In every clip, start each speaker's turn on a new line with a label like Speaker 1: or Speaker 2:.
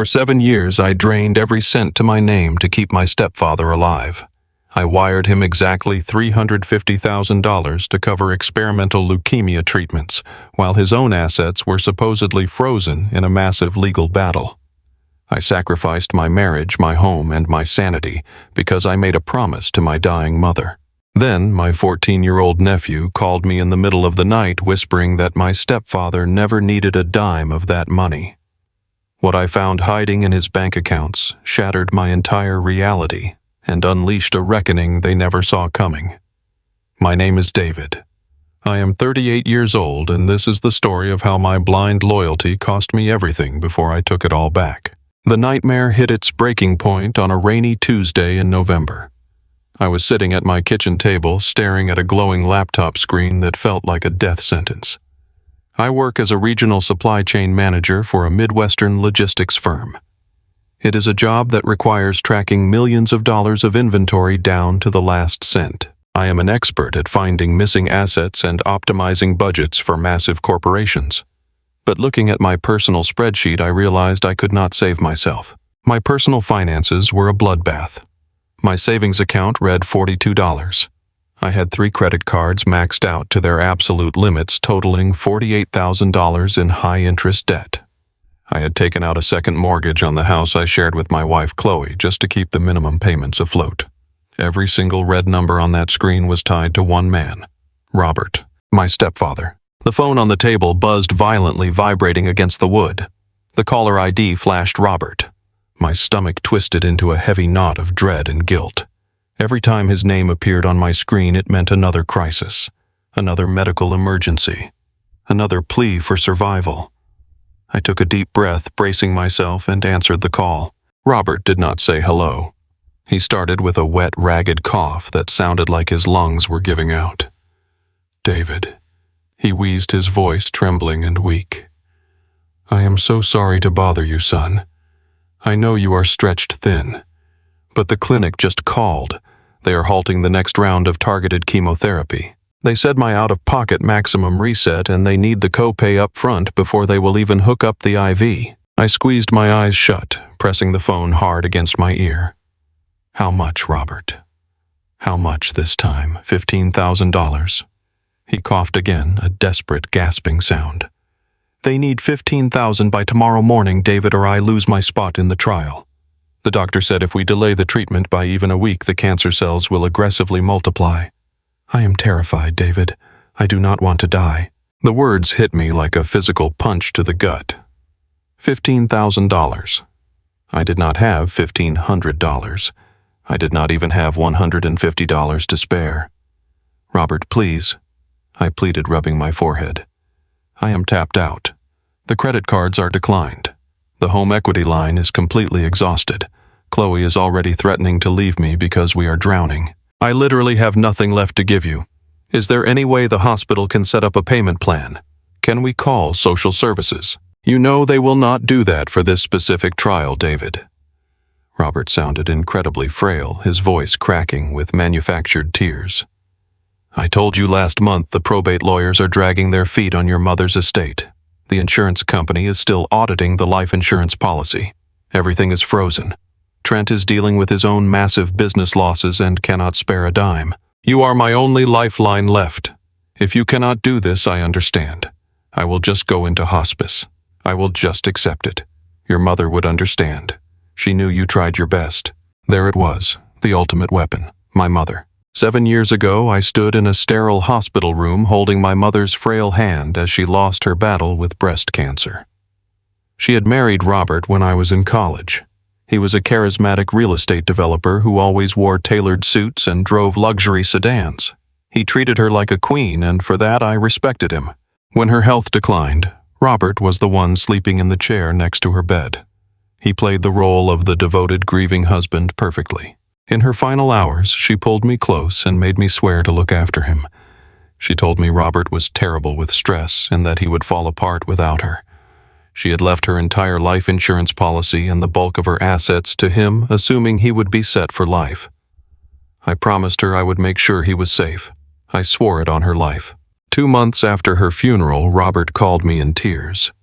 Speaker 1: For 7 years, I drained every cent to my name to keep my stepfather alive. I wired him exactly $350,000 to cover experimental leukemia treatments, while his own assets were supposedly frozen in a massive legal battle. I sacrificed my marriage, my home, and my sanity because I made a promise to my dying mother. Then, my 14-year-old nephew called me in the middle of the night whispering that my stepfather never needed a dime of that money. What I found hiding in his bank accounts shattered my entire reality and unleashed a reckoning they never saw coming. My name is David. I am 38 years old, and this is the story of how my blind loyalty cost me everything before I took it all back. The nightmare hit its breaking point on a rainy Tuesday in November. I was sitting at my kitchen table staring at a glowing laptop screen that felt like a death sentence. I work as a regional supply chain manager for a Midwestern logistics firm. It is a job that requires tracking millions of dollars of inventory down to the last cent. I am an expert at finding missing assets and optimizing budgets for massive corporations. But looking at my personal spreadsheet, I realized I could not save myself. My personal finances were a bloodbath. My savings account read $42. I had 3 credit cards maxed out to their absolute limits, totaling $48,000 in high-interest debt. I had taken out a second mortgage on the house I shared with my wife, Chloe, just to keep the minimum payments afloat. Every single red number on that screen was tied to one man, Robert, my stepfather. The phone on the table buzzed violently, vibrating against the wood. The caller ID flashed Robert. My stomach twisted into a heavy knot of dread and guilt. Every time his name appeared on my screen, it meant another crisis, another medical emergency, another plea for survival. I took a deep breath, bracing myself, and answered the call. Robert did not say hello. He started with a wet, ragged cough that sounded like his lungs were giving out. "David," he wheezed, his voice trembling and weak. "I am so sorry to bother you, son. I know you are stretched thin. But the clinic just called. They are halting the next round of targeted chemotherapy. They said my out-of-pocket maximum reset, and they need the copay up front before they will even hook up the IV. I squeezed my eyes shut, pressing the phone hard against my ear. "How much, Robert?" "How much this time? $15,000. He coughed again, a desperate, gasping sound. "They need $15,000 by tomorrow morning, David, or I lose my spot in the trial. The doctor said if we delay the treatment by even a week, the cancer cells will aggressively multiply. I am terrified, David. I do not want to die." The words hit me like a physical punch to the gut. $15,000. I did not have $1,500. I did not even have $150 to spare. "Robert, please," I pleaded, rubbing my forehead. "I am tapped out. The credit cards are declined. The home equity line is completely exhausted. Chloe is already threatening to leave me because we are drowning. I literally have nothing left to give you. Is there any way the hospital can set up a payment plan? Can we call social services? You know they will not do that for this specific trial, David." Robert sounded incredibly frail, his voice cracking with manufactured tears. "I told you last month the probate lawyers are dragging their feet on your mother's estate. The insurance company is still auditing the life insurance policy. Everything is frozen. Trent is dealing with his own massive business losses and cannot spare a dime. You are my only lifeline left. If you cannot do this, I understand. I will just go into hospice. I will just accept it. Your mother would understand. She knew you tried your best." There it was, the ultimate weapon, my mother. 7 years ago, I stood in a sterile hospital room holding my mother's frail hand as she lost her battle with breast cancer. She had married Robert when I was in college. He was a charismatic real estate developer who always wore tailored suits and drove luxury sedans. He treated her like a queen, and for that I respected him. When her health declined, Robert was the one sleeping in the chair next to her bed. He played the role of the devoted, grieving husband perfectly. In her final hours, she pulled me close and made me swear to look after him. She told me Robert was terrible with stress and that he would fall apart without her. She had left her entire life insurance policy and the bulk of her assets to him, assuming he would be set for life. I promised her I would make sure he was safe. I swore it on her life. 2 months after her funeral, Robert called me in tears.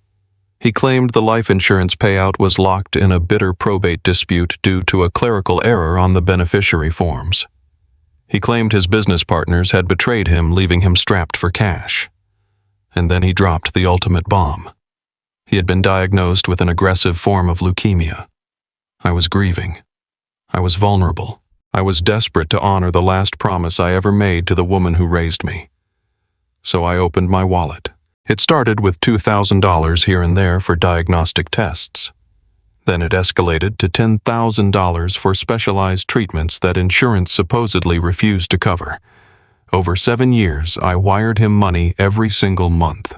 Speaker 1: He claimed the life insurance payout was locked in a bitter probate dispute due to a clerical error on the beneficiary forms. He claimed his business partners had betrayed him, leaving him strapped for cash. And then he dropped the ultimate bomb. He had been diagnosed with an aggressive form of leukemia. I was grieving. I was vulnerable. I was desperate to honor the last promise I ever made to the woman who raised me. So I opened my wallet. It started with $2,000 here and there for diagnostic tests. Then it escalated to $10,000 for specialized treatments that insurance supposedly refused to cover. Over 7 years, I wired him money every single month.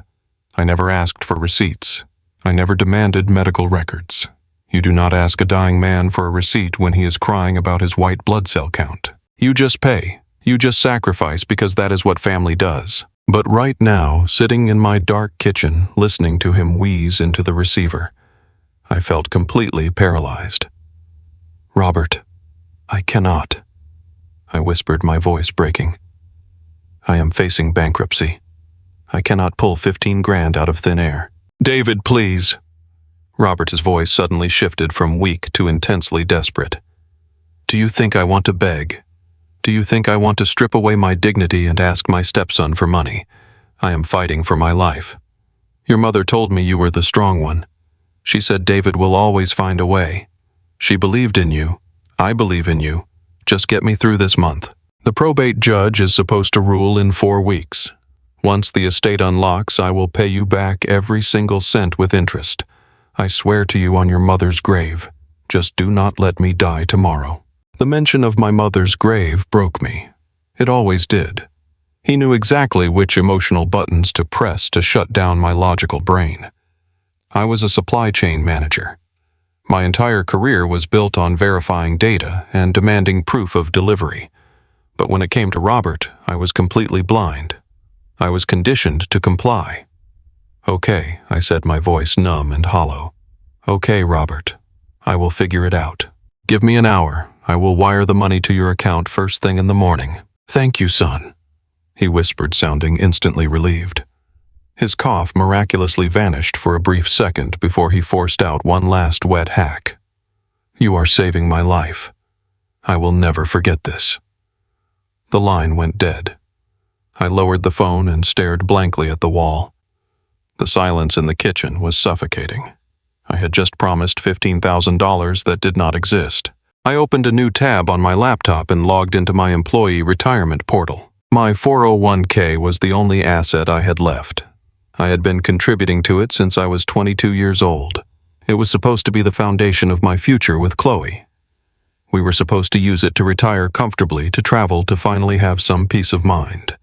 Speaker 1: I never asked for receipts. I never demanded medical records. You do not ask a dying man for a receipt when he is crying about his white blood cell count. You just pay. You just sacrifice because that is what family does. But right now, sitting in my dark kitchen, listening to him wheeze into the receiver, I felt completely paralyzed. "Robert, I cannot," I whispered, my voice breaking. "I am facing bankruptcy. I cannot pull 15 grand out of thin air." "David, please." Robert's voice suddenly shifted from weak to intensely desperate. "Do you think I want to beg? Do you think I want to strip away my dignity and ask my stepson for money? I am fighting for my life. Your mother told me you were the strong one. She said David will always find a way. She believed in you. I believe in you. Just get me through this month." The probate judge is supposed to rule in 4 weeks. Once the estate unlocks, I will pay you back every single cent with interest. I swear to you on your mother's grave. Just do not let me die tomorrow. The mention of my mother's grave broke me. It always did. He knew exactly which emotional buttons to press to shut down my logical brain. I was a supply chain manager. My entire career was built on verifying data and demanding proof of delivery. But when it came to Robert, I was completely blind. I was conditioned to comply. "Okay," I said, my voice numb and hollow. "Okay, Robert. I will figure it out. Give me an hour. I will wire the money to your account first thing in the morning." "Thank you, son," he whispered, sounding instantly relieved. His cough miraculously vanished for a brief second before he forced out one last wet hack. "You are saving my life. I will never forget this." The line went dead. I lowered the phone and stared blankly at the wall. The silence in the kitchen was suffocating. I had just promised $15,000 that did not exist. I opened a new tab on my laptop and logged into my employee retirement portal. My 401k was the only asset I had left. I had been contributing to it since I was 22 years old. It was supposed to be the foundation of my future with Chloe. We were supposed to use it to retire comfortably, to travel, to finally have some peace of mind.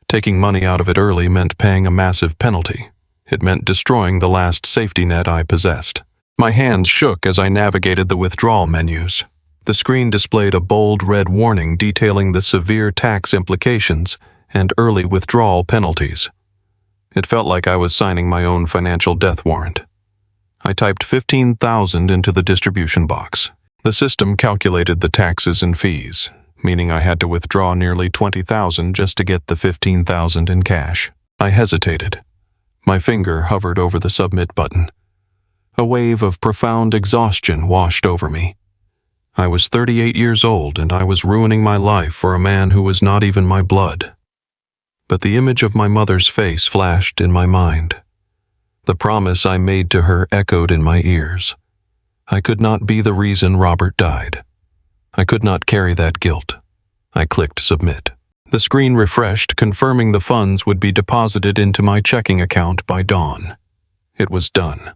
Speaker 1: Taking money out of it early meant paying a massive penalty. It meant destroying the last safety net I possessed. My hands shook as I navigated the withdrawal menus. The screen displayed a bold red warning detailing the severe tax implications and early withdrawal penalties. It felt like I was signing my own financial death warrant. I typed 15,000 into the distribution box. The system calculated the taxes and fees, meaning I had to withdraw nearly 20,000 just to get the 15,000 in cash. I hesitated. My finger hovered over the submit button. A wave of profound exhaustion washed over me. I was 38 years old and I was ruining my life for a man who was not even my blood. But the image of my mother's face flashed in my mind. The promise I made to her echoed in my ears. I could not be the reason Robert died. I could not carry that guilt. I clicked submit. The screen refreshed, confirming the funds would be deposited into my checking account by dawn. It was done.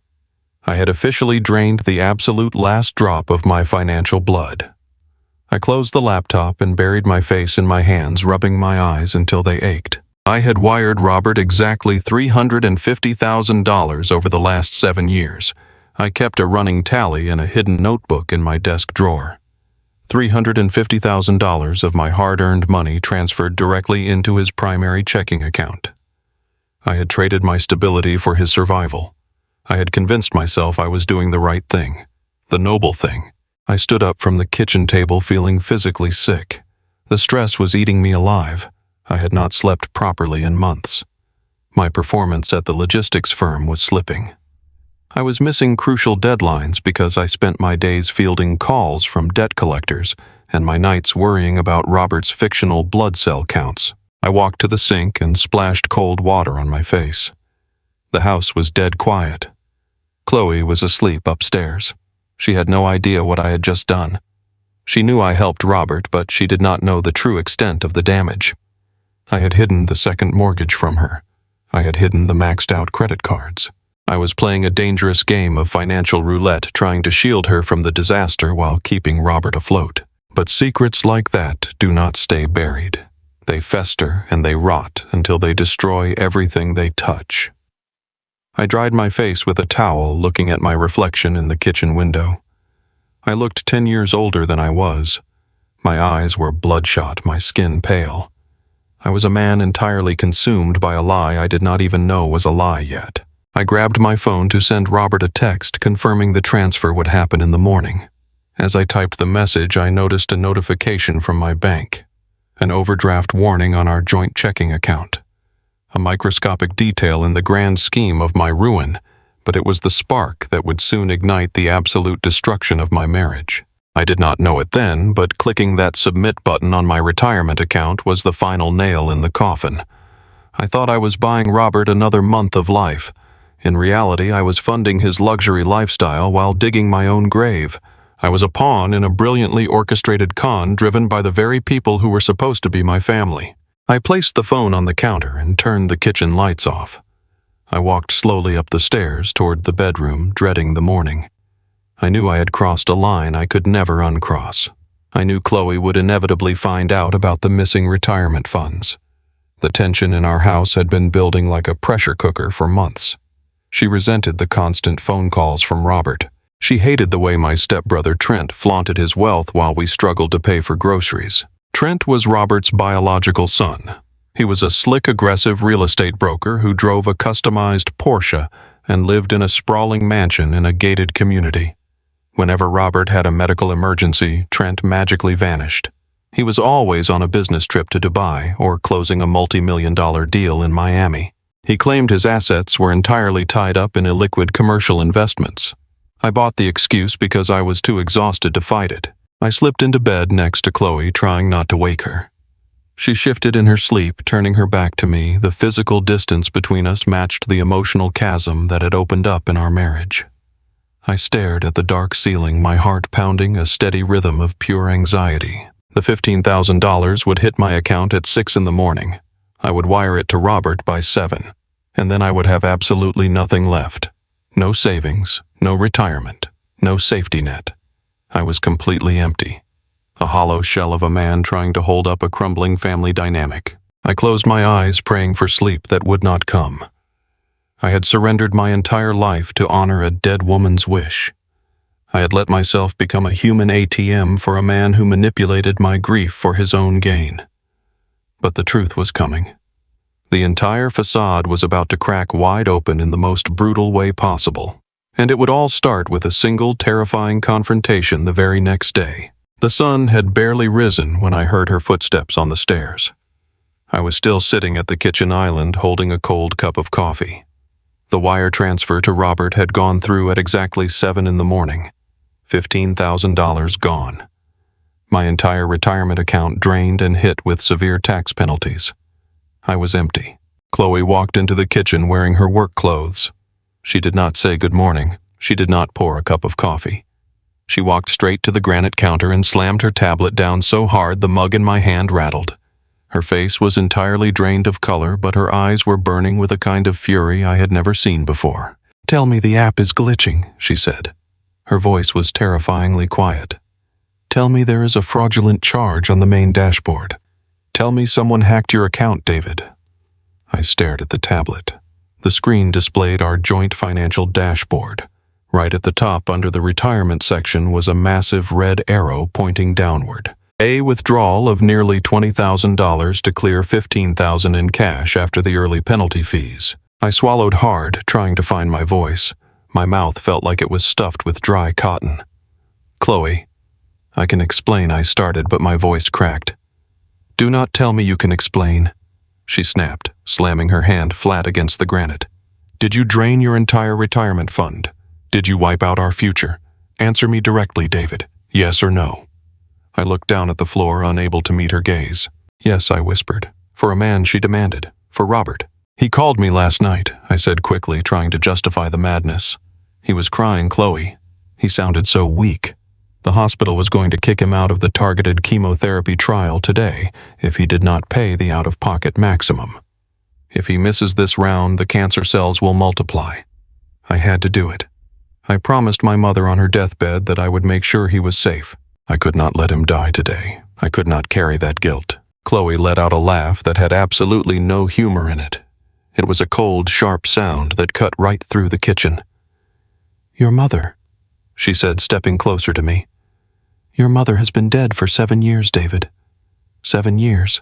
Speaker 1: I had officially drained the absolute last drop of my financial blood. I closed the laptop and buried my face in my hands, rubbing my eyes until they ached. I had wired Robert exactly $350,000 over the last 7 years. I kept a running tally in a hidden notebook in my desk drawer. $350,000 of my hard-earned money transferred directly into his primary checking account. I had traded my stability for his survival. I had convinced myself I was doing the right thing, the noble thing. I stood up from the kitchen table feeling physically sick. The stress was eating me alive. I had not slept properly in months. My performance at the logistics firm was slipping. I was missing crucial deadlines because I spent my days fielding calls from debt collectors and my nights worrying about Robert's fictional blood cell counts. I walked to the sink and splashed cold water on my face. The house was dead quiet. Chloe was asleep upstairs. She had no idea what I had just done. She knew I helped Robert, but she did not know the true extent of the damage. I had hidden the second mortgage from her. I had hidden the maxed-out credit cards. I was playing a dangerous game of financial roulette, trying to shield her from the disaster while keeping Robert afloat. But secrets like that do not stay buried. They fester and they rot until they destroy everything they touch. I dried my face with a towel, looking at my reflection in the kitchen window. I looked 10 years older than I was. My eyes were bloodshot, my skin pale. I was a man entirely consumed by a lie I did not even know was a lie yet. I grabbed my phone to send Robert a text confirming the transfer would happen in the morning. As I typed the message, I noticed a notification from my bank. An overdraft warning on our joint checking account. A microscopic detail in the grand scheme of my ruin, but it was the spark that would soon ignite the absolute destruction of my marriage. I did not know it then, but clicking that submit button on my retirement account was the final nail in the coffin. I thought I was buying Robert another month of life. In reality, I was funding his luxury lifestyle while digging my own grave. I was a pawn in a brilliantly orchestrated con driven by the very people who were supposed to be my family. I placed the phone on the counter and turned the kitchen lights off. I walked slowly up the stairs toward the bedroom, dreading the morning. I knew I had crossed a line I could never uncross. I knew Chloe would inevitably find out about the missing retirement funds. The tension in our house had been building like a pressure cooker for months. She resented the constant phone calls from Robert. She hated the way my stepbrother Trent flaunted his wealth while we struggled to pay for groceries. Trent was Robert's biological son. He was a slick, aggressive real estate broker who drove a customized Porsche and lived in a sprawling mansion in a gated community. Whenever Robert had a medical emergency, Trent magically vanished. He was always on a business trip to Dubai or closing a multi-million-dollar deal in Miami. He claimed his assets were entirely tied up in illiquid commercial investments. I bought the excuse because I was too exhausted to fight it. I slipped into bed next to Chloe, trying not to wake her. She shifted in her sleep, turning her back to me. The physical distance between us matched the emotional chasm that had opened up in our marriage. I stared at the dark ceiling, my heart pounding a steady rhythm of pure anxiety. The $15,000 would hit my account at 6 in the morning. I would wire it to Robert by 7, and then I would have absolutely nothing left. No savings, no retirement, no safety net. I was completely empty. A hollow shell of a man trying to hold up a crumbling family dynamic. I closed my eyes, praying for sleep that would not come. I had surrendered my entire life to honor a dead woman's wish. I had let myself become a human ATM for a man who manipulated my grief for his own gain. But the truth was coming. The entire facade was about to crack wide open in the most brutal way possible. And it would all start with a single terrifying confrontation the very next day. The sun had barely risen when I heard her footsteps on the stairs. I was still sitting at the kitchen island holding a cold cup of coffee. The wire transfer to Robert had gone through at exactly 7 in the morning. $15,000 gone. My entire retirement account drained and hit with severe tax penalties. I was empty. Chloe walked into the kitchen wearing her work clothes. She did not say good morning. She did not pour a cup of coffee. She walked straight to the granite counter and slammed her tablet down so hard the mug in my hand rattled. Her face was entirely drained of color, but her eyes were burning with a kind of fury I had never seen before. "Tell me the app is glitching," she said. Her voice was terrifyingly quiet. "Tell me there is a fraudulent charge on the main dashboard. Tell me someone hacked your account, David." I stared at the tablet. The screen displayed our joint financial dashboard. Right at the top, under the retirement section, was a massive red arrow pointing downward. A withdrawal of nearly $20,000 to clear $15,000 in cash after the early penalty fees. I swallowed hard, trying to find my voice. My mouth felt like it was stuffed with dry cotton. "Chloe, I can explain," I started, but my voice cracked. "Do not tell me you can explain," she snapped, slamming her hand flat against the granite. "Did you drain your entire retirement fund? Did you wipe out our future? Answer me directly, David. Yes or no? I looked down at the floor, unable to meet her gaze. Yes, I whispered. For a man, she demanded. For Robert. He called me last night, I said quickly, trying to justify the madness. He was crying, Chloe. He sounded so weak. The hospital was going to kick him out of the targeted chemotherapy trial today if he did not pay the out-of-pocket maximum. If he misses this round, the cancer cells will multiply. I had to do it. I promised my mother on her deathbed that I would make sure he was safe. I could not let him die today. I could not carry that guilt. Chloe let out a laugh that had absolutely no humor in it. It was a cold, sharp sound that cut right through the kitchen. Your mother, she said, stepping closer to me. Your mother has been dead for 7 years, David. 7 years.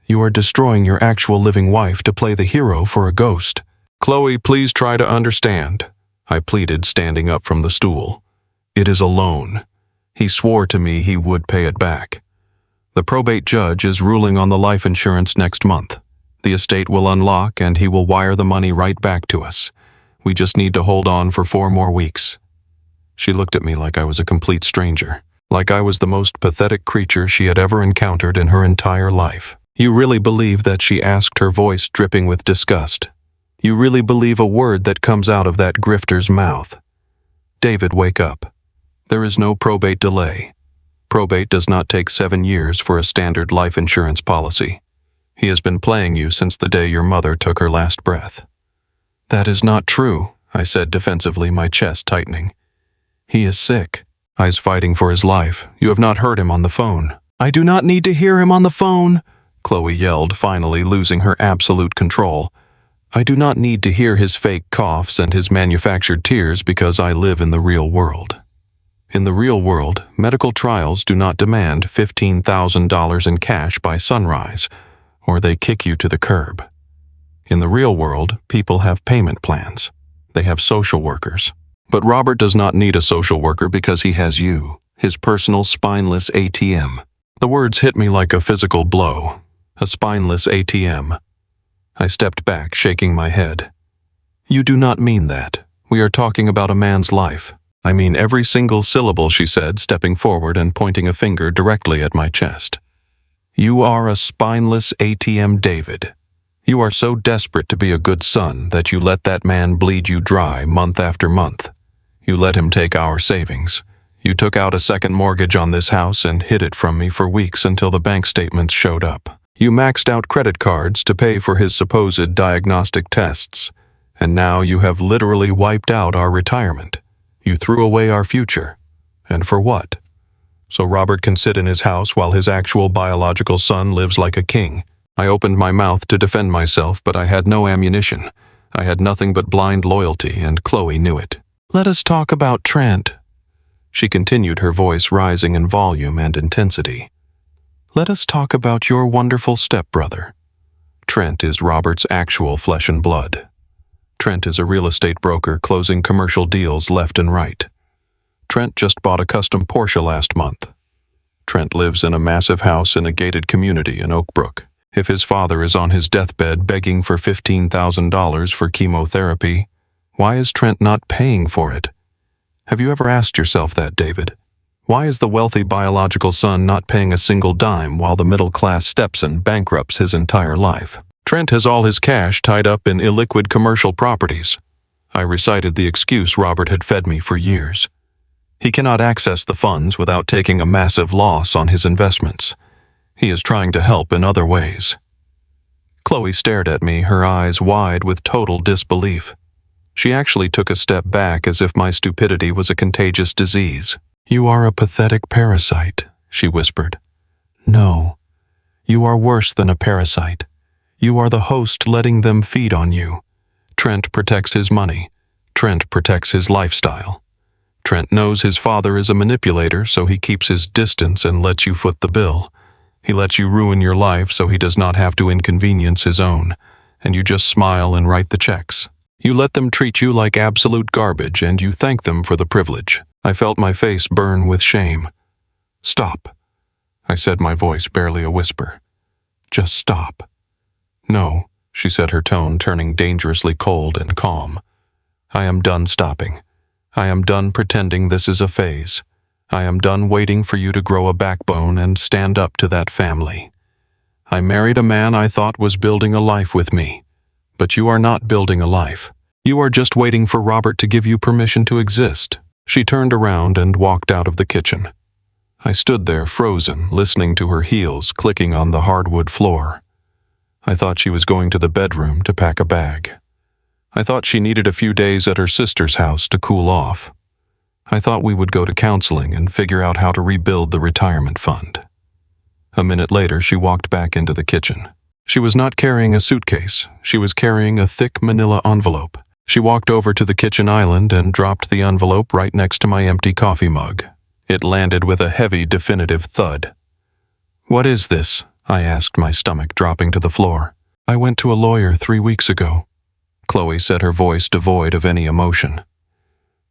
Speaker 1: You are destroying your actual living wife to play the hero for a ghost. Chloe, please try to understand, I pleaded, standing up from the stool. It is a loan. He swore to me he would pay it back. The probate judge is ruling on the life insurance next month. The estate will unlock and he will wire the money right back to us. We just need to hold on for 4 more weeks. She looked at me like I was a complete stranger, like I was the most pathetic creature she had ever encountered in her entire life. You really believe that? She asked, her voice dripping with disgust. You really believe a word that comes out of that grifter's mouth? David, wake up. There is no probate delay. Probate does not take 7 years for a standard life insurance policy. He has been playing you since the day your mother took her last breath. That is not true, I said defensively, my chest tightening. He is sick. He's fighting for his life. You have not heard him on the phone. I do not need to hear him on the phone, Chloe yelled, finally losing her absolute control. I do not need to hear his fake coughs and his manufactured tears because I live in the real world. In the real world, medical trials do not demand $15,000 in cash by sunrise, or they kick you to the curb. In the real world, people have payment plans. They have social workers. But Robert does not need a social worker because he has you, his personal spineless ATM. The words hit me like a physical blow. A spineless ATM. I stepped back, shaking my head. You do not mean that. We are talking about a man's life. I mean every single syllable, she said, stepping forward and pointing a finger directly at my chest. You are a spineless ATM, David. You are so desperate to be a good son that you let that man bleed you dry month after month. You let him take our savings. You took out a second mortgage on this house and hid it from me for weeks until the bank statements showed up. You maxed out credit cards to pay for his supposed diagnostic tests. And now you have literally wiped out our retirement. You threw away our future. And for what? So Robert can sit in his house while his actual biological son lives like a king. I opened my mouth to defend myself, but I had no ammunition. I had nothing but blind loyalty, and Chloe knew it. Let us talk about Trent. She continued, her voice rising in volume and intensity. Let us talk about your wonderful stepbrother. Trent is Robert's actual flesh and blood. Trent is a real estate broker closing commercial deals left and right. Trent just bought a custom Porsche last month. Trent lives in a massive house in a gated community in Oak Brook. If his father is on his deathbed begging for $15,000 for chemotherapy, why is Trent not paying for it? Have you ever asked yourself that, David? Why is the wealthy biological son not paying a single dime while the middle-class stepson bankrupts his entire life? Trent has all his cash tied up in illiquid commercial properties. I recited the excuse Robert had fed me for years. He cannot access the funds without taking a massive loss on his investments. He is trying to help in other ways. Chloe stared at me, her eyes wide with total disbelief. She actually took a step back as if my stupidity was a contagious disease. You are a pathetic parasite, she whispered. No, you are worse than a parasite. You are the host letting them feed on you. Trent protects his money. Trent protects his lifestyle. Trent knows his father is a manipulator, so he keeps his distance and lets you foot the bill. He lets you ruin your life so he does not have to inconvenience his own, and you just smile and write the checks. You let them treat you like absolute garbage, and you thank them for the privilege. I felt my face burn with shame. Stop, I said, my voice barely a whisper. Just stop. No, she said, her tone turning dangerously cold and calm. I am done stopping. I am done pretending this is a phase. I am done waiting for you to grow a backbone and stand up to that family. I married a man I thought was building a life with me. But you are not building a life. You are just waiting for Robert to give you permission to exist." She turned around and walked out of the kitchen. I stood there frozen, listening to her heels clicking on the hardwood floor. I thought she was going to the bedroom to pack a bag. I thought she needed a few days at her sister's house to cool off. I thought we would go to counseling and figure out how to rebuild the retirement fund. A minute later, she walked back into the kitchen. She was not carrying a suitcase. She was carrying a thick manila envelope. She walked over to the kitchen island and dropped the envelope right next to my empty coffee mug. It landed with a heavy, definitive thud. "What is this?" I asked, my stomach dropping to the floor. "I went to a lawyer 3 weeks ago," Chloe said, her voice devoid of any emotion.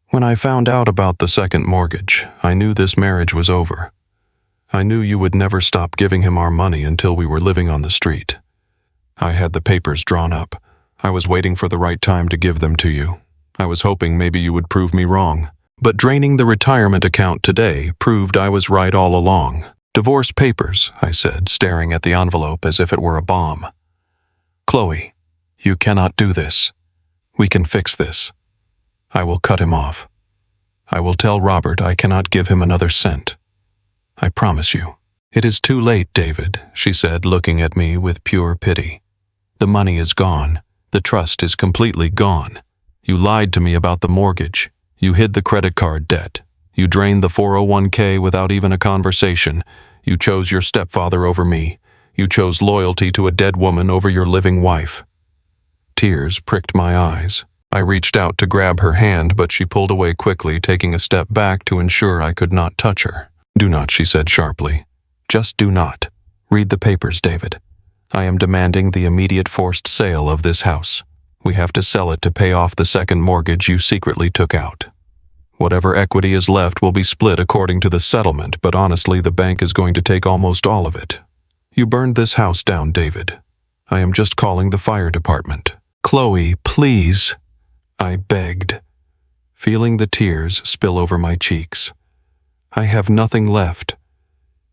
Speaker 1: "When I found out about the second mortgage, I knew this marriage was over. I knew you would never stop giving him our money until we were living on the street. I had the papers drawn up. I was waiting for the right time to give them to you. I was hoping maybe you would prove me wrong. But draining the retirement account today proved I was right all along." "Divorce papers," I said, staring at the envelope as if it were a bomb. "Chloe, you cannot do this. We can fix this. I will cut him off. I will tell Robert I cannot give him another cent. I promise you." "It is too late, David," she said, looking at me with pure pity. "The money is gone. The trust is completely gone. You lied to me about the mortgage. You hid the credit card debt. You drained the 401k without even a conversation. You chose your stepfather over me. You chose loyalty to a dead woman over your living wife." Tears pricked my eyes. I reached out to grab her hand, but she pulled away quickly, taking a step back to ensure I could not touch her. "Do not," she said sharply. "Just do not. Read the papers, David. I am demanding the immediate forced sale of this house. We have to sell it to pay off the second mortgage you secretly took out. Whatever equity is left will be split according to the settlement, but honestly, the bank is going to take almost all of it. You burned this house down, David. I am just calling the fire department." "Chloe, please," I begged, feeling the tears spill over my cheeks. "I have nothing left.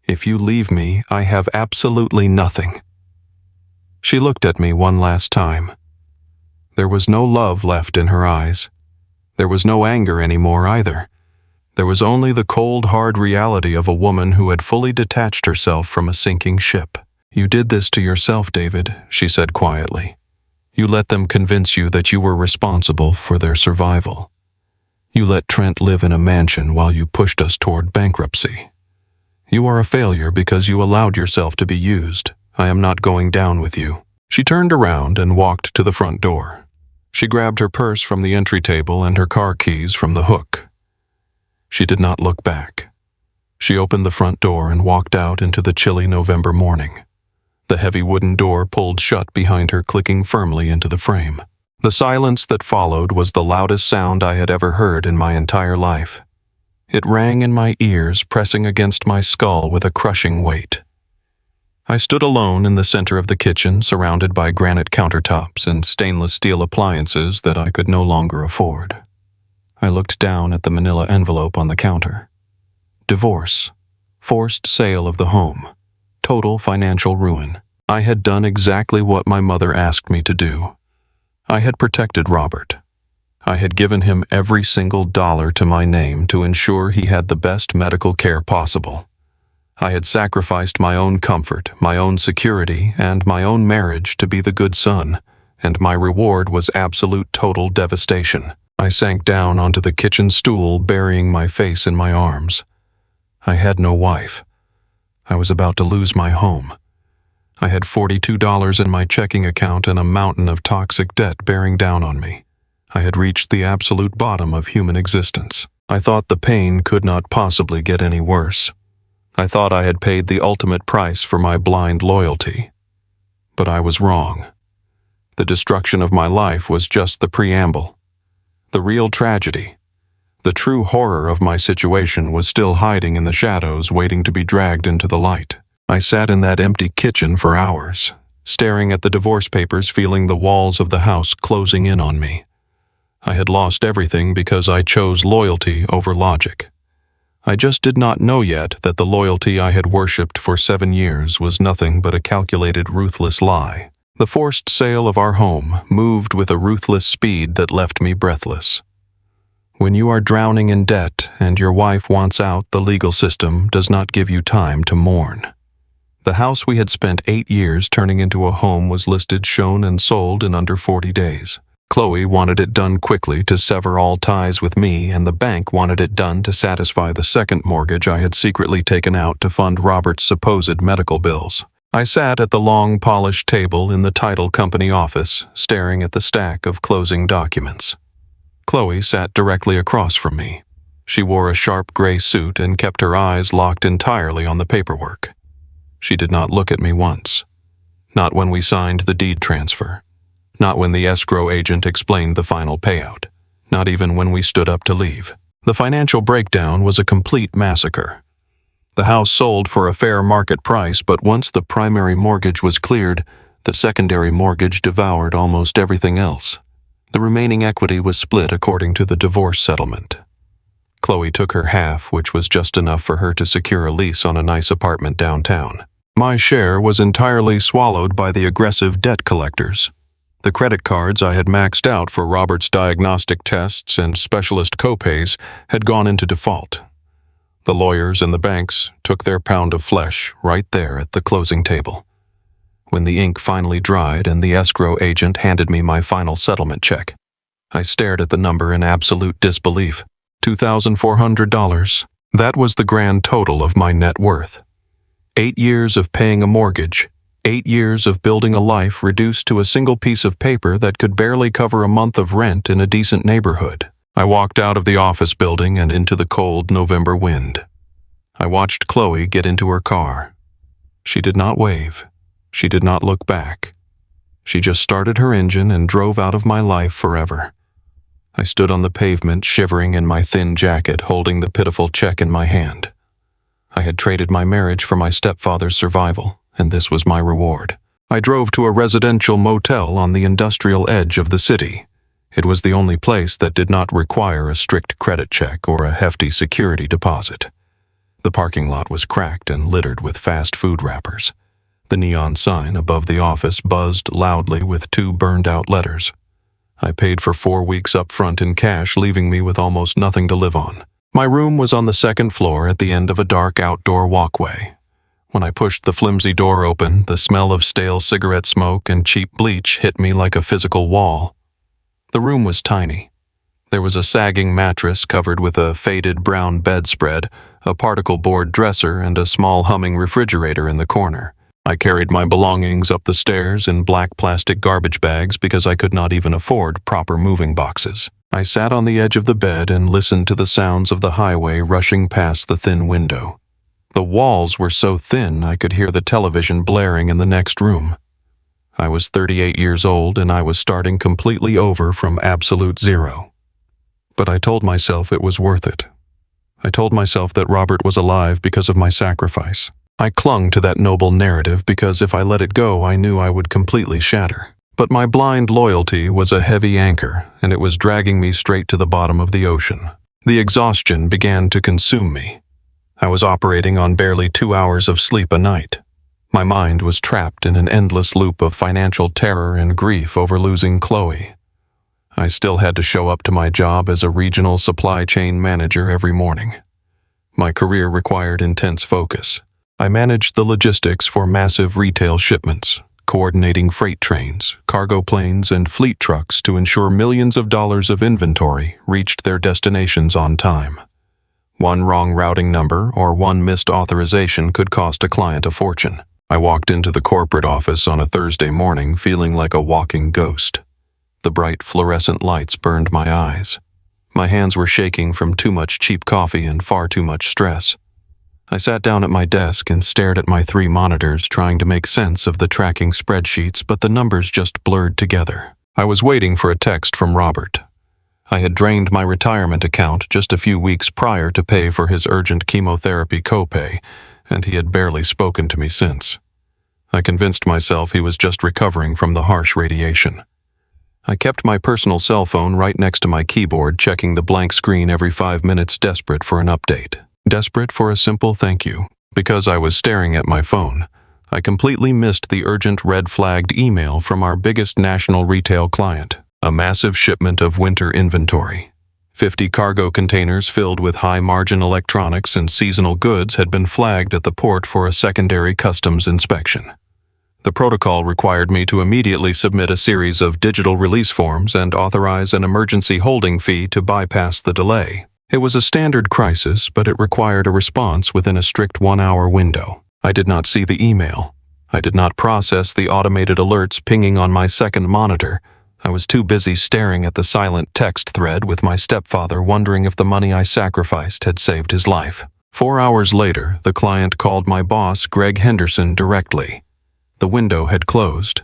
Speaker 1: If you leave me, I have absolutely nothing." She looked at me one last time. There was no love left in her eyes. There was no anger anymore either. There was only the cold, hard reality of a woman who had fully detached herself from a sinking ship. "You did this to yourself, David," she said quietly. "You let them convince you that you were responsible for their survival. You let Trent live in a mansion while you pushed us toward bankruptcy. You are a failure because you allowed yourself to be used. I am not going down with you." She turned around and walked to the front door. She grabbed her purse from the entry table and her car keys from the hook. She did not look back. She opened the front door and walked out into the chilly November morning. The heavy wooden door pulled shut behind her, clicking firmly into the frame. The silence that followed was the loudest sound I had ever heard in my entire life. It rang in my ears, pressing against my skull with a crushing weight. I stood alone in the center of the kitchen, surrounded by granite countertops and stainless steel appliances that I could no longer afford. I looked down at the manila envelope on the counter. Divorce. Forced sale of the home. Total financial ruin. I had done exactly what my mother asked me to do. I had protected Robert. I had given him every single dollar to my name to ensure he had the best medical care possible. I had sacrificed my own comfort, my own security, and my own marriage to be the good son, and my reward was absolute total devastation. I sank down onto the kitchen stool, burying my face in my arms. I had no wife. I was about to lose my home. I had $42 in my checking account and a mountain of toxic debt bearing down on me. I had reached the absolute bottom of human existence. I thought the pain could not possibly get any worse. I thought I had paid the ultimate price for my blind loyalty. But I was wrong. The destruction of my life was just the preamble. The real tragedy, the true horror of my situation was still hiding in the shadows, waiting to be dragged into the light. I sat in that empty kitchen for hours, staring at the divorce papers, feeling the walls of the house closing in on me. I had lost everything because I chose loyalty over logic. I just did not know yet that the loyalty I had worshipped for 7 years was nothing but a calculated, ruthless lie. The forced sale of our home moved with a ruthless speed that left me breathless. When you are drowning in debt and your wife wants out, the legal system does not give you time to mourn. The house we had spent 8 years turning into a home was listed, shown, and sold in under 40 days. Chloe wanted it done quickly to sever all ties with me, and the bank wanted it done to satisfy the second mortgage I had secretly taken out to fund Robert's supposed medical bills. I sat at the long, polished table in the title company office, staring at the stack of closing documents. Chloe sat directly across from me. She wore a sharp gray suit and kept her eyes locked entirely on the paperwork. She did not look at me once. Not when we signed the deed transfer. Not when the escrow agent explained the final payout. Not even when we stood up to leave. The financial breakdown was a complete massacre. The house sold for a fair market price, but once the primary mortgage was cleared, the secondary mortgage devoured almost everything else. The remaining equity was split according to the divorce settlement. Chloe took her half, which was just enough for her to secure a lease on a nice apartment downtown. My share was entirely swallowed by the aggressive debt collectors. The credit cards I had maxed out for Robert's diagnostic tests and specialist copays had gone into default. The lawyers and the banks took their pound of flesh right there at the closing table. When the ink finally dried and the escrow agent handed me my final settlement check, I stared at the number in absolute disbelief. $2,400. That was the grand total of my net worth. 8 years of paying a mortgage, 8 years of building a life reduced to a single piece of paper that could barely cover a month of rent in a decent neighborhood. I walked out of the office building and into the cold November wind. I watched Chloe get into her car. She did not wave. She did not look back. She just started her engine and drove out of my life forever. I stood on the pavement, shivering in my thin jacket, holding the pitiful check in my hand. I had traded my marriage for my stepfather's survival, and this was my reward. I drove to a residential motel on the industrial edge of the city. It was the only place that did not require a strict credit check or a hefty security deposit. The parking lot was cracked and littered with fast food wrappers. The neon sign above the office buzzed loudly with 2 burned-out letters. I paid for 4 weeks up front in cash, leaving me with almost nothing to live on. My room was on the 2nd floor at the end of a dark outdoor walkway. When I pushed the flimsy door open, the smell of stale cigarette smoke and cheap bleach hit me like a physical wall. The room was tiny. There was a sagging mattress covered with a faded brown bedspread, a particle board dresser, and a small humming refrigerator in the corner. I carried my belongings up the stairs in black plastic garbage bags because I could not even afford proper moving boxes. I sat on the edge of the bed and listened to the sounds of the highway rushing past the thin window. The walls were so thin I could hear the television blaring in the next room. I was 38 years old and I was starting completely over from absolute zero. But I told myself it was worth it. I told myself that Robert was alive because of my sacrifice. I clung to that noble narrative because if I let it go, I knew I would completely shatter. But my blind loyalty was a heavy anchor, and it was dragging me straight to the bottom of the ocean. The exhaustion began to consume me. I was operating on barely 2 hours of sleep a night. My mind was trapped in an endless loop of financial terror and grief over losing Chloe. I still had to show up to my job as a regional supply chain manager every morning. My career required intense focus. I managed the logistics for massive retail shipments, coordinating freight trains, cargo planes, and fleet trucks to ensure millions of dollars of inventory reached their destinations on time. One wrong routing number or one missed authorization could cost a client a fortune. I walked into the corporate office on a Thursday morning feeling like a walking ghost. The bright fluorescent lights burned my eyes. My hands were shaking from too much cheap coffee and far too much stress. I sat down at my desk and stared at my 3 monitors, trying to make sense of the tracking spreadsheets, but the numbers just blurred together. I was waiting for a text from Robert. I had drained my retirement account just a few weeks prior to pay for his urgent chemotherapy copay, and he had barely spoken to me since. I convinced myself he was just recovering from the harsh radiation. I kept my personal cell phone right next to my keyboard, checking the blank screen every 5 minutes, desperate for an update. Desperate for a simple thank you. Because I was staring at my phone, I completely missed the urgent red-flagged email from our biggest national retail client. A massive shipment of winter inventory. 50 cargo containers filled with high-margin electronics and seasonal goods had been flagged at the port for a secondary customs inspection. The protocol required me to immediately submit a series of digital release forms and authorize an emergency holding fee to bypass the delay. It was a standard crisis, but it required a response within a strict 1-hour window. I did not see the email. I did not process the automated alerts pinging on my second monitor. I was too busy staring at the silent text thread with my stepfather, wondering if the money I sacrificed had saved his life. 4 hours later, the client called my boss, Greg Henderson, directly. The window had closed.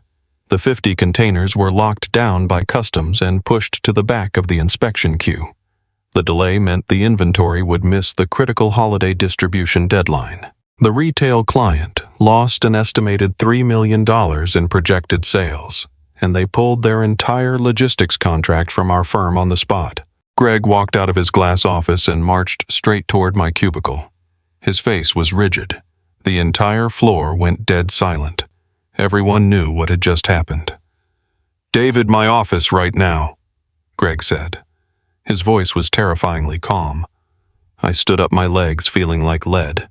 Speaker 1: The 50 containers were locked down by customs and pushed to the back of the inspection queue. The delay meant the inventory would miss the critical holiday distribution deadline. The retail client lost an estimated $3 million in projected sales, and they pulled their entire logistics contract from our firm on the spot. Greg walked out of his glass office and marched straight toward my cubicle. His face was rigid. The entire floor went dead silent. Everyone knew what had just happened. "David, my office right now," Greg said. His voice was terrifyingly calm. I stood up, my legs feeling like lead.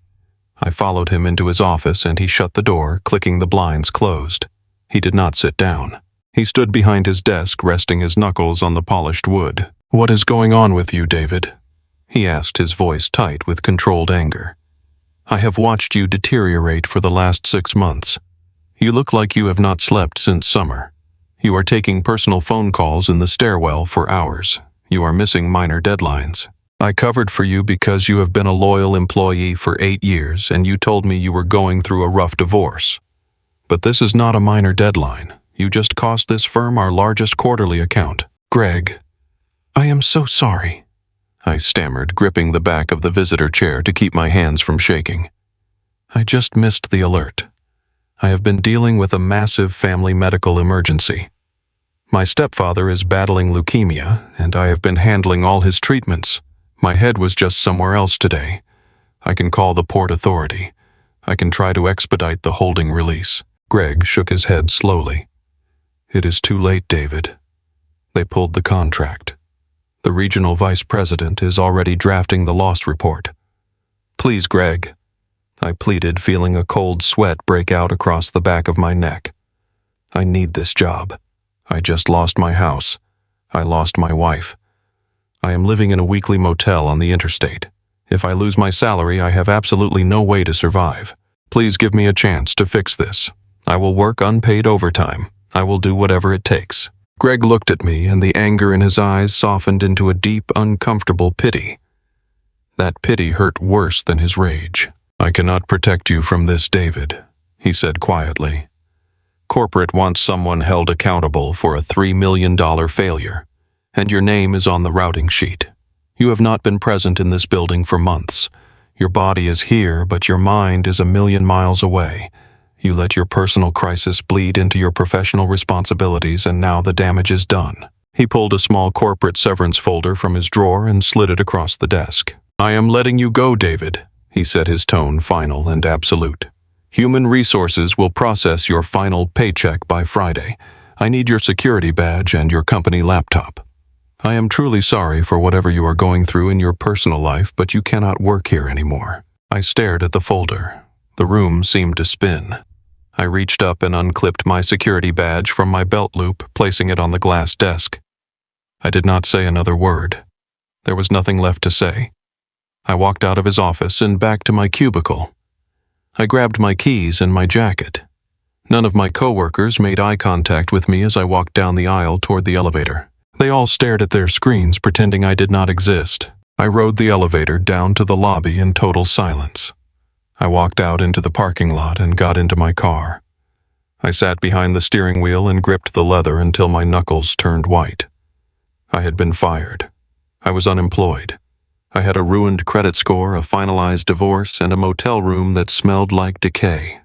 Speaker 1: I followed him into his office and he shut the door, clicking the blinds closed. He did not sit down. He stood behind his desk, resting his knuckles on the polished wood. "What is going on with you, David?" he asked, his voice tight with controlled anger. "I have watched you deteriorate for the last 6 months. You look like you have not slept since summer. You are taking personal phone calls in the stairwell for hours. You are missing minor deadlines. I covered for you because you have been a loyal employee for 8 years and you told me you were going through a rough divorce. But this is not a minor deadline. You just cost this firm our largest quarterly account." "Greg, I am so sorry," I stammered, gripping the back of the visitor chair to keep my hands from shaking. "I just missed the alert. I have been dealing with a massive family medical emergency. My stepfather is battling leukemia, and I have been handling all his treatments. My head was just somewhere else today. I can call the port authority. I can try to expedite the holding release." Greg shook his head slowly. "It is too late, David. They pulled the contract. The regional vice president is already drafting the loss report." "Please, Greg," I pleaded, feeling a cold sweat break out across the back of my neck. "I need this job. I just lost my house. I lost my wife. I am living in a weekly motel on the interstate. If I lose my salary, I have absolutely no way to survive. Please give me a chance to fix this. I will work unpaid overtime. I will do whatever it takes." Greg looked at me, and the anger in his eyes softened into a deep, uncomfortable pity. That pity hurt worse than his rage. "I cannot protect you from this, David," he said quietly. "Corporate wants someone held accountable for a $3 million failure, and your name is on the routing sheet. You have not been present in this building for months. Your body is here, but your mind is a million miles away. You let your personal crisis bleed into your professional responsibilities, and now the damage is done." He pulled a small corporate severance folder from his drawer and slid it across the desk. "I am letting you go, David," he said, his tone final and absolute. "Human Resources will process your final paycheck by Friday. I need your security badge and your company laptop. I am truly sorry for whatever you are going through in your personal life, but you cannot work here anymore." I stared at the folder. The room seemed to spin. I reached up and unclipped my security badge from my belt loop, placing it on the glass desk. I did not say another word. There was nothing left to say. I walked out of his office and back to my cubicle. I grabbed my keys and my jacket. None of my coworkers made eye contact with me as I walked down the aisle toward the elevator. They all stared at their screens, pretending I did not exist. I rode the elevator down to the lobby in total silence. I walked out into the parking lot and got into my car. I sat behind the steering wheel and gripped the leather until my knuckles turned white. I had been fired. I was unemployed. I had a ruined credit score, a finalized divorce, and a motel room that smelled like decay.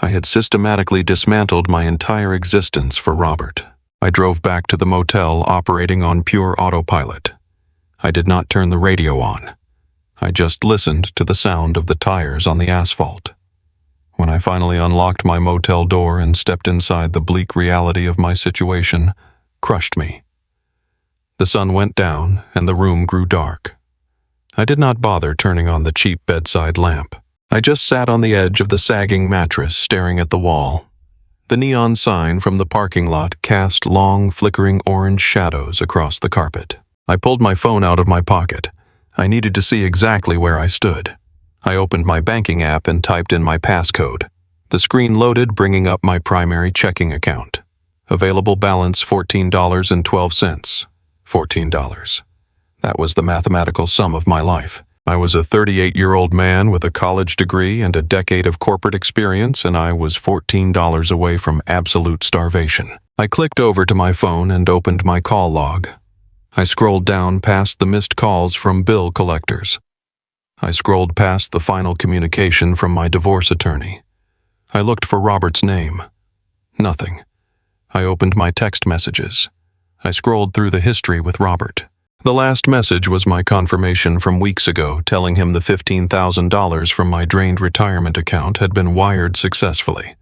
Speaker 1: I had systematically dismantled my entire existence for Robert. I drove back to the motel operating on pure autopilot. I did not turn the radio on. I just listened to the sound of the tires on the asphalt. When I finally unlocked my motel door and stepped inside, the bleak reality of my situation crushed me. The sun went down and the room grew dark. I did not bother turning on the cheap bedside lamp. I just sat on the edge of the sagging mattress, staring at the wall. The neon sign from the parking lot cast long, flickering orange shadows across the carpet. I pulled my phone out of my pocket. I needed to see exactly where I stood. I opened my banking app and typed in my passcode. The screen loaded, bringing up my primary checking account. Available balance $14.12. $14. That was the mathematical sum of my life. I was a 38-year-old man with a college degree and a decade of corporate experience, and I was $14 away from absolute starvation. I clicked over to my phone and opened my call log. I scrolled down past the missed calls from bill collectors. I scrolled past the final communication from my divorce attorney. I looked for Robert's name. Nothing. I opened my text messages. I scrolled through the history with Robert. The last message was my confirmation from weeks ago, telling him the $15,000 from my drained retirement account had been wired successfully.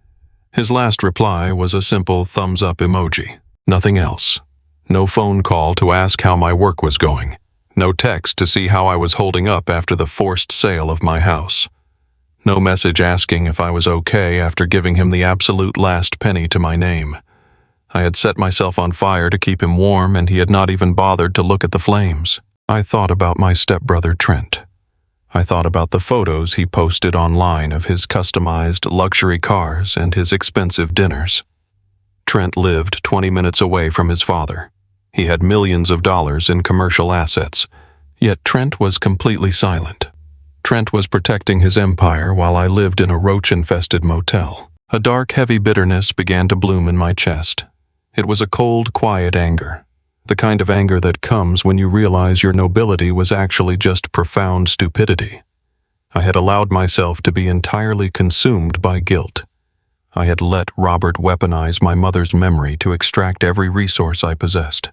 Speaker 1: His last reply was a simple thumbs-up emoji. Nothing else. No phone call to ask how my work was going. No text to see how I was holding up after the forced sale of my house. No message asking if I was okay after giving him the absolute last penny to my name. I had set myself on fire to keep him warm, and he had not even bothered to look at the flames. I thought about my stepbrother Trent. I thought about the photos he posted online of his customized luxury cars and his expensive dinners. Trent lived 20 minutes away from his father. He had millions of dollars in commercial assets, yet Trent was completely silent. Trent was protecting his empire while I lived in a roach-infested motel. A dark, heavy bitterness began to bloom in my chest. It was a cold, quiet anger. The kind of anger that comes when you realize your nobility was actually just profound stupidity. I had allowed myself to be entirely consumed by guilt. I had let Robert weaponize my mother's memory to extract every resource I possessed.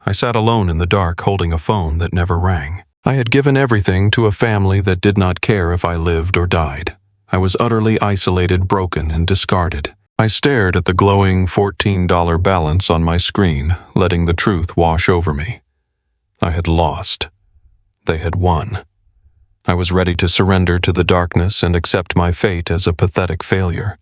Speaker 1: I sat alone in the dark, holding a phone that never rang. I had given everything to a family that did not care if I lived or died. I was utterly isolated, broken, and discarded. I stared at the glowing $14 balance on my screen, letting the truth wash over me. I had lost. They had won. I was ready to surrender to the darkness and accept my fate as a pathetic failure.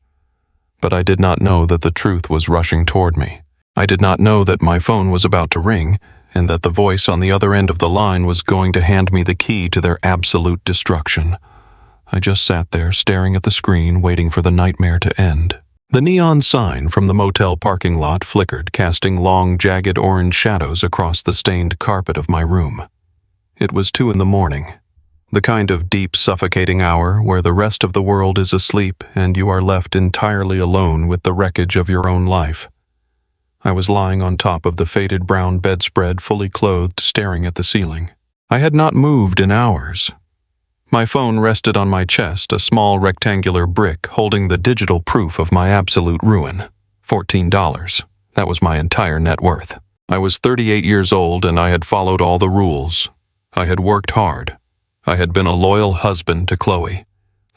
Speaker 1: But I did not know that the truth was rushing toward me. I did not know that my phone was about to ring, and that the voice on the other end of the line was going to hand me the key to their absolute destruction. I just sat there, staring at the screen, waiting for the nightmare to end. The neon sign from the motel parking lot flickered, casting long, jagged orange shadows across the stained carpet of my room. It was 2 a.m, the kind of deep, suffocating hour where the rest of the world is asleep and you are left entirely alone with the wreckage of your own life. I was lying on top of the faded brown bedspread, fully clothed, staring at the ceiling. I had not moved in hours. My phone rested on my chest, a small rectangular brick holding the digital proof of my absolute ruin. $14. That was my entire net worth. I was 38 years old and I had followed all the rules. I had worked hard. I had been a loyal husband to Chloe.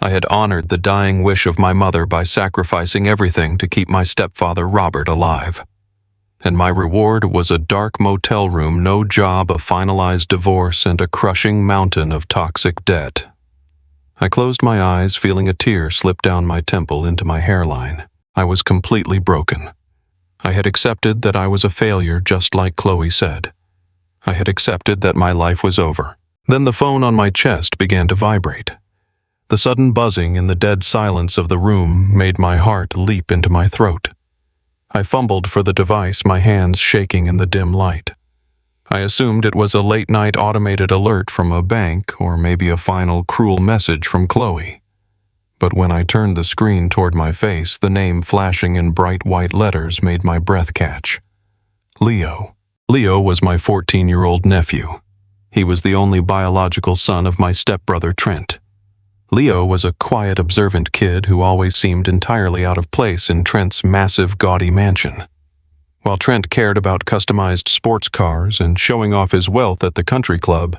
Speaker 1: I had honored the dying wish of my mother by sacrificing everything to keep my stepfather Robert alive. And my reward was a dark motel room, no job, a finalized divorce, and a crushing mountain of toxic debt. I closed my eyes, feeling a tear slip down my temple into my hairline. I was completely broken. I had accepted that I was a failure, just like Chloe said. I had accepted that my life was over. Then the phone on my chest began to vibrate. The sudden buzzing in the dead silence of the room made my heart leap into my throat. I fumbled for the device, my hands shaking in the dim light. I assumed it was a late-night automated alert from a bank, or maybe a final cruel message from Chloe. But when I turned the screen toward my face, the name flashing in bright white letters made my breath catch. Leo. Leo was my 14-year-old nephew. He was the only biological son of my stepbrother Trent. Leo was a quiet, observant kid who always seemed entirely out of place in Trent's massive, gaudy mansion. While Trent cared about customized sports cars and showing off his wealth at the country club,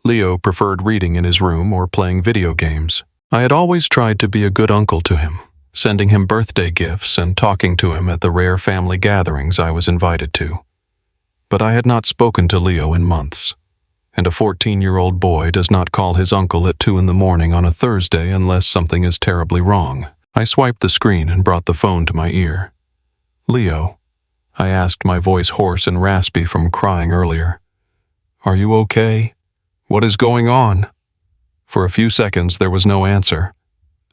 Speaker 1: Leo preferred reading in his room or playing video games. I had always tried to be a good uncle to him, sending him birthday gifts and talking to him at the rare family gatherings I was invited to. But I had not spoken to Leo in months, and a 14-year-old boy does not call his uncle at 2 a.m. on a Thursday unless something is terribly wrong. I swiped the screen and brought the phone to my ear. "Leo," I asked, my voice hoarse and raspy from crying earlier. "Are you okay? What is going on?" For a few seconds there was no answer.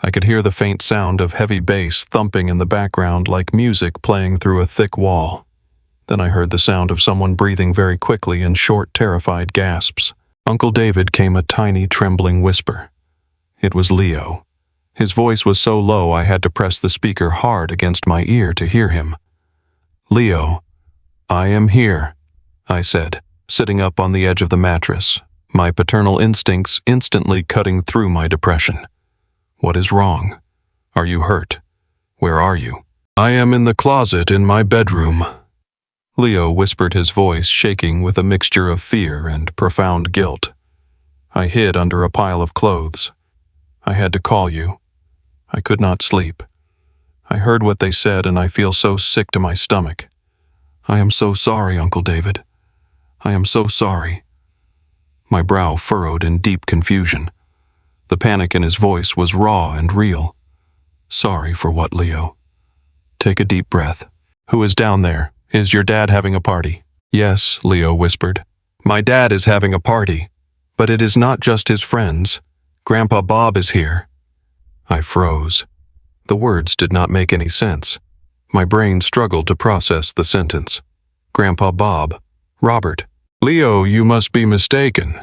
Speaker 1: I could hear the faint sound of heavy bass thumping in the background like music playing through a thick wall. Then I heard the sound of someone breathing very quickly in short, terrified gasps. Uncle David came a tiny, trembling whisper. It was Leo. His voice was so low I had to press the speaker hard against my ear to hear him. "Leo, I am here," I said, sitting up on the edge of the mattress, my paternal instincts instantly cutting through my depression. "What is wrong? Are you hurt? Where are you?" "I am in the closet in my bedroom," Leo whispered, his voice shaking with a mixture of fear and profound guilt. I hid under a pile of clothes. "I had to call you. I could not sleep. I heard what they said and I feel so sick to my stomach. I am so sorry, Uncle David. I am so sorry." My brow furrowed in deep confusion. The panic in his voice was raw and real. "Sorry for what, Leo?" "Take a deep breath. Who is down there? Is your dad having a party?" "Yes," Leo whispered. "My dad is having a party, but it is not just his friends. Grandpa Bob is here." I froze. The words did not make any sense. My brain struggled to process the sentence. Grandpa Bob. Robert. "Leo, you must be mistaken,"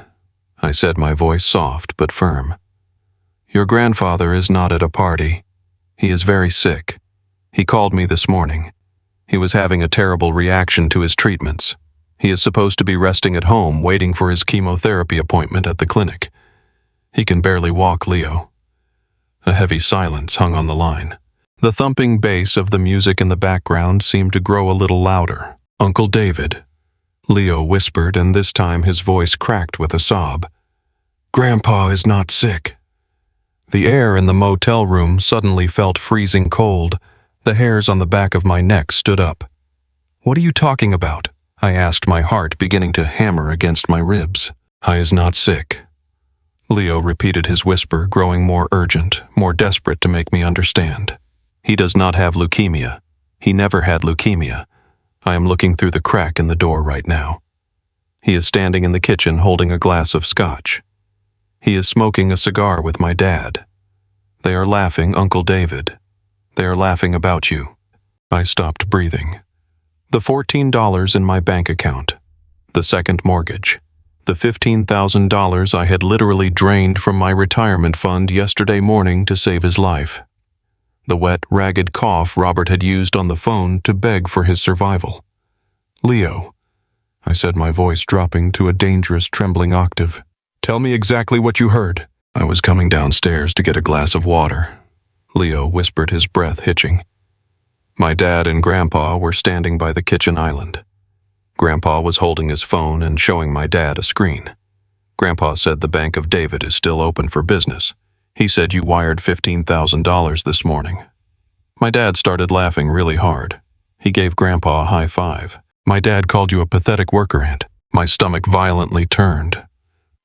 Speaker 1: I said, my voice soft but firm. "Your grandfather is not at a party. He is very sick. He called me this morning. He was having a terrible reaction to his treatments. He is supposed to be resting at home waiting for his chemotherapy appointment at the clinic. He can barely walk, Leo." A heavy silence hung on the line. The thumping bass of the music in the background seemed to grow a little louder. "Uncle David," Leo whispered, and this time his voice cracked with a sob. "Grandpa is not sick." The air in the motel room suddenly felt freezing cold. The hairs on the back of my neck stood up. "What are you talking about?" I asked, my heart beginning to hammer against my ribs. "I is not sick," Leo repeated, his whisper growing more urgent, more desperate to make me understand. "He does not have leukemia. He never had leukemia. I am looking through the crack in the door right now. He is standing in the kitchen holding a glass of scotch. He is smoking a cigar with my dad. They are laughing, Uncle David. They are laughing about you." I stopped breathing. The $14 in my bank account, the second mortgage, the $15,000 I had literally drained from my retirement fund yesterday morning to save his life. The wet, ragged cough Robert had used on the phone to beg for his survival. "Leo," I said, my voice dropping to a dangerous, trembling octave. "Tell me exactly what you heard." "I was coming downstairs to get a glass of water," Leo whispered, his breath hitching. My dad and Grandpa were standing by the kitchen island. Grandpa was holding his phone and showing my dad a screen. Grandpa said the Bank of David is still open for business. He said you wired $15,000 this morning. My dad started laughing really hard. He gave Grandpa a high five. "My dad called you a pathetic worker ant." My stomach violently turned.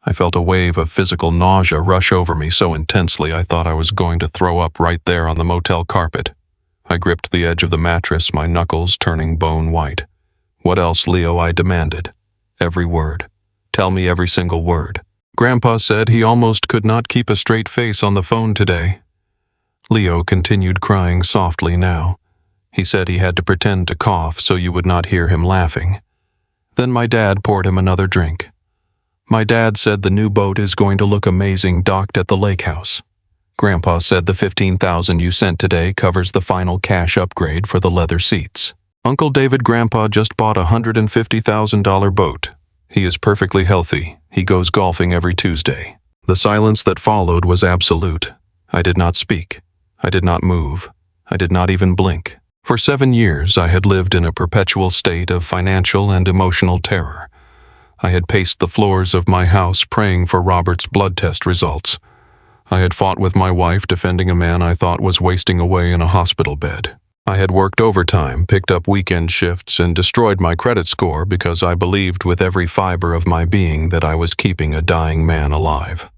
Speaker 1: I felt a wave of physical nausea rush over me so intensely I thought I was going to throw up right there on the motel carpet. I gripped the edge of the mattress, my knuckles turning bone white. "What else, Leo?" I demanded. "Every word. Tell me every single word." "Grandpa said he almost could not keep a straight face on the phone today." Leo continued, crying softly now. "He said he had to pretend to cough so you would not hear him laughing." Then my dad poured him another drink. "My dad said the new boat is going to look amazing docked at the lake house. Grandpa said the $15,000 you sent today covers the final cash upgrade for the leather seats. Uncle David, Grandpa just bought a $150,000 boat. He is perfectly healthy. He goes golfing every Tuesday." The silence that followed was absolute. I did not speak. I did not move. I did not even blink. For 7 years, I had lived in a perpetual state of financial and emotional terror. I had paced the floors of my house praying for Robert's blood test results. I had fought with my wife defending a man I thought was wasting away in a hospital bed. I had worked overtime, picked up weekend shifts, and destroyed my credit score because I believed with every fiber of my being that I was keeping a dying man alive.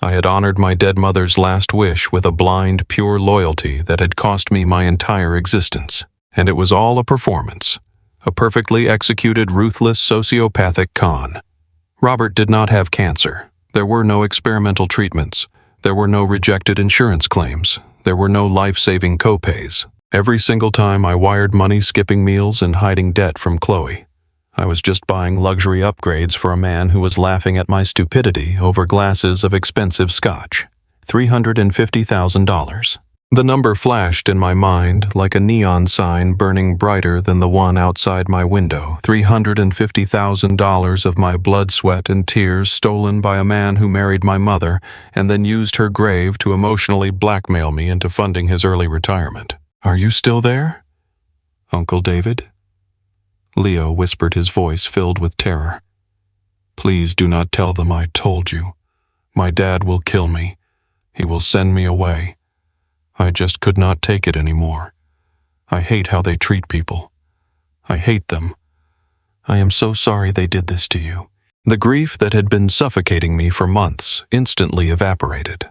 Speaker 1: I had honored my dead mother's last wish with a blind, pure loyalty that had cost me my entire existence. And it was all a performance. A perfectly executed, ruthless, sociopathic con. Robert did not have cancer. There were no experimental treatments. There were no rejected insurance claims. There were no life-saving copays. Every single time I wired money skipping meals and hiding debt from Chloe. I was just buying luxury upgrades for a man who was laughing at my stupidity over glasses of expensive scotch. $350,000. The number flashed in my mind like a neon sign burning brighter than the one outside my window. $350,000 of my blood, sweat, and tears stolen by a man who married my mother and then used her grave to emotionally blackmail me into funding his early retirement. "Are you still there, Uncle David?" Leo whispered, his voice filled with terror. "Please do not tell them I told you. My dad will kill me. He will send me away. I just could not take it anymore. I hate how they treat people. I hate them. I am so sorry they did this to you." The grief that had been suffocating me for months instantly evaporated.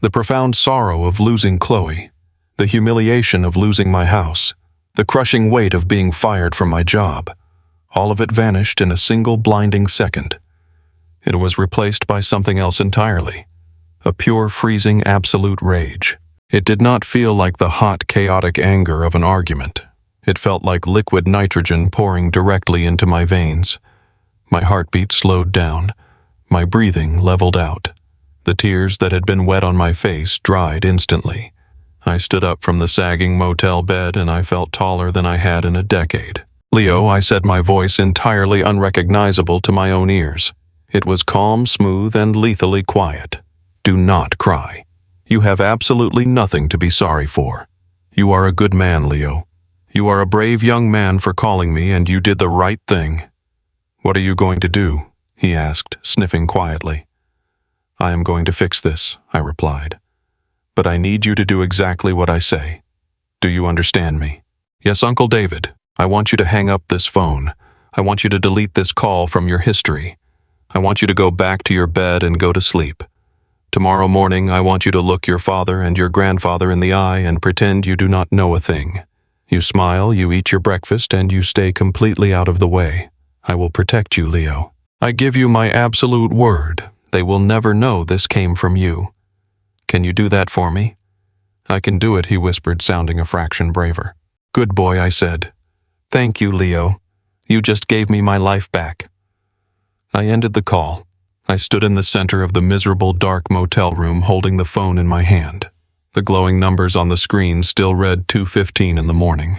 Speaker 1: The profound sorrow of losing Chloe, the humiliation of losing my house, the crushing weight of being fired from my job, all of it vanished in a single blinding second. It was replaced by something else entirely, a pure, freezing, absolute rage. It did not feel like the hot, chaotic anger of an argument. It felt like liquid nitrogen pouring directly into my veins. My heartbeat slowed down. My breathing leveled out. The tears that had been wet on my face dried instantly. I stood up from the sagging motel bed and I felt taller than I had in a decade. "Leo," I said, my voice entirely unrecognizable to my own ears. It was calm, smooth, and lethally quiet. "Do not cry. You have absolutely nothing to be sorry for. You are a good man, Leo. You are a brave young man for calling me, and you did the right thing." "What are you going to do?" he asked, sniffing quietly. "I am going to fix this," I replied. "But I need you to do exactly what I say. Do you understand me?" "Yes, Uncle David. I want you to hang up this phone. I want you to delete this call from your history. I want you to go back to your bed and go to sleep. Tomorrow morning, I want you to look your father and your grandfather in the eye and pretend you do not know a thing. You smile, you eat your breakfast, and you stay completely out of the way. I will protect you, Leo. I give you my absolute word. They will never know this came from you. Can you do that for me?" "I can do it," he whispered, sounding a fraction braver. "Good boy," I said. "Thank you, Leo. You just gave me my life back." I ended the call. I stood in the center of the miserable, dark motel room holding the phone in my hand. The glowing numbers on the screen still read 2:15 in the morning.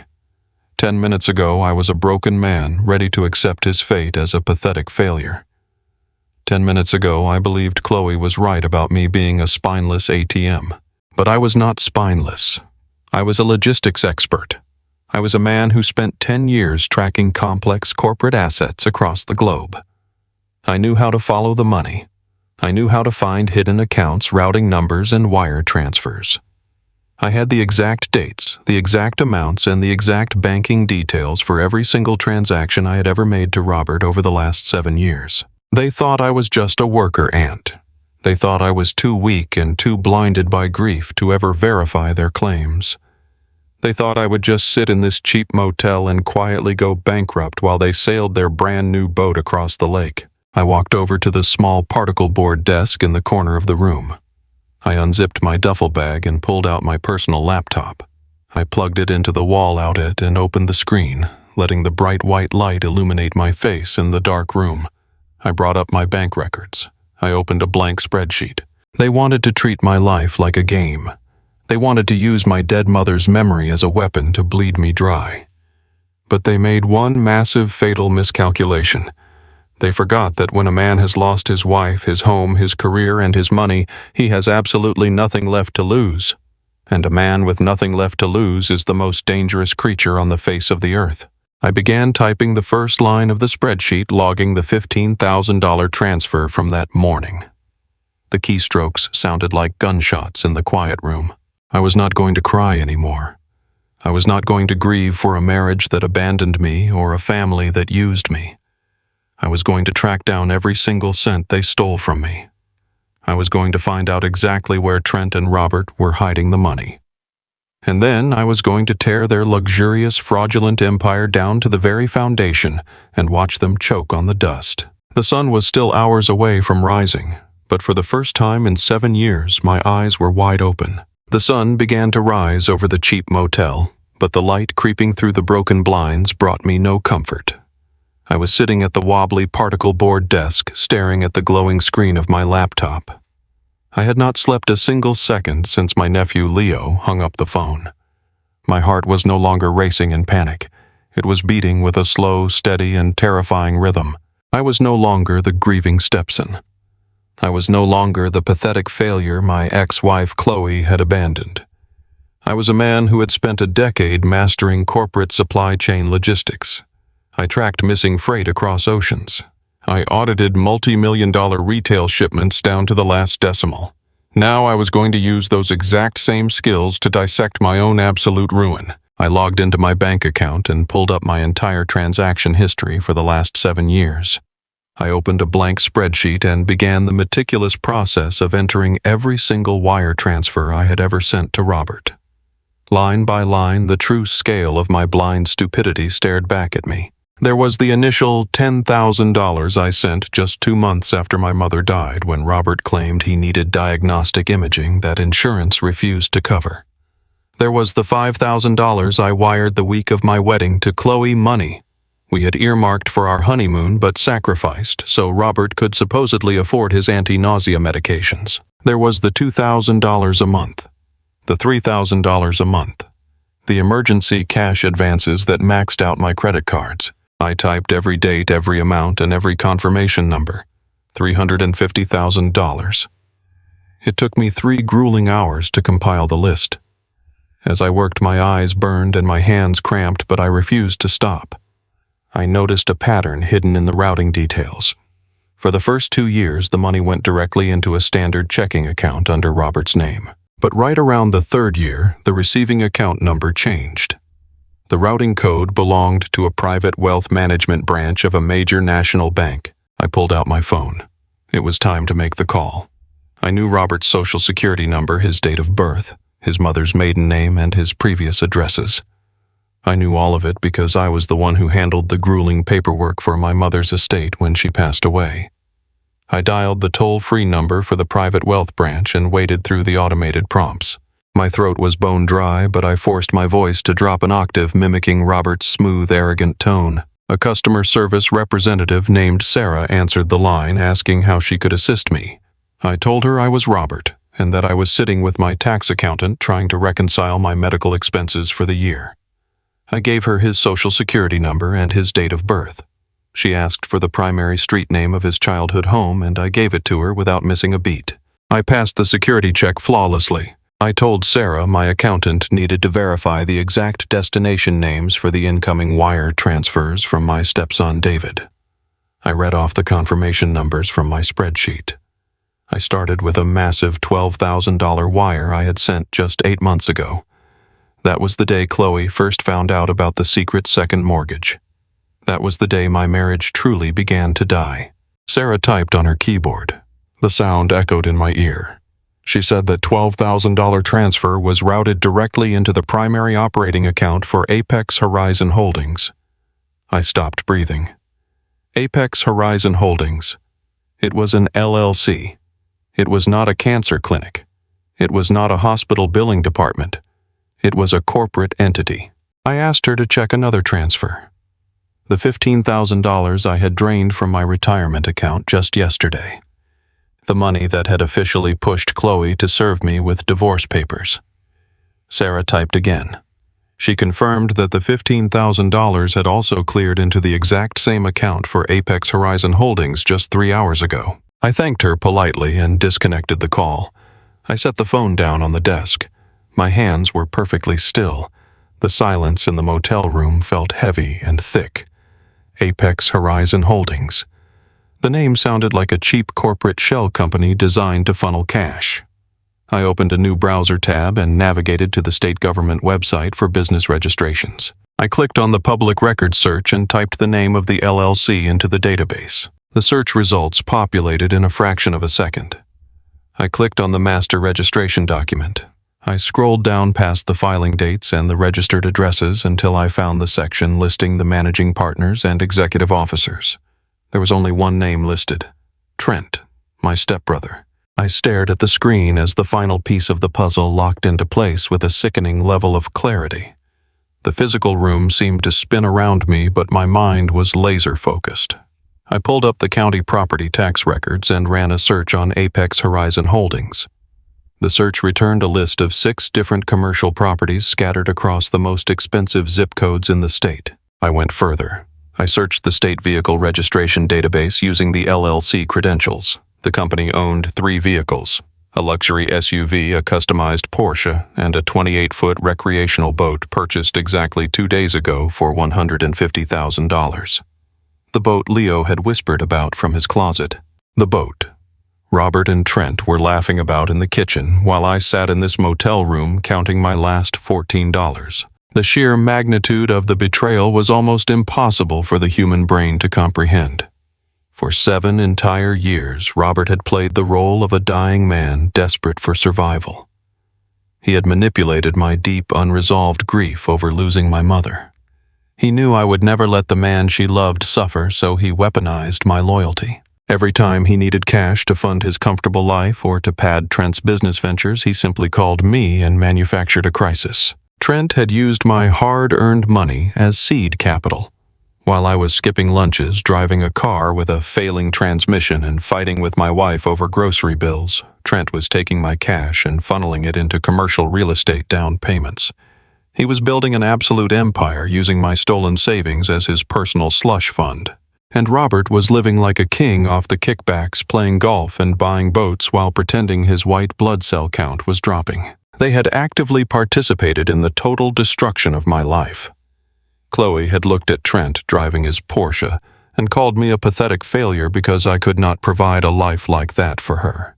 Speaker 1: 10 minutes ago, I was a broken man, ready to accept his fate as a pathetic failure. 10 minutes ago, I believed Chloe was right about me being a spineless ATM. But I was not spineless. I was a logistics expert. I was a man who spent 10 years tracking complex corporate assets across the globe. I knew how to follow the money. I knew how to find hidden accounts, routing numbers, and wire transfers. I had the exact dates, the exact amounts, and the exact banking details for every single transaction I had ever made to Robert over the last 7 years. They thought I was just a worker ant. They thought I was too weak and too blinded by grief to ever verify their claims. They thought I would just sit in this cheap motel and quietly go bankrupt while they sailed their brand new boat across the lake. I walked over to the small particle board desk in the corner of the room. I unzipped my duffel bag and pulled out my personal laptop. I plugged it into the wall outlet and opened the screen, letting the bright white light illuminate my face in the dark room. I brought up my bank records. I opened a blank spreadsheet. They wanted to treat my life like a game. They wanted to use my dead mother's memory as a weapon to bleed me dry. But they made one massive, fatal miscalculation. They forgot that when a man has lost his wife, his home, his career, and his money, he has absolutely nothing left to lose. And a man with nothing left to lose is the most dangerous creature on the face of the earth. I began typing the first line of the spreadsheet logging the $15,000 transfer from that morning. The keystrokes sounded like gunshots in the quiet room. I was not going to cry anymore. I was not going to grieve for a marriage that abandoned me or a family that used me. I was going to track down every single cent they stole from me. I was going to find out exactly where Trent and Robert were hiding the money. And then I was going to tear their luxurious, fraudulent empire down to the very foundation and watch them choke on the dust. The sun was still hours away from rising, but for the first time in 7 years, my eyes were wide open. The sun began to rise over the cheap motel, but the light creeping through the broken blinds brought me no comfort. I was sitting at the wobbly particle board desk, staring at the glowing screen of my laptop. I had not slept a single second since my nephew Leo hung up the phone. My heart was no longer racing in panic. It was beating with a slow, steady, and terrifying rhythm. I was no longer the grieving stepson. I was no longer the pathetic failure my ex-wife Chloe had abandoned. I was a man who had spent a decade mastering corporate supply chain logistics. I tracked missing freight across oceans. I audited multi-million-dollar retail shipments down to the last decimal. Now I was going to use those exact same skills to dissect my own absolute ruin. I logged into my bank account and pulled up my entire transaction history for the last 7 years. I opened a blank spreadsheet and began the meticulous process of entering every single wire transfer I had ever sent to Robert. Line by line, the true scale of my blind stupidity stared back at me. There was the initial $10,000 I sent just 2 months after my mother died when Robert claimed he needed diagnostic imaging that insurance refused to cover. There was the $5,000 I wired the week of my wedding to Chloe Money. We had earmarked for our honeymoon but sacrificed so Robert could supposedly afford his anti-nausea medications. There was the $2,000 a month, the $3,000 a month, the emergency cash advances that maxed out my credit cards. I typed every date, every amount, and every confirmation number. $350,000. It took me 3 grueling hours to compile the list. As I worked, my eyes burned and my hands cramped, but I refused to stop. I noticed a pattern hidden in the routing details. For the first 2 years, the money went directly into a standard checking account under Robert's name. But right around the 3rd year, the receiving account number changed. The routing code belonged to a private wealth management branch of a major national bank. I pulled out my phone. It was time to make the call. I knew Robert's social security number, his date of birth, his mother's maiden name, and his previous addresses. I knew all of it because I was the one who handled the grueling paperwork for my mother's estate when she passed away. I dialed the toll-free number for the private wealth branch and waded through the automated prompts. My throat was bone dry, but I forced my voice to drop an octave mimicking Robert's smooth, arrogant tone. A customer service representative named Sarah answered the line, asking how she could assist me. I told her I was Robert, and that I was sitting with my tax accountant trying to reconcile my medical expenses for the year. I gave her his social security number and his date of birth. She asked for the primary street name of his childhood home, and I gave it to her without missing a beat. I passed the security check flawlessly. I told Sarah my accountant needed to verify the exact destination names for the incoming wire transfers from my stepson David. I read off the confirmation numbers from my spreadsheet. I started with a massive $12,000 wire I had sent just 8 months ago. That was the day Chloe first found out about the secret second mortgage. That was the day my marriage truly began to die. Sarah typed on her keyboard. The sound echoed in my ear. She said that $12,000 transfer was routed directly into the primary operating account for Apex Horizon Holdings. I stopped breathing. Apex Horizon Holdings. It was an LLC. It was not a cancer clinic. It was not a hospital billing department. It was a corporate entity. I asked her to check another transfer. The $15,000 I had drained from my retirement account just yesterday. The money that had officially pushed Chloe to serve me with divorce papers. Sarah typed again. She confirmed that the $15,000 had also cleared into the exact same account for Apex Horizon Holdings just 3 hours ago. I thanked her politely and disconnected the call. I set the phone down on the desk. My hands were perfectly still. The silence in the motel room felt heavy and thick. Apex Horizon Holdings. The name sounded like a cheap corporate shell company designed to funnel cash. I opened a new browser tab and navigated to the state government website for business registrations. I clicked on the public records search and typed the name of the LLC into the database. The search results populated in a fraction of a second. I clicked on the master registration document. I scrolled down past the filing dates and the registered addresses until I found the section listing the managing partners and executive officers. There was only one name listed: Trent, my stepbrother. I stared at the screen as the final piece of the puzzle locked into place with a sickening level of clarity. The physical room seemed to spin around me, but my mind was laser-focused. I pulled up the county property tax records and ran a search on Apex Horizon Holdings. The search returned a list of 6 different commercial properties scattered across the most expensive zip codes in the state. I went further. I searched the state vehicle registration database using the LLC credentials. The company owned 3 vehicles: a luxury SUV, a customized Porsche, and a 28-foot recreational boat purchased exactly 2 days ago for $150,000. The boat Leo had whispered about from his closet. The boat. Robert and Trent were laughing about in the kitchen while I sat in this motel room counting my last $14. The sheer magnitude of the betrayal was almost impossible for the human brain to comprehend. For 7 entire years, Robert had played the role of a dying man desperate for survival. He had manipulated my deep, unresolved grief over losing my mother. He knew I would never let the man she loved suffer, so he weaponized my loyalty. Every time he needed cash to fund his comfortable life or to pad Trent's business ventures, he simply called me and manufactured a crisis. Trent had used my hard-earned money as seed capital. While I was skipping lunches, driving a car with a failing transmission, and fighting with my wife over grocery bills, Trent was taking my cash and funneling it into commercial real estate down payments. He was building an absolute empire using my stolen savings as his personal slush fund. And Robert was living like a king off the kickbacks, playing golf and buying boats while pretending his white blood cell count was dropping. They had actively participated in the total destruction of my life. Chloe had looked at Trent driving his Porsche and called me a pathetic failure because I could not provide a life like that for her.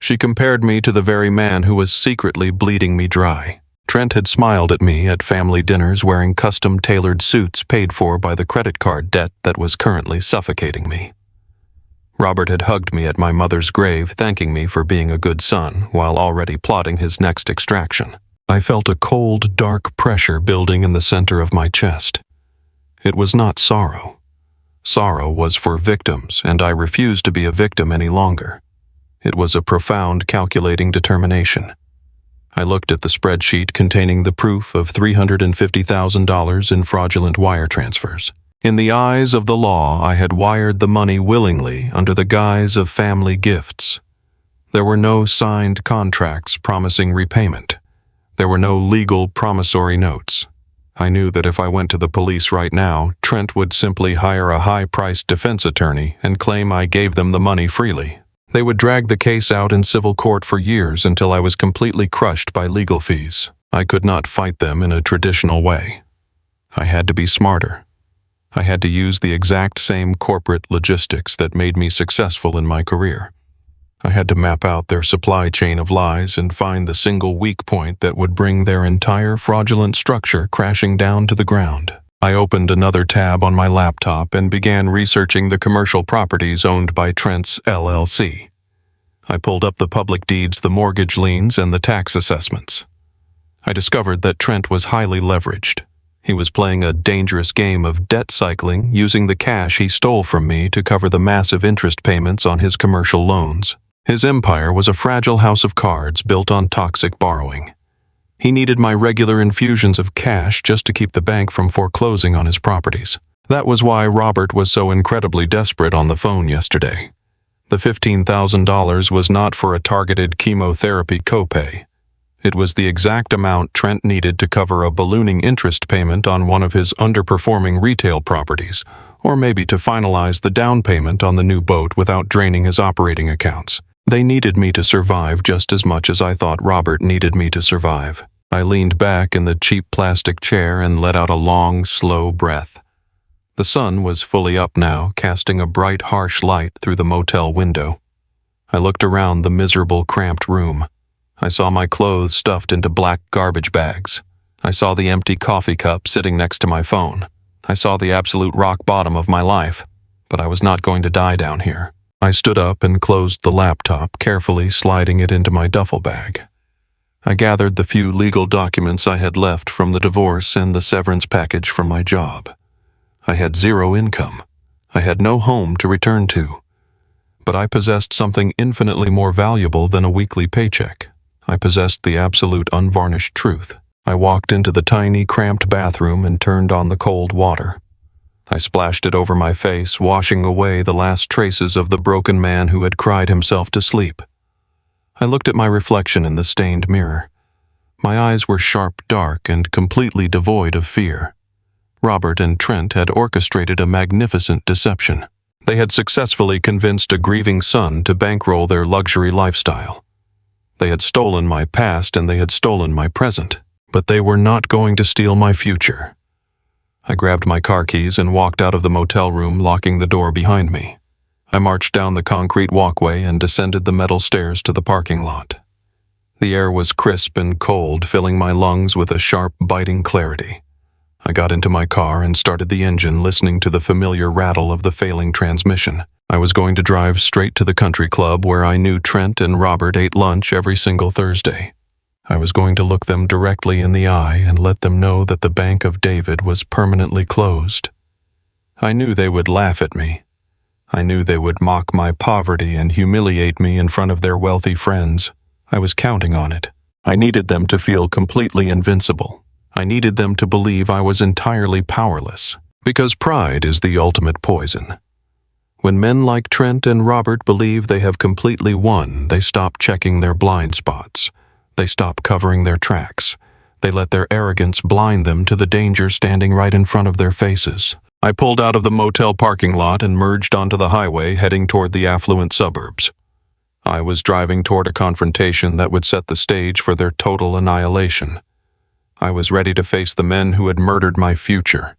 Speaker 1: She compared me to the very man who was secretly bleeding me dry. Trent had smiled at me at family dinners wearing custom-tailored suits paid for by the credit card debt that was currently suffocating me. Robert had hugged me at my mother's grave, thanking me for being a good son, while already plotting his next extraction. I felt a cold, dark pressure building in the center of my chest. It was not sorrow. Sorrow was for victims, and I refused to be a victim any longer. It was a profound, calculating determination. I looked at the spreadsheet containing the proof of $350,000 in fraudulent wire transfers. In the eyes of the law, I had wired the money willingly under the guise of family gifts. There were no signed contracts promising repayment. There were no legal promissory notes. I knew that if I went to the police right now, Trent would simply hire a high-priced defense attorney and claim I gave them the money freely. They would drag the case out in civil court for years until I was completely crushed by legal fees. I could not fight them in a traditional way. I had to be smarter. I had to use the exact same corporate logistics that made me successful in my career. I had to map out their supply chain of lies and find the single weak point that would bring their entire fraudulent structure crashing down to the ground. I opened another tab on my laptop and began researching the commercial properties owned by Trent's LLC. I pulled up the public deeds, the mortgage liens, and the tax assessments. I discovered that Trent was highly leveraged. He was playing a dangerous game of debt cycling, using the cash he stole from me to cover the massive interest payments on his commercial loans. His empire was a fragile house of cards built on toxic borrowing. He needed my regular infusions of cash just to keep the bank from foreclosing on his properties. That was why Robert was so incredibly desperate on the phone yesterday. The $15,000 was not for a targeted chemotherapy copay. It was the exact amount Trent needed to cover a ballooning interest payment on one of his underperforming retail properties, or maybe to finalize the down payment on the new boat without draining his operating accounts. They needed me to survive just as much as I thought Robert needed me to survive. I leaned back in the cheap plastic chair and let out a long, slow breath. The sun was fully up now, casting a bright, harsh light through the motel window. I looked around the miserable, cramped room. I saw my clothes stuffed into black garbage bags. I saw the empty coffee cup sitting next to my phone. I saw the absolute rock bottom of my life, but I was not going to die down here. I stood up and closed the laptop, carefully sliding it into my duffel bag. I gathered the few legal documents I had left from the divorce and the severance package from my job. I had zero income. I had no home to return to. But I possessed something infinitely more valuable than a weekly paycheck. I possessed the absolute unvarnished truth. I walked into the tiny, cramped bathroom and turned on the cold water. I splashed it over my face, washing away the last traces of the broken man who had cried himself to sleep. I looked at my reflection in the stained mirror. My eyes were sharp, dark, and completely devoid of fear. Robert and Trent had orchestrated a magnificent deception. They had successfully convinced a grieving son to bankroll their luxury lifestyle. They had stolen my past and they had stolen my present, but they were not going to steal my future. I grabbed my car keys and walked out of the motel room, locking the door behind me. I marched down the concrete walkway and descended the metal stairs to the parking lot. The air was crisp and cold, filling my lungs with a sharp, biting clarity. I got into my car and started the engine, listening to the familiar rattle of the failing transmission. I was going to drive straight to the country club where I knew Trent and Robert ate lunch every single Thursday. I was going to look them directly in the eye and let them know that the Bank of David was permanently closed. I knew they would laugh at me. I knew they would mock my poverty and humiliate me in front of their wealthy friends. I was counting on it. I needed them to feel completely invincible. I needed them to believe I was entirely powerless, because pride is the ultimate poison. When men like Trent and Robert believe they have completely won, they stop checking their blind spots. They stop covering their tracks. They let their arrogance blind them to the danger standing right in front of their faces. I pulled out of the motel parking lot and merged onto the highway, heading toward the affluent suburbs. I was driving toward a confrontation that would set the stage for their total annihilation. I was ready to face the men who had murdered my future.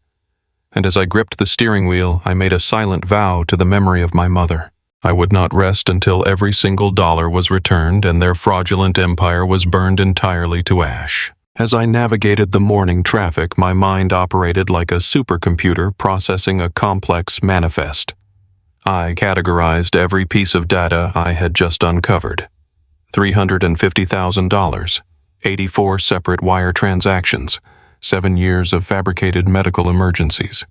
Speaker 1: And as I gripped the steering wheel, I made a silent vow to the memory of my mother. I would not rest until every single dollar was returned and their fraudulent empire was burned entirely to ash. As I navigated the morning traffic, my mind operated like a supercomputer processing a complex manifest. I categorized every piece of data I had just uncovered. $350,000, 84 separate wire transactions, 7 years of fabricated medical emergencies.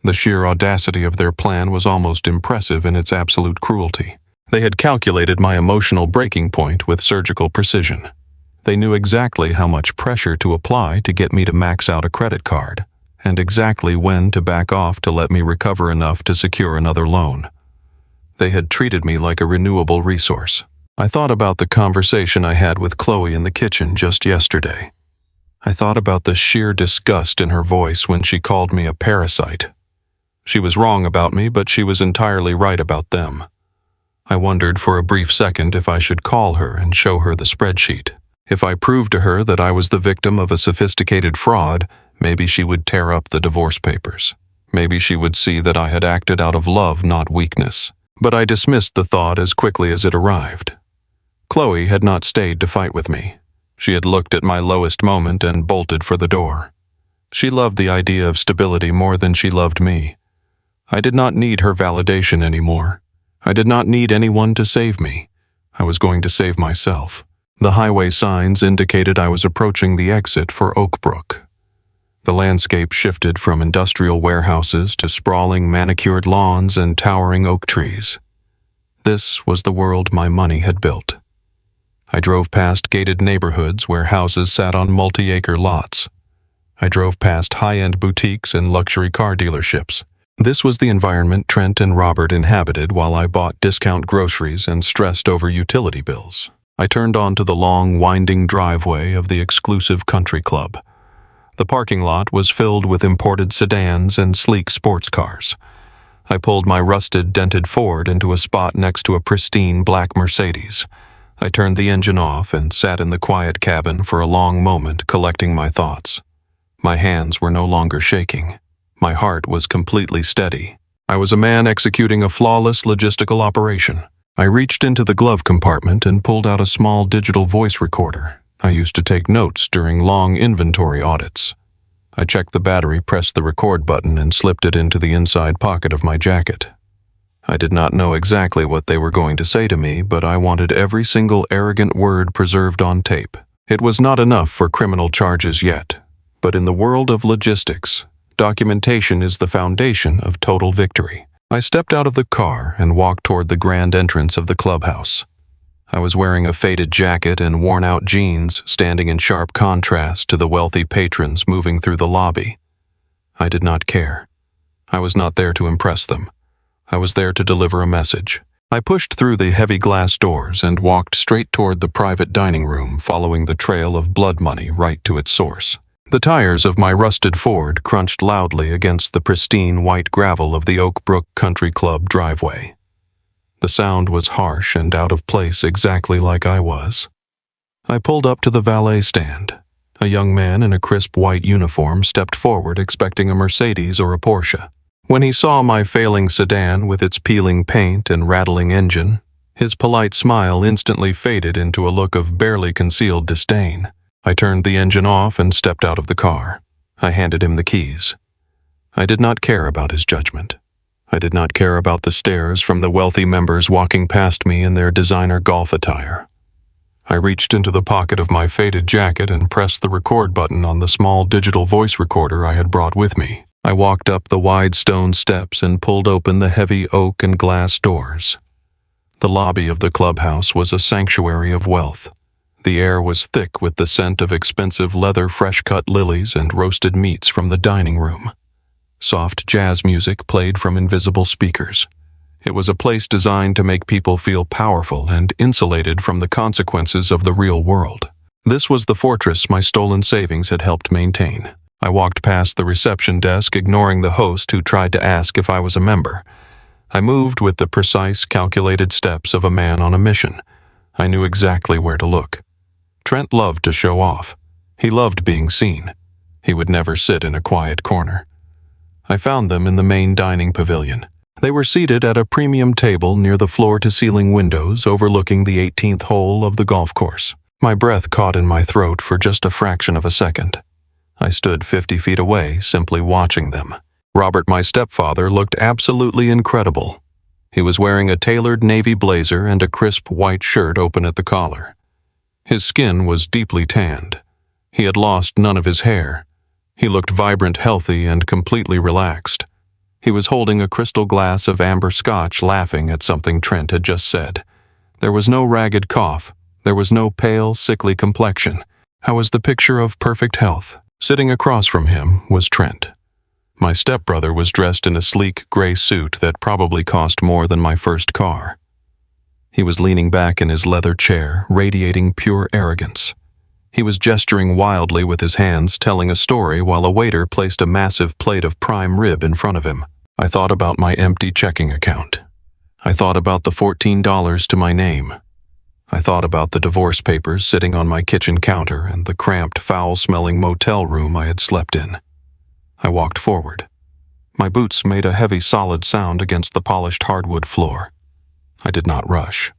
Speaker 1: The sheer audacity of their plan was almost impressive in its absolute cruelty. They had calculated my emotional breaking point with surgical precision. They knew exactly how much pressure to apply to get me to max out a credit card, and exactly when to back off to let me recover enough to secure another loan. They had treated me like a renewable resource. I thought about the conversation I had with Chloe in the kitchen just yesterday. I thought about the sheer disgust in her voice when she called me a parasite. She was wrong about me, but she was entirely right about them. I wondered for a brief second if I should call her and show her the spreadsheet. If I proved to her that I was the victim of a sophisticated fraud, maybe she would tear up the divorce papers. Maybe she would see that I had acted out of love, not weakness. But I dismissed the thought as quickly as it arrived. Chloe had not stayed to fight with me. She had looked at my lowest moment and bolted for the door. She loved the idea of stability more than she loved me. I did not need her validation anymore. I did not need anyone to save me. I was going to save myself. The highway signs indicated I was approaching the exit for Oakbrook. The landscape shifted from industrial warehouses to sprawling manicured lawns and towering oak trees. This was the world my money had built. I drove past gated neighborhoods where houses sat on multi-acre lots. I drove past high-end boutiques and luxury car dealerships. This was the environment Trent and Robert inhabited while I bought discount groceries and stressed over utility bills. I turned onto the long, winding driveway of the exclusive country club. The parking lot was filled with imported sedans and sleek sports cars. I pulled my rusted, dented Ford into a spot next to a pristine black Mercedes. I turned the engine off and sat in the quiet cabin for a long moment, collecting my thoughts. My hands were no longer shaking. My heart was completely steady. I was a man executing a flawless logistical operation. I reached into the glove compartment and pulled out a small digital voice recorder. I used to take notes during long inventory audits. I checked the battery, pressed the record button, and slipped it into the inside pocket of my jacket. I did not know exactly what they were going to say to me, but I wanted every single arrogant word preserved on tape. It was not enough for criminal charges yet, but in the world of logistics, documentation is the foundation of total victory. I stepped out of the car and walked toward the grand entrance of the clubhouse. I was wearing a faded jacket and worn-out jeans, standing in sharp contrast to the wealthy patrons moving through the lobby. I did not care. I was not there to impress them. I was there to deliver a message. I pushed through the heavy glass doors and walked straight toward the private dining room, following the trail of blood money right to its source. The tires of my rusted Ford crunched loudly against the pristine white gravel of the Oak Brook Country Club driveway. The sound was harsh and out of place, exactly like I was. I pulled up to the valet stand. A young man in a crisp white uniform stepped forward, expecting a Mercedes or a Porsche. When he saw my failing sedan with its peeling paint and rattling engine, his polite smile instantly faded into a look of barely concealed disdain. I turned the engine off and stepped out of the car. I handed him the keys. I did not care about his judgment. I did not care about the stares from the wealthy members walking past me in their designer golf attire. I reached into the pocket of my faded jacket and pressed the record button on the small digital voice recorder I had brought with me. I walked up the wide stone steps and pulled open the heavy oak and glass doors. The lobby of the clubhouse was a sanctuary of wealth. The air was thick with the scent of expensive leather, fresh-cut lilies, and roasted meats from the dining room. Soft jazz music played from invisible speakers. It was a place designed to make people feel powerful and insulated from the consequences of the real world. This was the fortress my stolen savings had helped maintain. I walked past the reception desk, ignoring the host who tried to ask if I was a member. I moved with the precise, calculated steps of a man on a mission. I knew exactly where to look. Trent loved to show off. He loved being seen. He would never sit in a quiet corner. I found them in the main dining pavilion. They were seated at a premium table near the floor-to-ceiling windows overlooking the 18th hole of the golf course. My breath caught in my throat for just a fraction of a second. I stood 50 feet away, simply watching them. Robert, my stepfather, looked absolutely incredible. He was wearing a tailored navy blazer and a crisp white shirt open at the collar. His skin was deeply tanned. He had lost none of his hair. He looked vibrant, healthy, and completely relaxed. He was holding a crystal glass of amber scotch, laughing at something Trent had just said. There was no ragged cough. There was no pale, sickly complexion. I was the picture of perfect health. Sitting across from him was Trent. My stepbrother was dressed in a sleek gray suit that probably cost more than my first car. He was leaning back in his leather chair, radiating pure arrogance. He was gesturing wildly with his hands, telling a story while a waiter placed a massive plate of prime rib in front of him. I thought about my empty checking account. I thought about the $14 to my name. I thought about the divorce papers sitting on my kitchen counter and the cramped, foul-smelling motel room I had slept in. I walked forward. My boots made a heavy, solid sound against the polished hardwood floor. I did not rush.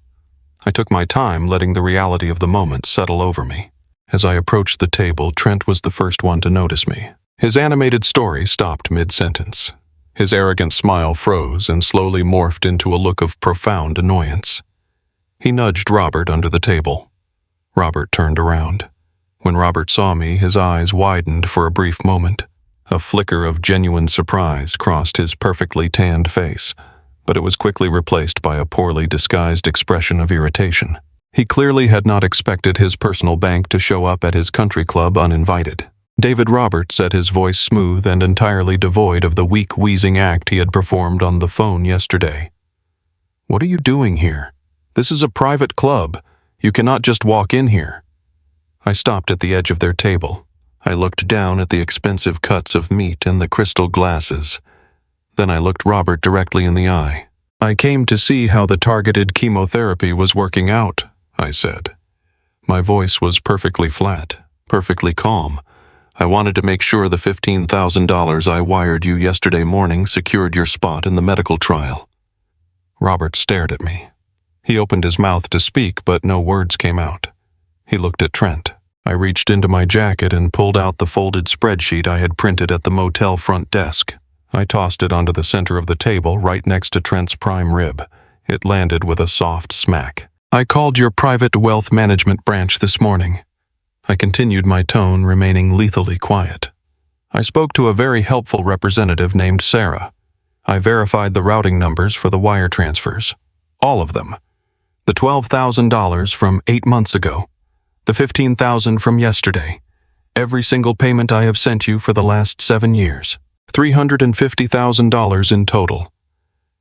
Speaker 1: I took my time, letting the reality of the moment settle over me. As I approached the table, Trent was the first one to notice me. His animated story stopped mid-sentence. His arrogant smile froze and slowly morphed into a look of profound annoyance. He nudged Robert under the table. Robert turned around. When Robert saw me, his eyes widened for a brief moment. A flicker of genuine surprise crossed his perfectly tanned face, but it was quickly replaced by a poorly disguised expression of irritation. He clearly had not expected his personal bank to show up at his country club uninvited. David Robert said, his voice smooth and entirely devoid of the weak, wheezing act he had performed on the phone yesterday. "What are you doing here? This is a private club. You cannot just walk in here." I stopped at the edge of their table. I looked down at the expensive cuts of meat and the crystal glasses. Then I looked Robert directly in the eye. "I came to see how the targeted chemotherapy was working out," I said. My voice was perfectly flat, perfectly calm. I wanted to make sure the $15,000 I wired you yesterday morning secured your spot in the medical trial. Robert stared at me. He opened his mouth to speak, but no words came out. He looked at Trent. I reached into my jacket and pulled out the folded spreadsheet I had printed at the motel front desk. I tossed it onto the center of the table right next to Trent's prime rib. It landed with a soft smack. I called your private wealth management branch this morning. I continued my tone, remaining lethally quiet. I spoke to a very helpful representative named Sarah. I verified the routing numbers for the wire transfers. All of them. The $12,000 from 8 months ago. The $15,000 from yesterday. Every single payment I have sent you for the last 7 years. $350,000 in total.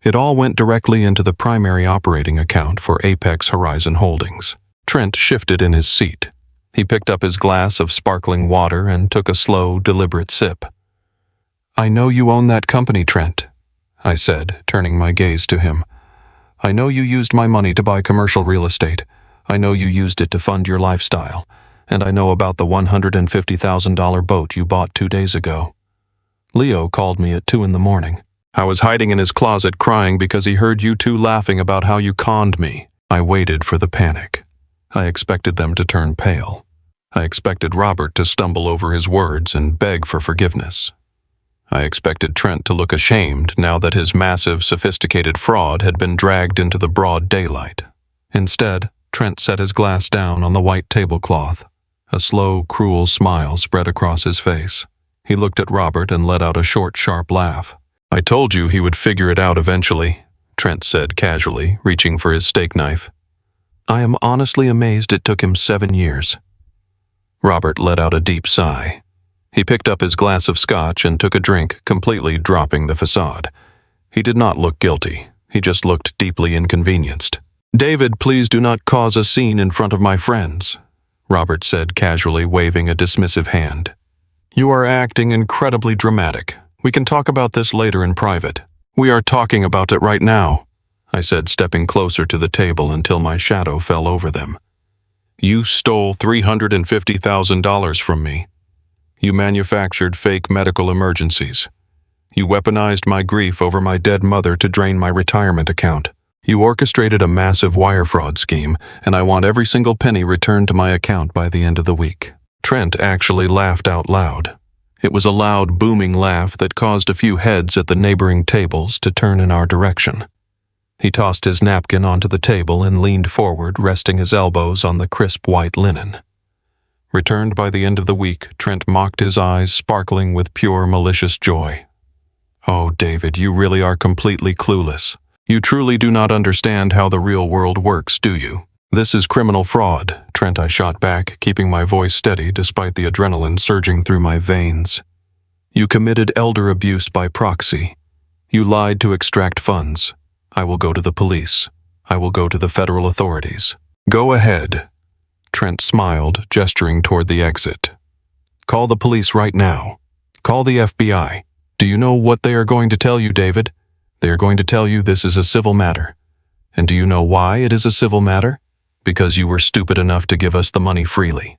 Speaker 1: It all went directly into the primary operating account for Apex Horizon Holdings. Trent shifted in his seat. He picked up his glass of sparkling water and took a slow, deliberate sip. I know you own that company, Trent, I said, turning my gaze to him. I know you used my money to buy commercial real estate. I know you used it to fund your lifestyle. And I know about the $150,000 boat you bought 2 days ago. Leo called me at 2 in the morning. I was hiding in his closet crying because he heard you two laughing about how you conned me. I waited for the panic. I expected them to turn pale. I expected Robert to stumble over his words and beg for forgiveness. I expected Trent to look ashamed now that his massive, sophisticated fraud had been dragged into the broad daylight. Instead, Trent set his glass down on the white tablecloth. A slow, cruel smile spread across his face. He looked at Robert and let out a short, sharp laugh. I told you he would figure it out eventually, Trent said casually, reaching for his steak knife. I am honestly amazed it took him 7 years. Robert let out a deep sigh. He picked up his glass of scotch and took a drink, completely dropping the facade. He did not look guilty. He just looked deeply inconvenienced. David, please do not cause a scene in front of my friends, Robert said casually, waving a dismissive hand. You are acting incredibly dramatic. We can talk about this later in private. We are talking about it right now, I said, stepping closer to the table until my shadow fell over them. You stole $350,000 from me. You manufactured fake medical emergencies. You weaponized my grief over my dead mother to drain my retirement account. You orchestrated a massive wire fraud scheme, and I want every single penny returned to my account by the end of the week. Trent actually laughed out loud. It was a loud, booming laugh that caused a few heads at the neighboring tables to turn in our direction. He tossed his napkin onto the table and leaned forward, resting his elbows on the crisp white linen. Returned by the end of the week, Trent mocked, his eyes sparkling with pure, malicious joy. Oh, David, you really are completely clueless. You truly do not understand how the real world works, do you? This is criminal fraud, Trent, I shot back, keeping my voice steady despite the adrenaline surging through my veins. You committed elder abuse by proxy. You lied to extract funds. I will go to the police. I will go to the federal authorities. Go ahead. Trent smiled, gesturing toward the exit. Call the police right now. Call the FBI. Do you know what they are going to tell you, David? They are going to tell you this is a civil matter. And do you know why it is a civil matter? Because you were stupid enough to give us the money freely.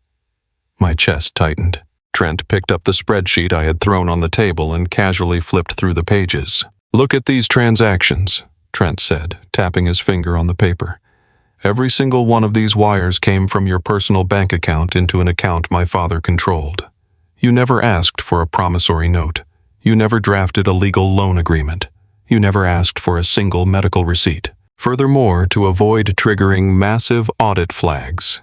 Speaker 1: My chest tightened. Trent picked up the spreadsheet I had thrown on the table and casually flipped through the pages. Look at these transactions, Trent said, tapping his finger on the paper. Every single one of these wires came from your personal bank account into an account my father controlled. You never asked for a promissory note. You never drafted a legal loan agreement. You never asked for a single medical receipt. Furthermore, to avoid triggering massive audit flags,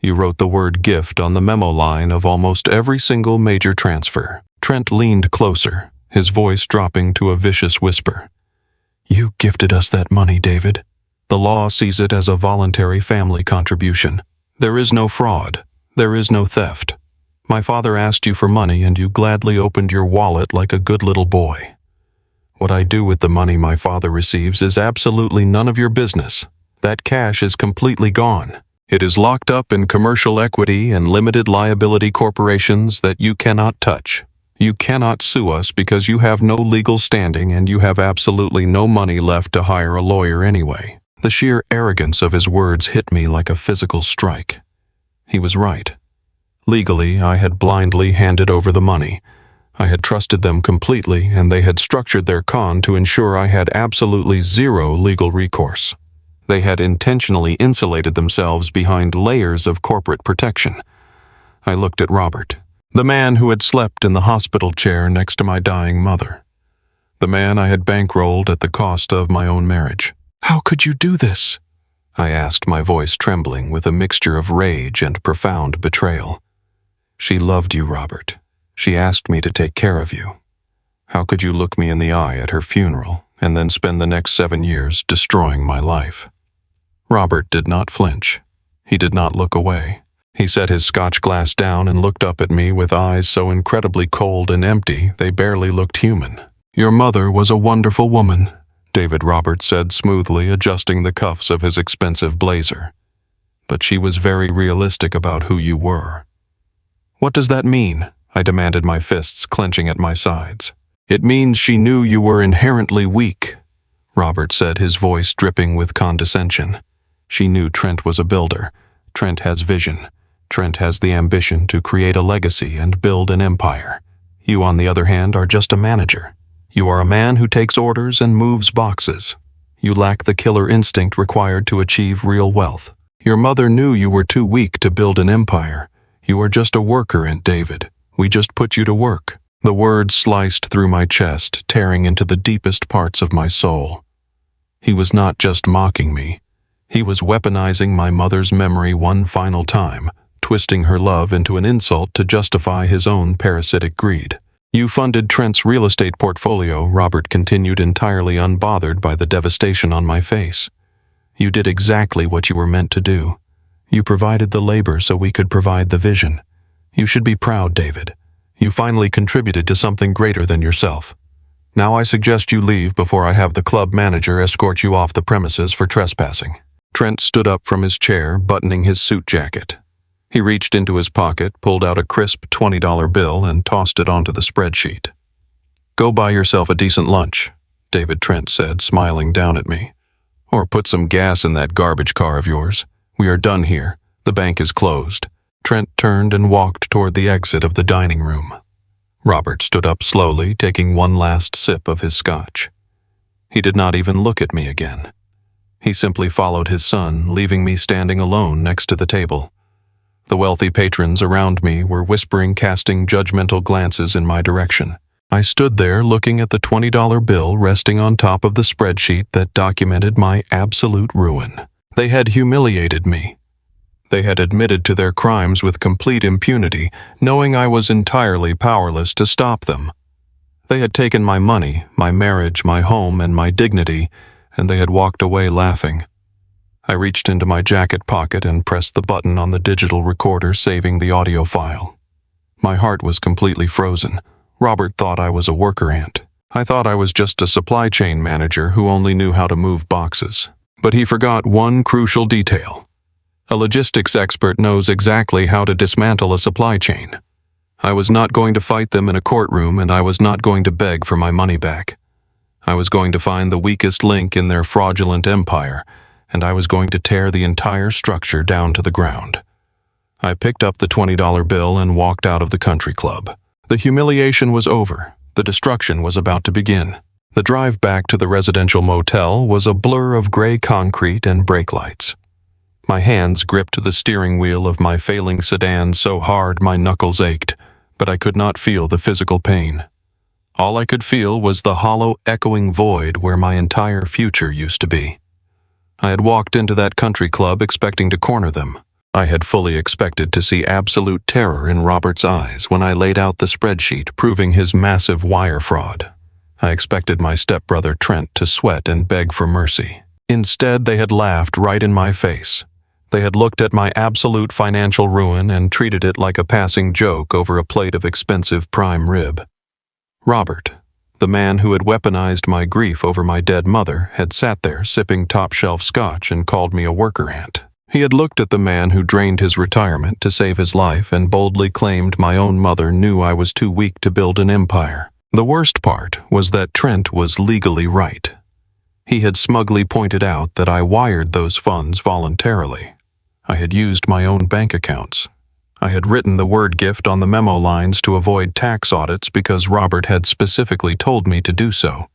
Speaker 1: you wrote the word gift on the memo line of almost every single major transfer. Trent leaned closer, his voice dropping to a vicious whisper. You gifted us that money, David. The law sees it as a voluntary family contribution. There is no fraud. There is no theft. My father asked you for money and you gladly opened your wallet like a good little boy. What I do with the money my father receives is absolutely none of your business. That cash is completely gone. It is locked up in commercial equity and limited liability corporations that you cannot touch. You cannot sue us because you have no legal standing and you have absolutely no money left to hire a lawyer anyway. The sheer arrogance of his words hit me like a physical strike. He was right. Legally, I had blindly handed over the money. I had trusted them completely, and they had structured their con to ensure I had absolutely zero legal recourse. They had intentionally insulated themselves behind layers of corporate protection. I looked at Robert, the man who had slept in the hospital chair next to my dying mother. The man I had bankrolled at the cost of my own marriage. "How could you do this?" I asked, my voice trembling with a mixture of rage and profound betrayal. "She loved you, Robert. She asked me to take care of you. How could you look me in the eye at her funeral and then spend the next 7 years destroying my life?" Robert did not flinch. He did not look away. He set his scotch glass down and looked up at me with eyes so incredibly cold and empty they barely looked human. "Your mother was a wonderful woman," David Roberts said smoothly, adjusting the cuffs of his expensive blazer. "But she was very realistic about who you were." "What does that mean?" I demanded, my fists clenching at my sides. "It means she knew you were inherently weak," Robert said, his voice dripping with condescension. "She knew Trent was a builder. Trent has vision. Trent has the ambition to create a legacy and build an empire. You, on the other hand, are just a manager. You are a man who takes orders and moves boxes. You lack the killer instinct required to achieve real wealth. Your mother knew you were too weak to build an empire. You are just a worker, Aunt David. We just put you to work." The words sliced through my chest, tearing into the deepest parts of my soul. He was not just mocking me. He was weaponizing my mother's memory one final time, twisting her love into an insult to justify his own parasitic greed. "You funded Trent's real estate portfolio," Robert continued, entirely unbothered by the devastation on my face. "You did exactly what you were meant to do. You provided the labor so we could provide the vision. You should be proud, David. You finally contributed to something greater than yourself. Now I suggest you leave before I have the club manager escort you off the premises for trespassing." Trent stood up from his chair, buttoning his suit jacket. He reached into his pocket, pulled out a crisp $20 bill, and tossed it onto the spreadsheet. "Go buy yourself a decent lunch," David Trent said, smiling down at me. "Or put some gas in that garbage car of yours. We are done here. The bank is closed." Trent turned and walked toward the exit of the dining room. Robert stood up slowly, taking one last sip of his scotch. He did not even look at me again. He simply followed his son, leaving me standing alone next to the table. The wealthy patrons around me were whispering, casting judgmental glances in my direction. I stood there looking at the $20 bill resting on top of the spreadsheet that documented my absolute ruin. They had humiliated me. They had admitted to their crimes with complete impunity, knowing I was entirely powerless to stop them. They had taken my money, my marriage, my home, and my dignity, and they had walked away laughing. I reached into my jacket pocket and pressed the button on the digital recorder, saving the audio file. My heart was completely frozen. Robert thought I was a worker ant. I thought I was just a supply chain manager who only knew how to move boxes. But he forgot one crucial detail. A logistics expert knows exactly how to dismantle a supply chain. I was not going to fight them in a courtroom, and I was not going to beg for my money back. I was going to find the weakest link in their fraudulent empire, and I was going to tear the entire structure down to the ground. I picked up the $20 bill and walked out of the country club. The humiliation was over. The destruction was about to begin. The drive back to the residential motel was a blur of gray concrete and brake lights. My hands gripped the steering wheel of my failing sedan so hard my knuckles ached, but I could not feel the physical pain. All I could feel was the hollow, echoing void where my entire future used to be. I had walked into that country club expecting to corner them. I had fully expected to see absolute terror in Robert's eyes when I laid out the spreadsheet proving his massive wire fraud. I expected my stepbrother Trent to sweat and beg for mercy. Instead, they had laughed right in my face. They had looked at my absolute financial ruin and treated it like a passing joke over a plate of expensive prime rib. Robert, the man who had weaponized my grief over my dead mother, had sat there sipping top-shelf scotch and called me a worker ant. He had looked at the man who drained his retirement to save his life and boldly claimed my own mother knew I was too weak to build an empire. The worst part was that Trent was legally right. He had smugly pointed out that I wired those funds voluntarily. I had used my own bank accounts. I had written the word gift on the memo lines to avoid tax audits because Robert had specifically told me to do so.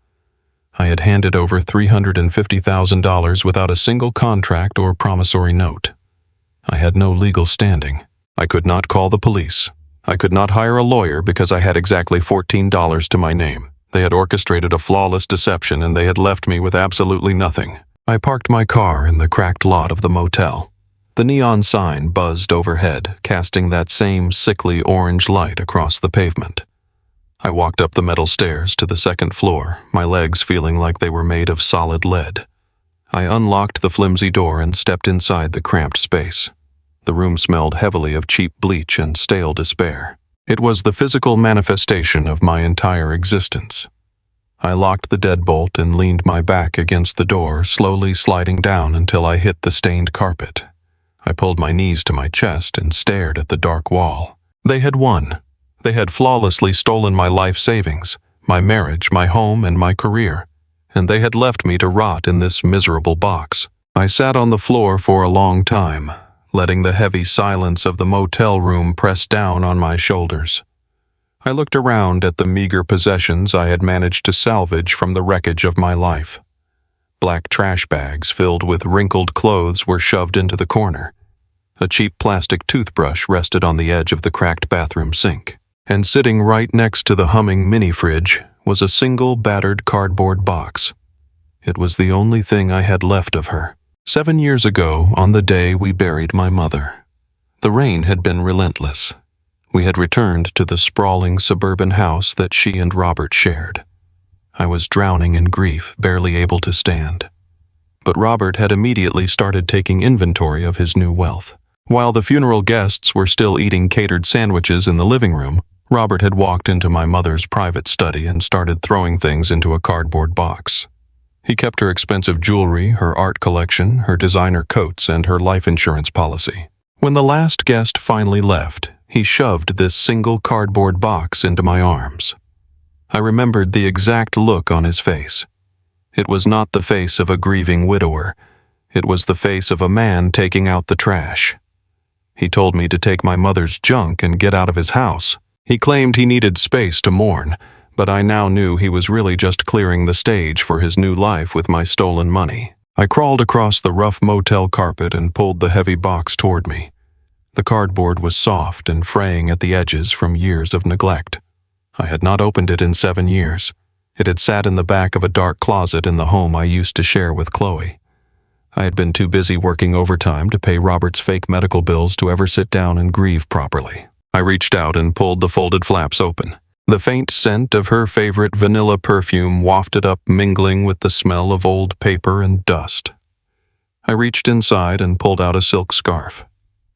Speaker 1: I had handed over $350,000 without a single contract or promissory note. I had no legal standing. I could not call the police. I could not hire a lawyer because I had exactly $14 to my name. They had orchestrated a flawless deception and they had left me with absolutely nothing. I parked my car in the cracked lot of the motel. The neon sign buzzed overhead, casting that same sickly orange light across the pavement. I walked up the metal stairs to the second floor, my legs feeling like they were made of solid lead. I unlocked the flimsy door and stepped inside the cramped space. The room smelled heavily of cheap bleach and stale despair. It was the physical manifestation of my entire existence. I locked the deadbolt and leaned my back against the door, slowly sliding down until I hit the stained carpet. I pulled my knees to my chest and stared at the dark wall. They had won. They had flawlessly stolen my life savings, my marriage, my home, and my career, and they had left me to rot in this miserable box. I sat on the floor for a long time, letting the heavy silence of the motel room press down on my shoulders. I looked around at the meager possessions I had managed to salvage from the wreckage of my life. Black trash bags filled with wrinkled clothes were shoved into the corner. A cheap plastic toothbrush rested on the edge of the cracked bathroom sink. And sitting right next to the humming mini-fridge was a single battered cardboard box. It was the only thing I had left of her. 7 years ago, on the day we buried my mother. The rain had been relentless. We had returned to the sprawling suburban house that she and Robert shared. I was drowning in grief, barely able to stand. But Robert had immediately started taking inventory of his new wealth. While the funeral guests were still eating catered sandwiches in the living room, Robert had walked into my mother's private study and started throwing things into a cardboard box. He kept her expensive jewelry, her art collection, her designer coats, and her life insurance policy. When the last guest finally left, he shoved this single cardboard box into my arms. I remembered the exact look on his face. It was not the face of a grieving widower. It was the face of a man taking out the trash. He told me to take my mother's junk and get out of his house. He claimed he needed space to mourn, but I now knew he was really just clearing the stage for his new life with my stolen money. I crawled across the rough motel carpet and pulled the heavy box toward me. The cardboard was soft and fraying at the edges from years of neglect. I had not opened it in 7 years. It had sat in the back of a dark closet in the home I used to share with Chloe. I had been too busy working overtime to pay Robert's fake medical bills to ever sit down and grieve properly. I reached out and pulled the folded flaps open. The faint scent of her favorite vanilla perfume wafted up, mingling with the smell of old paper and dust. I reached inside and pulled out a silk scarf.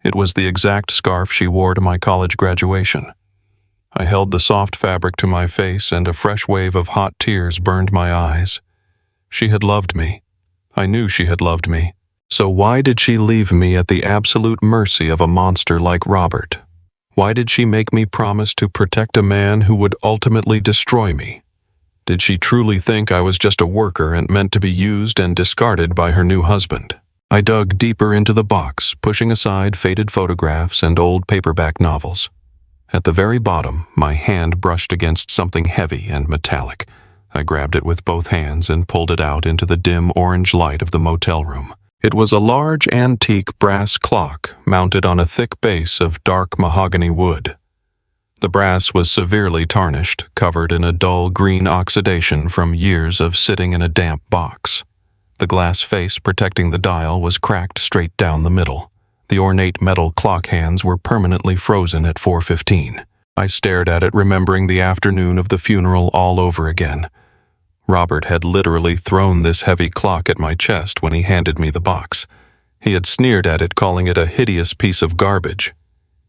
Speaker 1: It was the exact scarf she wore to my college graduation. I held the soft fabric to my face and a fresh wave of hot tears burned my eyes. She had loved me. I knew she had loved me. So why did she leave me at the absolute mercy of a monster like Robert? Why did she make me promise to protect a man who would ultimately destroy me? Did she truly think I was just a worker and meant to be used and discarded by her new husband? I dug deeper into the box, pushing aside faded photographs and old paperback novels. At the very bottom, my hand brushed against something heavy and metallic. I grabbed it with both hands and pulled it out into the dim orange light of the motel room. It was a large antique brass clock mounted on a thick base of dark mahogany wood. The brass was severely tarnished, covered in a dull green oxidation from years of sitting in a damp box. The glass face protecting the dial was cracked straight down the middle. The ornate metal clock hands were permanently frozen at 4:15. I stared at it, remembering the afternoon of the funeral all over again. Robert had literally thrown this heavy clock at my chest when he handed me the box. He had sneered at it, calling it a hideous piece of garbage.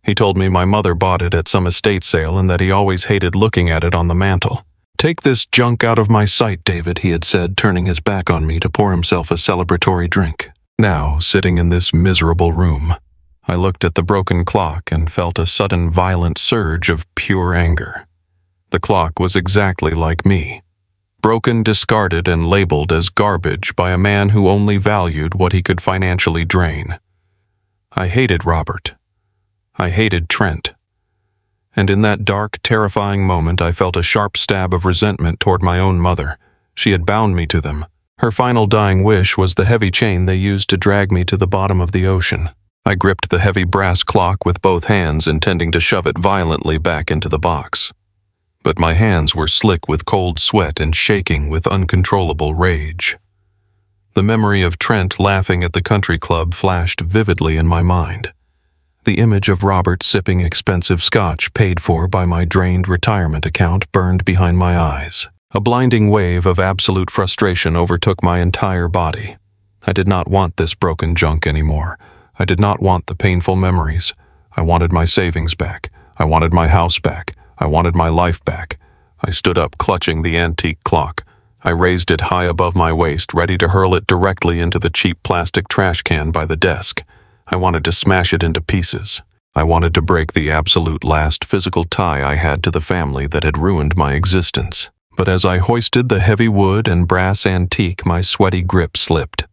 Speaker 1: He told me my mother bought it at some estate sale and that he always hated looking at it on the mantel. "Take this junk out of my sight, David," he had said, turning his back on me to pour himself a celebratory drink. Now, sitting in this miserable room, I looked at the broken clock and felt a sudden violent surge of pure anger. The clock was exactly like me. broken, discarded, and labeled as garbage by a man who only valued what he could financially drain. I hated Robert. I hated Trent. And in that dark, terrifying moment, I felt a sharp stab of resentment toward my own mother. She had bound me to them. Her final dying wish was the heavy chain they used to drag me to the bottom of the ocean. I gripped the heavy brass clock with both hands, intending to shove it violently back into the box. But my hands were slick with cold sweat and shaking with uncontrollable rage. The memory of Trent laughing at the country club flashed vividly in my mind. The image of Robert sipping expensive scotch paid for by my drained retirement account burned behind my eyes. A blinding wave of absolute frustration overtook my entire body. I did not want this broken junk anymore. I did not want the painful memories. I wanted my savings back. I wanted my house back. I wanted my life back. I stood up, clutching the antique clock. I raised it high above my waist, ready to hurl it directly into the cheap plastic trash can by the desk. I wanted to smash it into pieces. I wanted to break the absolute last physical tie I had to the family that had ruined my existence. But as I hoisted the heavy wood and brass antique, my sweaty grip slipped.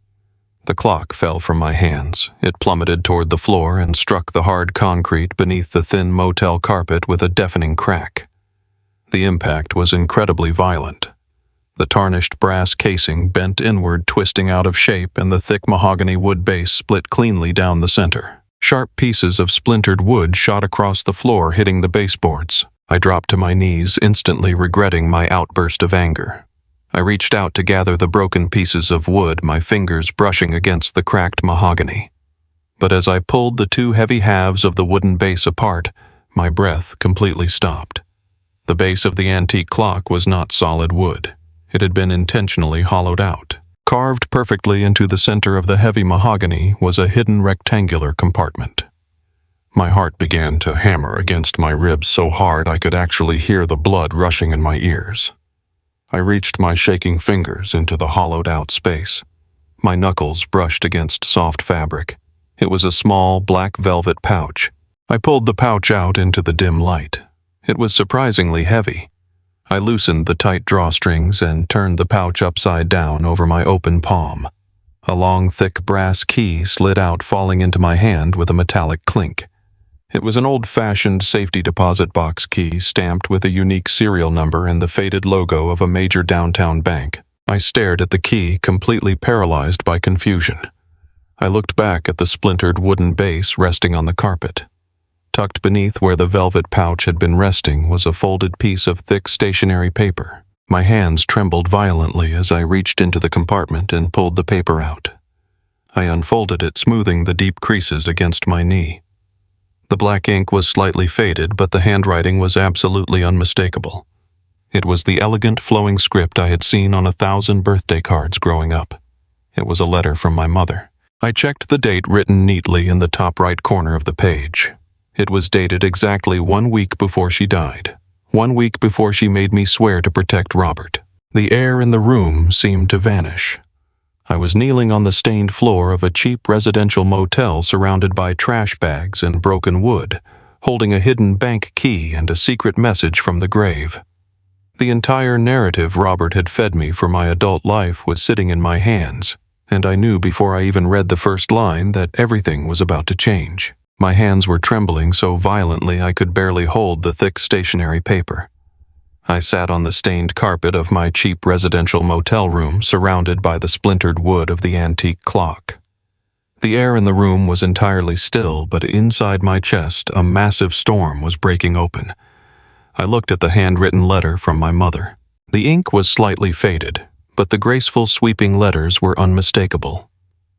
Speaker 1: The clock fell from my hands. It plummeted toward the floor and struck the hard concrete beneath the thin motel carpet with a deafening crack. The impact was incredibly violent. The tarnished brass casing bent inward, twisting out of shape, and the thick mahogany wood base split cleanly down the center. Sharp pieces of splintered wood shot across the floor, hitting the baseboards. I dropped to my knees, instantly regretting my outburst of anger. I reached out to gather the broken pieces of wood, my fingers brushing against the cracked mahogany. But as I pulled the two heavy halves of the wooden base apart, my breath completely stopped. The base of the antique clock was not solid wood. It had been intentionally hollowed out. Carved perfectly into the center of the heavy mahogany was a hidden rectangular compartment. My heart began to hammer against my ribs so hard I could actually hear the blood rushing in my ears. I reached my shaking fingers into the hollowed-out space. My knuckles brushed against soft fabric. It was a small, black velvet pouch. I pulled the pouch out into the dim light. It was surprisingly heavy. I loosened the tight drawstrings and turned the pouch upside down over my open palm. A long, thick brass key slid out, falling into my hand with a metallic clink. It was an old-fashioned safety deposit box key stamped with a unique serial number and the faded logo of a major downtown bank. I stared at the key, completely paralyzed by confusion. I looked back at the splintered wooden base resting on the carpet. Tucked beneath where the velvet pouch had been resting was a folded piece of thick stationery paper. My hands trembled violently as I reached into the compartment and pulled the paper out. I unfolded it, smoothing the deep creases against my knee. The black ink was slightly faded, but the handwriting was absolutely unmistakable. It was the elegant, flowing script I had seen on 1,000 birthday cards growing up. It was a letter from my mother. I checked the date written neatly in the top right corner of the page. It was dated exactly 1 week before she died. 1 week before she made me swear to protect Robert. The air in the room seemed to vanish. I was kneeling on the stained floor of a cheap residential motel surrounded by trash bags and broken wood, holding a hidden bank key and a secret message from the grave. The entire narrative Robert had fed me for my adult life was sitting in my hands, and I knew before I even read the first line that everything was about to change. My hands were trembling so violently I could barely hold the thick stationery paper. I sat on the stained carpet of my cheap residential motel room, surrounded by the splintered wood of the antique clock. The air in the room was entirely still, but inside my chest a massive storm was breaking open. I looked at the handwritten letter from my mother. The ink was slightly faded, but the graceful, sweeping letters were unmistakable.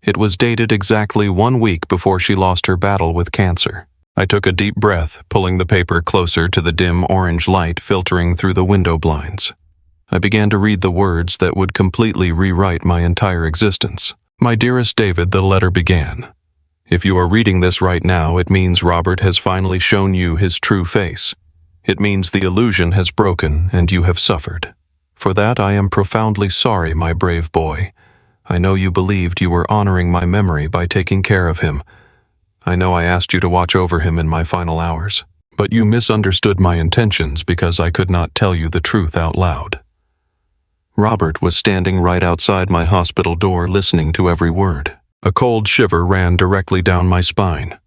Speaker 1: It was dated exactly 1 week before she lost her battle with cancer. I took a deep breath, pulling the paper closer to the dim orange light filtering through the window blinds. I began to read the words that would completely rewrite my entire existence. My dearest David, the letter began. If you are reading this right now, it means Robert has finally shown you his true face. It means the illusion has broken and you have suffered. For that I am profoundly sorry, my brave boy. I know you believed you were honoring my memory by taking care of him. I know I asked you to watch over him in my final hours, but you misunderstood my intentions because I could not tell you the truth out loud. Robert was standing right outside my hospital door listening to every word. A cold shiver ran directly down my spine.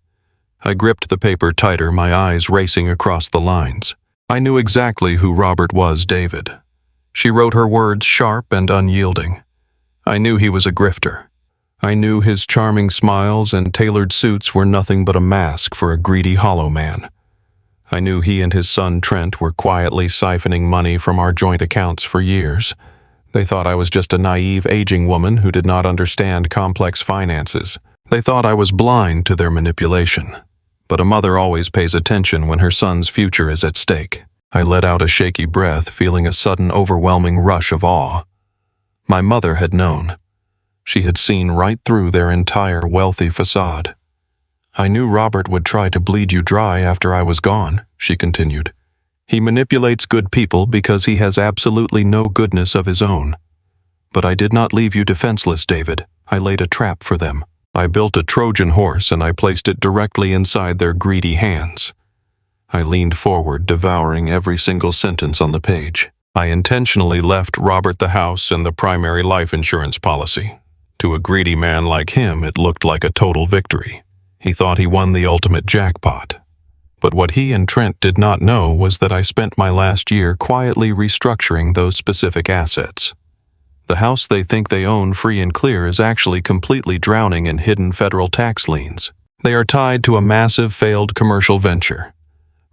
Speaker 1: I gripped the paper tighter, my eyes racing across the lines. I knew exactly who Robert was, David. She wrote her words sharp and unyielding. I knew he was a grifter. I knew his charming smiles and tailored suits were nothing but a mask for a greedy hollow man. I knew he and his son Trent were quietly siphoning money from our joint accounts for years. They thought I was just a naive aging woman who did not understand complex finances. They thought I was blind to their manipulation. But a mother always pays attention when her son's future is at stake. I let out a shaky breath, feeling a sudden overwhelming rush of awe. My mother had known. She had seen right through their entire wealthy facade. I knew Robert would try to bleed you dry after I was gone, she continued. He manipulates good people because he has absolutely no goodness of his own. But I did not leave you defenseless, David. I laid a trap for them. I built a Trojan horse and I placed it directly inside their greedy hands. I leaned forward, devouring every single sentence on the page. I intentionally left Robert the house and the primary life insurance policy. To a greedy man like him, it looked like a total victory. He thought he won the ultimate jackpot. But what he and Trent did not know was that I spent my last year quietly restructuring those specific assets. The house they think they own free and clear is actually completely drowning in hidden federal tax liens. They are tied to a massive failed commercial venture.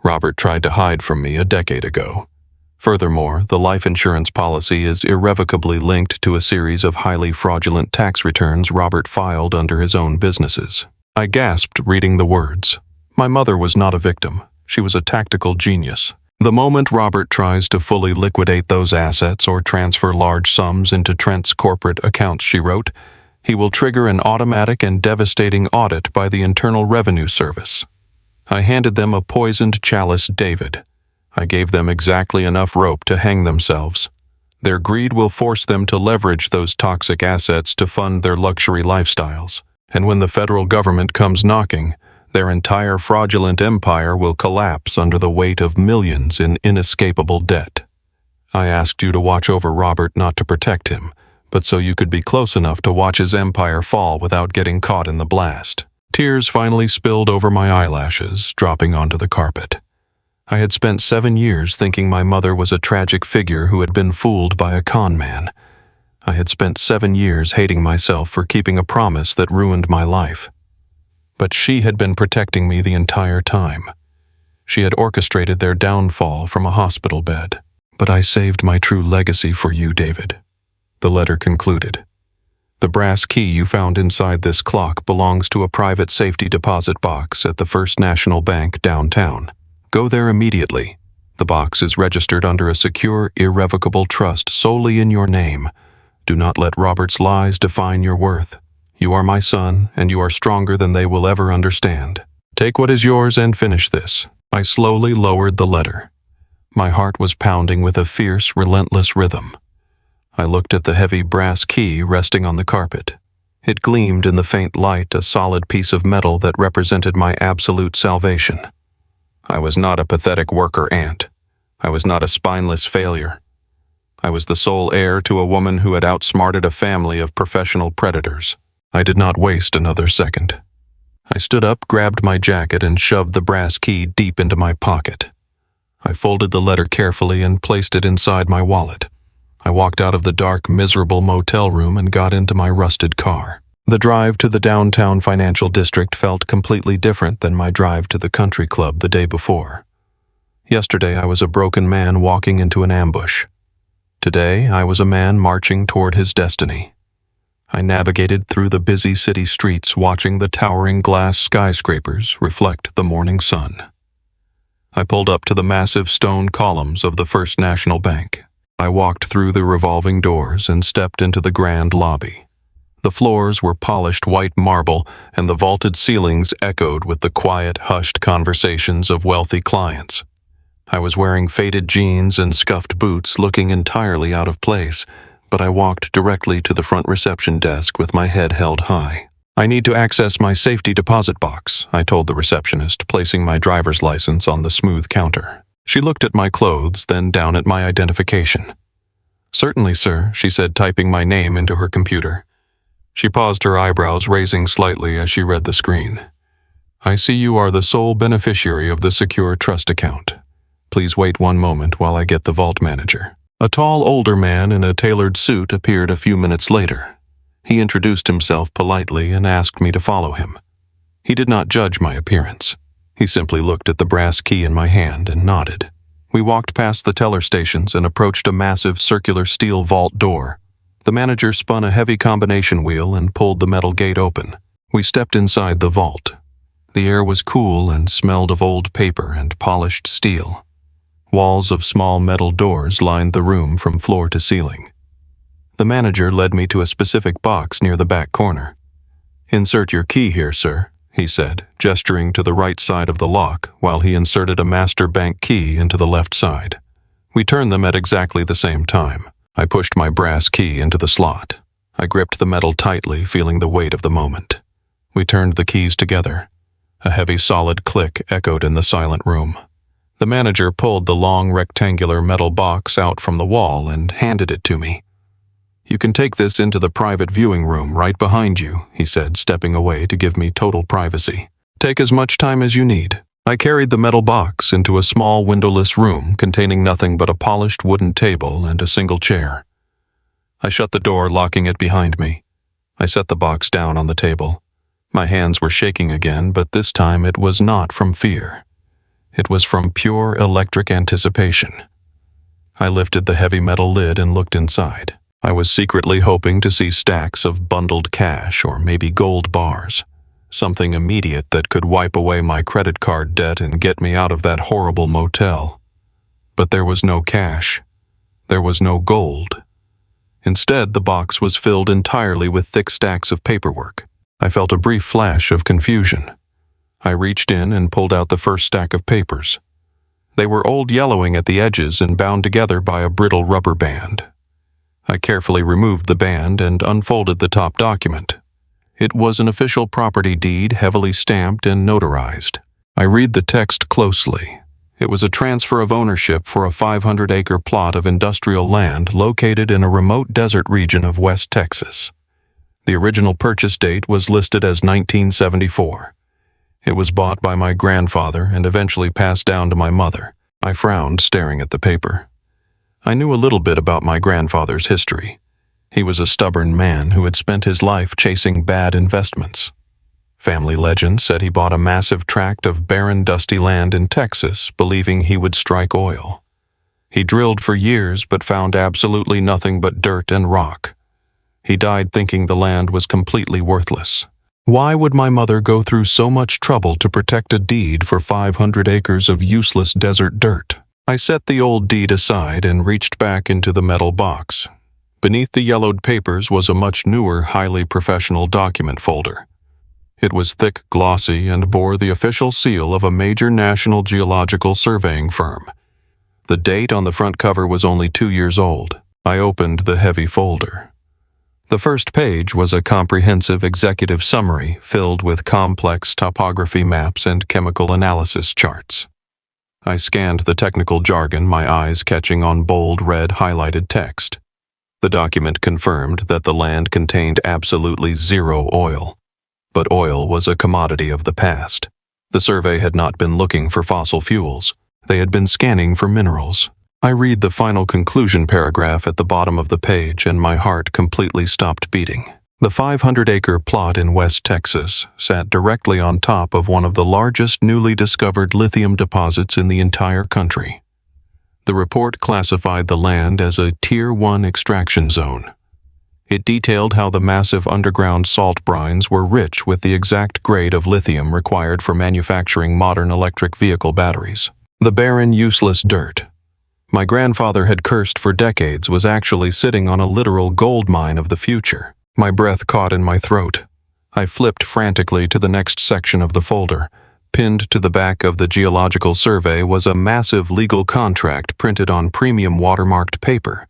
Speaker 1: Robert tried to hide from me a decade ago. Furthermore, the life insurance policy is irrevocably linked to a series of highly fraudulent tax returns Robert filed under his own businesses. I gasped, reading the words. My mother was not a victim. She was a tactical genius. The moment Robert tries to fully liquidate those assets or transfer large sums into Trent's corporate accounts, she wrote, he will trigger an automatic and devastating audit by the Internal Revenue Service. I handed them a poisoned chalice, David. I gave them exactly enough rope to hang themselves. Their greed will force them to leverage those toxic assets to fund their luxury lifestyles. And when the federal government comes knocking, their entire fraudulent empire will collapse under the weight of millions in inescapable debt. I asked you to watch over Robert, not to protect him, but so you could be close enough to watch his empire fall without getting caught in the blast. Tears finally spilled over my eyelashes, dropping onto the carpet. I had spent 7 years thinking my mother was a tragic figure who had been fooled by a con man. I had spent 7 years hating myself for keeping a promise that ruined my life. But she had been protecting me the entire time. She had orchestrated their downfall from a hospital bed. But I saved my true legacy for you, David. The letter concluded. The brass key you found inside this clock belongs to a private safety deposit box at the First National Bank downtown. Go there immediately. The box is registered under a secure, irrevocable trust solely in your name. Do not let Robert's lies define your worth. You are my son, and you are stronger than they will ever understand. Take what is yours and finish this. I slowly lowered the letter. My heart was pounding with a fierce, relentless rhythm. I looked at the heavy brass key resting on the carpet. It gleamed in the faint light, a solid piece of metal that represented my absolute salvation. I was not a pathetic worker ant. I was not a spineless failure. I was the sole heir to a woman who had outsmarted a family of professional predators. I did not waste another second. I stood up, grabbed my jacket, and shoved the brass key deep into my pocket. I folded the letter carefully and placed it inside my wallet. I walked out of the dark, miserable motel room and got into my rusted car. The drive to the downtown financial district felt completely different than my drive to the country club the day before. Yesterday I was a broken man walking into an ambush. Today I was a man marching toward his destiny. I navigated through the busy city streets, watching the towering glass skyscrapers reflect the morning sun. I pulled up to the massive stone columns of the First National Bank. I walked through the revolving doors and stepped into the grand lobby. The floors were polished white marble, and the vaulted ceilings echoed with the quiet, hushed conversations of wealthy clients. I was wearing faded jeans and scuffed boots, looking entirely out of place, but I walked directly to the front reception desk with my head held high. I need to access my safety deposit box, I told the receptionist, placing my driver's license on the smooth counter. She looked at my clothes, then down at my identification. "Certainly, sir," she said, typing my name into her computer. She paused, her eyebrows raising slightly as she read the screen. "I see you are the sole beneficiary of the secure trust account. Please wait one moment while I get the vault manager." A tall, older man in a tailored suit appeared a few minutes later. He introduced himself politely and asked me to follow him. He did not judge my appearance. He simply looked at the brass key in my hand and nodded. We walked past the teller stations and approached a massive circular steel vault door. The manager spun a heavy combination wheel and pulled the metal gate open. We stepped inside the vault. The air was cool and smelled of old paper and polished steel. Walls of small metal doors lined the room from floor to ceiling. The manager led me to a specific box near the back corner. "Insert your key here, sir," he said, gesturing to the right side of the lock while he inserted a master bank key into the left side. We turned them at exactly the same time. I pushed my brass key into the slot. I gripped the metal tightly, feeling the weight of the moment. We turned the keys together. A heavy, solid click echoed in the silent room. The manager pulled the long, rectangular metal box out from the wall and handed it to me. "You can take this into the private viewing room right behind you," he said, stepping away to give me total privacy. "Take as much time as you need." I carried the metal box into a small windowless room containing nothing but a polished wooden table and a single chair. I shut the door, locking it behind me. I set the box down on the table. My hands were shaking again, but this time it was not from fear. It was from pure electric anticipation. I lifted the heavy metal lid and looked inside. I was secretly hoping to see stacks of bundled cash or maybe gold bars. Something immediate that could wipe away my credit card debt and get me out of that horrible motel. But there was no cash. There was no gold. Instead, the box was filled entirely with thick stacks of paperwork. I felt a brief flash of confusion. I reached in and pulled out the first stack of papers. They were old, yellowing at the edges and bound together by a brittle rubber band. I carefully removed the band and unfolded the top document. It was an official property deed, heavily stamped and notarized. I read the text closely. It was a transfer of ownership for a 500-acre plot of industrial land located in a remote desert region of West Texas. The original purchase date was listed as 1974. It was bought by my grandfather and eventually passed down to my mother. I frowned, staring at the paper. I knew a little bit about my grandfather's history. He was a stubborn man who had spent his life chasing bad investments. Family legend said he bought a massive tract of barren, dusty land in Texas, believing he would strike oil. He drilled for years but found absolutely nothing but dirt and rock. He died thinking the land was completely worthless. Why would my mother go through so much trouble to protect a deed for 500 acres of useless desert dirt? I set the old deed aside and reached back into the metal box. Beneath the yellowed papers was a much newer, highly professional document folder. It was thick, glossy, and bore the official seal of a major national geological surveying firm. The date on the front cover was only 2 years old. I opened the heavy folder. The first page was a comprehensive executive summary filled with complex topography maps and chemical analysis charts. I scanned the technical jargon, my eyes catching on bold red highlighted text. The document confirmed that the land contained absolutely zero oil. But oil was a commodity of the past. The survey had not been looking for fossil fuels. They had been scanning for minerals. I read the final conclusion paragraph at the bottom of the page and my heart completely stopped beating. The 500-acre plot in West Texas sat directly on top of one of the largest newly discovered lithium deposits in the entire country. The report classified the land as a Tier 1 extraction zone. It detailed how the massive underground salt brines were rich with the exact grade of lithium required for manufacturing modern electric vehicle batteries. The barren, useless dirt my grandfather had cursed for decades was actually sitting on a literal gold mine of the future. My breath caught in my throat. I flipped frantically to the next section of the folder. Pinned to the back of the geological survey was a massive legal contract printed on premium watermarked paper.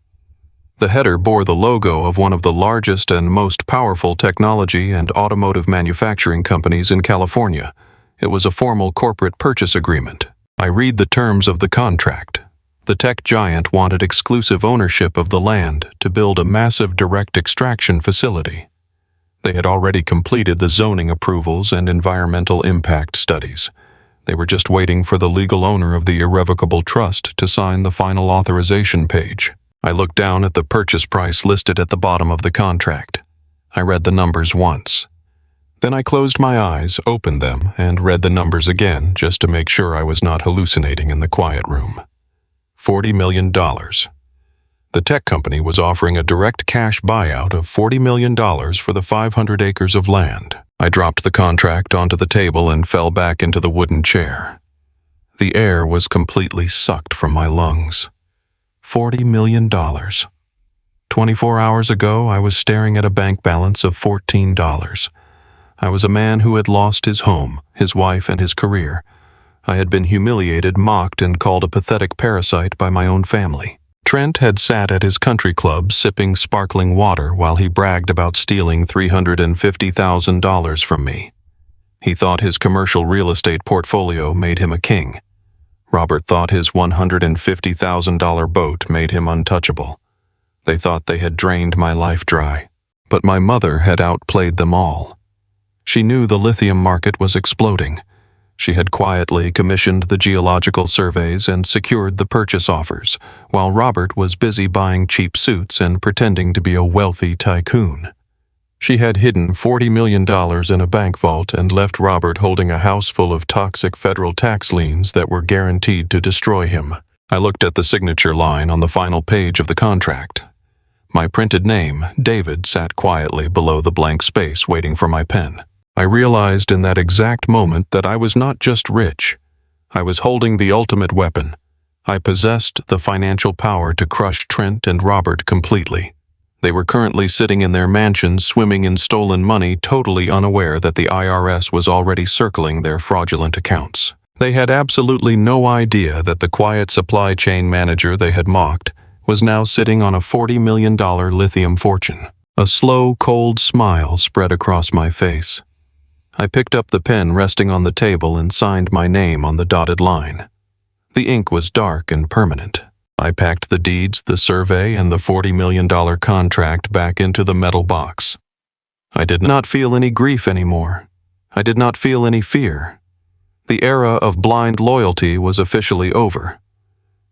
Speaker 1: The header bore the logo of one of the largest and most powerful technology and automotive manufacturing companies in California. It was a formal corporate purchase agreement. I read the terms of the contract. The tech giant wanted exclusive ownership of the land to build a massive direct extraction facility. They had already completed the zoning approvals and environmental impact studies. They were just waiting for the legal owner of the irrevocable trust to sign the final authorization page. I looked down at the purchase price listed at the bottom of the contract. I read the numbers once. Then I closed my eyes, opened them, and read the numbers again just to make sure I was not hallucinating in the quiet room. $40 million. The tech company was offering a direct cash buyout of $40 million for the 500 acres of land. I dropped the contract onto the table and fell back into the wooden chair. The air was completely sucked from my lungs. $40 million. 24 hours ago, I was staring at a bank balance of $14. I was a man who had lost his home, his wife, and his career. I had been humiliated, mocked, and called a pathetic parasite by my own family. Trent had sat at his country club sipping sparkling water while he bragged about stealing $350,000 from me. He thought his commercial real estate portfolio made him a king. Robert thought his $150,000 boat made him untouchable. They thought they had drained my life dry. But my mother had outplayed them all. She knew the lithium market was exploding. She had quietly commissioned the geological surveys and secured the purchase offers, while Robert was busy buying cheap suits and pretending to be a wealthy tycoon. She had hidden $40 million in a bank vault and left Robert holding a house full of toxic federal tax liens that were guaranteed to destroy him. I looked at the signature line on the final page of the contract. My printed name, David, sat quietly below the blank space waiting for my pen. I realized in that exact moment that I was not just rich. I was holding the ultimate weapon. I possessed the financial power to crush Trent and Robert completely. They were currently sitting in their mansions swimming in stolen money, totally unaware that the IRS was already circling their fraudulent accounts. They had absolutely no idea that the quiet supply chain manager they had mocked was now sitting on a $40 million lithium fortune. A slow, cold smile spread across my face. I picked up the pen resting on the table and signed my name on the dotted line. The ink was dark and permanent. I packed the deeds, the survey, and the $40 million contract back into the metal box. I did not feel any grief anymore. I did not feel any fear. The era of blind loyalty was officially over.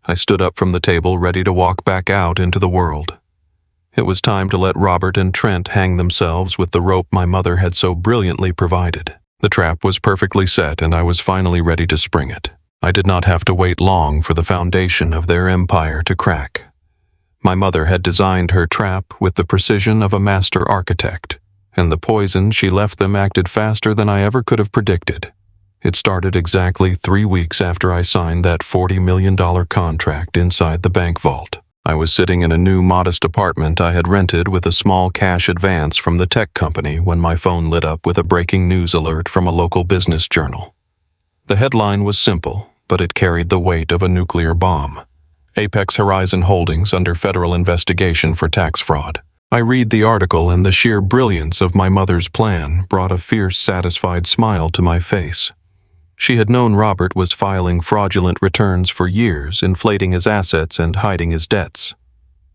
Speaker 1: I stood up from the table, ready to walk back out into the world. It was time to let Robert and Trent hang themselves with the rope my mother had so brilliantly provided. The trap was perfectly set, and I was finally ready to spring it. I did not have to wait long for the foundation of their empire to crack. My mother had designed her trap with the precision of a master architect, and the poison she left them acted faster than I ever could have predicted. It started exactly 3 weeks after I signed that $40 million contract inside the bank vault. I was sitting in a new modest apartment I had rented with a small cash advance from the tech company when my phone lit up with a breaking news alert from a local business journal. The headline was simple, but it carried the weight of a nuclear bomb. Apex Horizon Holdings under federal investigation for tax fraud. I read the article, and the sheer brilliance of my mother's plan brought a fierce, satisfied smile to my face. She had known Robert was filing fraudulent returns for years, inflating his assets and hiding his debts.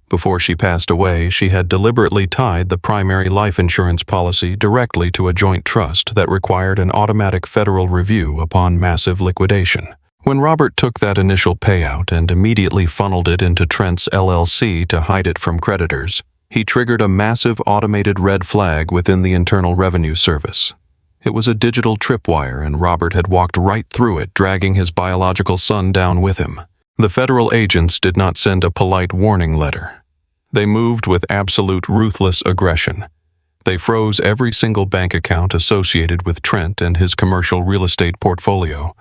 Speaker 1: Before she passed away, she had deliberately tied the primary life insurance policy directly to a joint trust that required an automatic federal review upon massive liquidation. When Robert took that initial payout and immediately funneled it into Trent's LLC to hide it from creditors, he triggered a massive automated red flag within the Internal Revenue Service. It was a digital tripwire, and Robert had walked right through it, dragging his biological son down with him. The federal agents did not send a polite warning letter. They moved with absolute ruthless aggression. They froze every single bank account associated with Trent and his commercial real estate portfolio.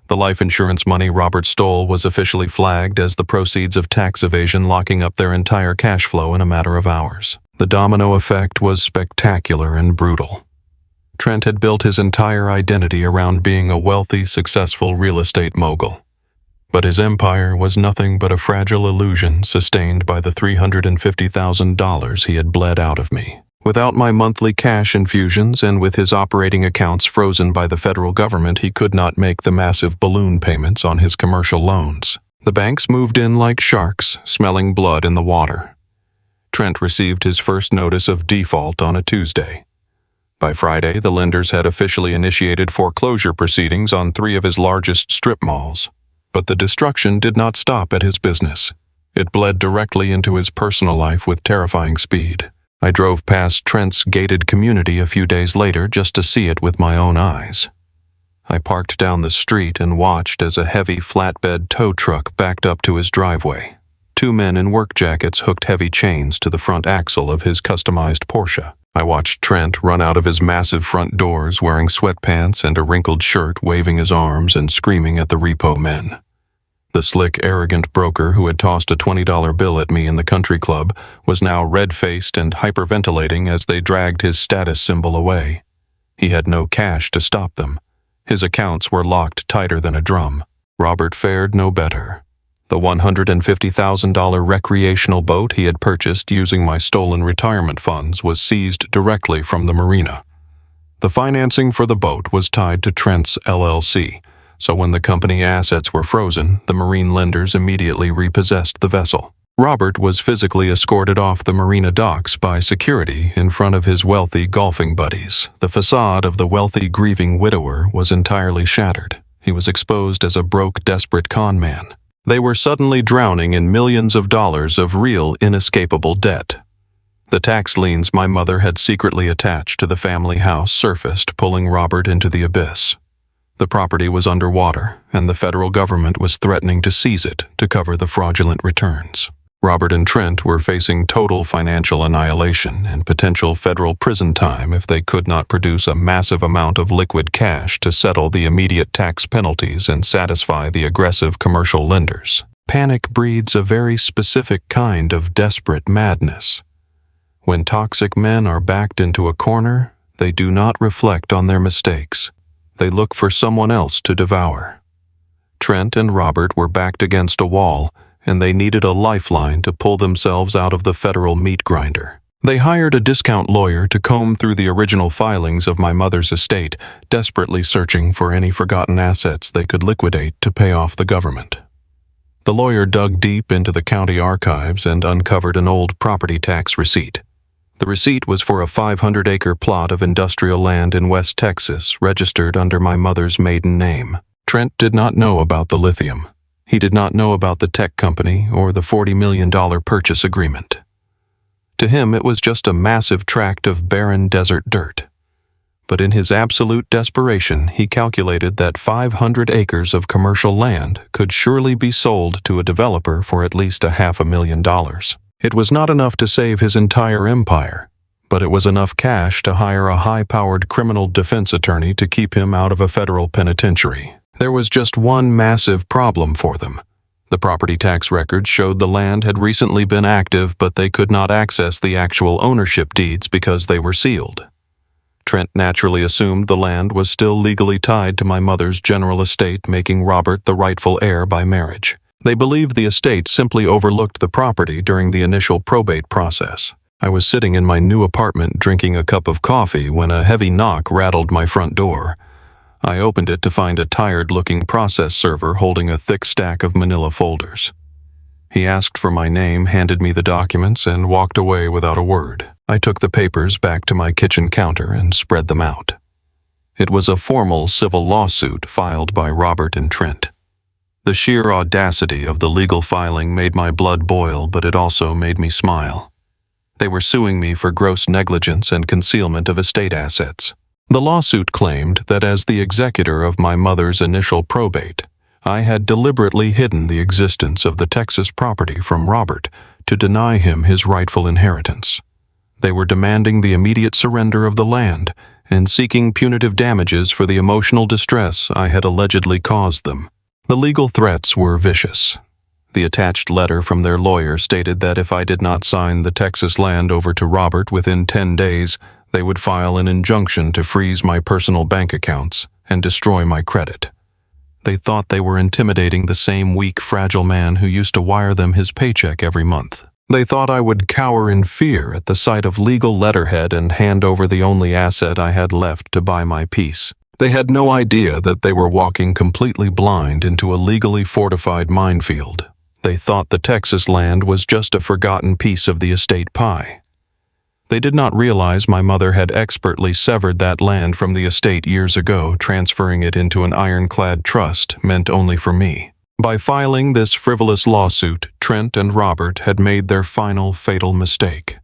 Speaker 1: The life insurance money Robert stole was officially flagged as the proceeds of tax evasion, locking up their entire cash flow in a matter of hours. The domino effect was spectacular and brutal. Trent had built his entire identity around being a wealthy, successful real estate mogul. But his empire was nothing but a fragile illusion sustained by the $350,000 he had bled out of me. Without my monthly cash infusions and with his operating accounts frozen by the federal government, he could not make the massive balloon payments on his commercial loans. The banks moved in like sharks, smelling blood in the water. Trent received his first notice of default on a Tuesday. By Friday, the lenders had officially initiated foreclosure proceedings on 3 of his largest strip malls. But the destruction did not stop at his business. It bled directly into his personal life with terrifying speed. I drove past Trent's gated community a few days later just to see it with my own eyes. I parked down the street and watched as a heavy flatbed tow truck backed up to his driveway. 2 men in work jackets hooked heavy chains to the front axle of his customized Porsche. I watched Trent run out of his massive front doors wearing sweatpants and a wrinkled shirt, waving his arms and screaming at the repo men. The slick, arrogant broker who had tossed a $20 bill at me in the country club was now red-faced and hyperventilating as they dragged his status symbol away. He had no cash to stop them. His accounts were locked tighter than a drum. Robert fared no better. The $150,000 recreational boat he had purchased using my stolen retirement funds was seized directly from the marina. The financing for the boat was tied to Trent's LLC, so when the company assets were frozen, the marine lenders immediately repossessed the vessel. Robert was physically escorted off the marina docks by security in front of his wealthy golfing buddies. The facade of the wealthy, grieving widower was entirely shattered. He was exposed as a broke, desperate con man. They were suddenly drowning in millions of dollars of real, inescapable debt. The tax liens my mother had secretly attached to the family house surfaced, pulling Robert into the abyss. The property was underwater, and the federal government was threatening to seize it to cover the fraudulent returns. Robert and Trent were facing total financial annihilation and potential federal prison time if they could not produce a massive amount of liquid cash to settle the immediate tax penalties and satisfy the aggressive commercial lenders. Panic breeds a very specific kind of desperate madness. When toxic men are backed into a corner, they do not reflect on their mistakes. They look for someone else to devour. Trent and Robert were backed against a wall, and they needed a lifeline to pull themselves out of the federal meat grinder. They hired a discount lawyer to comb through the original filings of my mother's estate, desperately searching for any forgotten assets they could liquidate to pay off the government. The lawyer dug deep into the county archives and uncovered an old property tax receipt. The receipt was for a 500-acre plot of industrial land in West Texas, registered under my mother's maiden name. Trent did not know about the lithium. He did not know about the tech company or the $40 million purchase agreement. To him, it was just a massive tract of barren desert dirt. But in his absolute desperation, he calculated that 500 acres of commercial land could surely be sold to a developer for at least $500,000. It was not enough to save his entire empire, but it was enough cash to hire a high-powered criminal defense attorney to keep him out of a federal penitentiary. There was just one massive problem for them. The property tax records showed the land had recently been active, but they could not access the actual ownership deeds because they were sealed. Trent naturally assumed the land was still legally tied to my mother's general estate, making Robert the rightful heir by marriage. They believed the estate simply overlooked the property during the initial probate process. I was sitting in my new apartment drinking a cup of coffee when a heavy knock rattled my front door. I opened it to find a tired-looking process server holding a thick stack of manila folders. He asked for my name, handed me the documents, and walked away without a word. I took the papers back to my kitchen counter and spread them out. It was a formal civil lawsuit filed by Robert and Trent. The sheer audacity of the legal filing made my blood boil, but it also made me smile. They were suing me for gross negligence and concealment of estate assets. The lawsuit claimed that as the executor of my mother's initial probate, I had deliberately hidden the existence of the Texas property from Robert to deny him his rightful inheritance. They were demanding the immediate surrender of the land and seeking punitive damages for the emotional distress I had allegedly caused them. The legal threats were vicious. The attached letter from their lawyer stated that if I did not sign the Texas land over to Robert within 10 days, they would file an injunction to freeze my personal bank accounts and destroy my credit. They thought they were intimidating the same weak, fragile man who used to wire them his paycheck every month. They thought I would cower in fear at the sight of legal letterhead and hand over the only asset I had left to buy my peace. They had no idea that they were walking completely blind into a legally fortified minefield. They thought the Texas land was just a forgotten piece of the estate pie. They did not realize my mother had expertly severed that land from the estate years ago, transferring it into an ironclad trust meant only for me. By filing this frivolous lawsuit, Trent and Robert had made their final fatal mistake.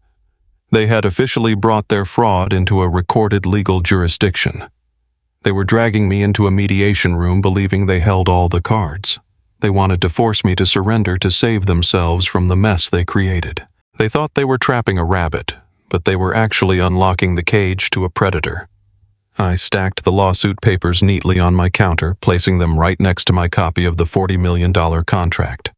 Speaker 1: They had officially brought their fraud into a recorded legal jurisdiction. They were dragging me into a mediation room believing they held all the cards. They wanted to force me to surrender to save themselves from the mess they created. They thought they were trapping a rabbit, but they were actually unlocking the cage to a predator. I stacked the lawsuit papers neatly on my counter, placing them right next to my copy of the $40 million contract.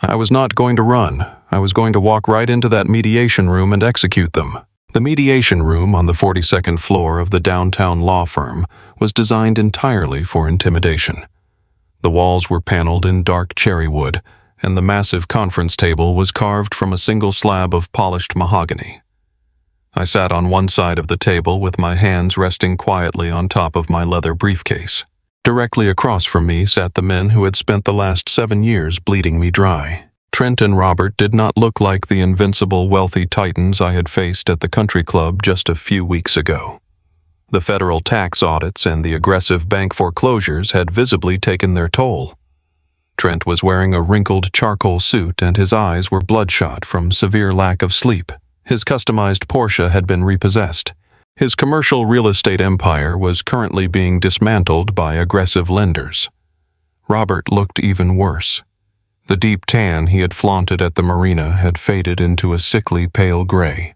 Speaker 1: I was not going to run. I was going to walk right into that mediation room and execute them. The mediation room on the 42nd floor of the downtown law firm was designed entirely for intimidation. The walls were paneled in dark cherry wood, and the massive conference table was carved from a single slab of polished mahogany. I sat on one side of the table with my hands resting quietly on top of my leather briefcase. Directly across from me sat the men who had spent the last 7 years bleeding me dry. Trent and Robert did not look like the invincible wealthy titans I had faced at the country club just a few weeks ago. The federal tax audits and the aggressive bank foreclosures had visibly taken their toll. Trent was wearing a wrinkled charcoal suit and his eyes were bloodshot from severe lack of sleep. His customized Porsche had been repossessed. His commercial real estate empire was currently being dismantled by aggressive lenders. Robert looked even worse. The deep tan he had flaunted at the marina had faded into a sickly pale gray.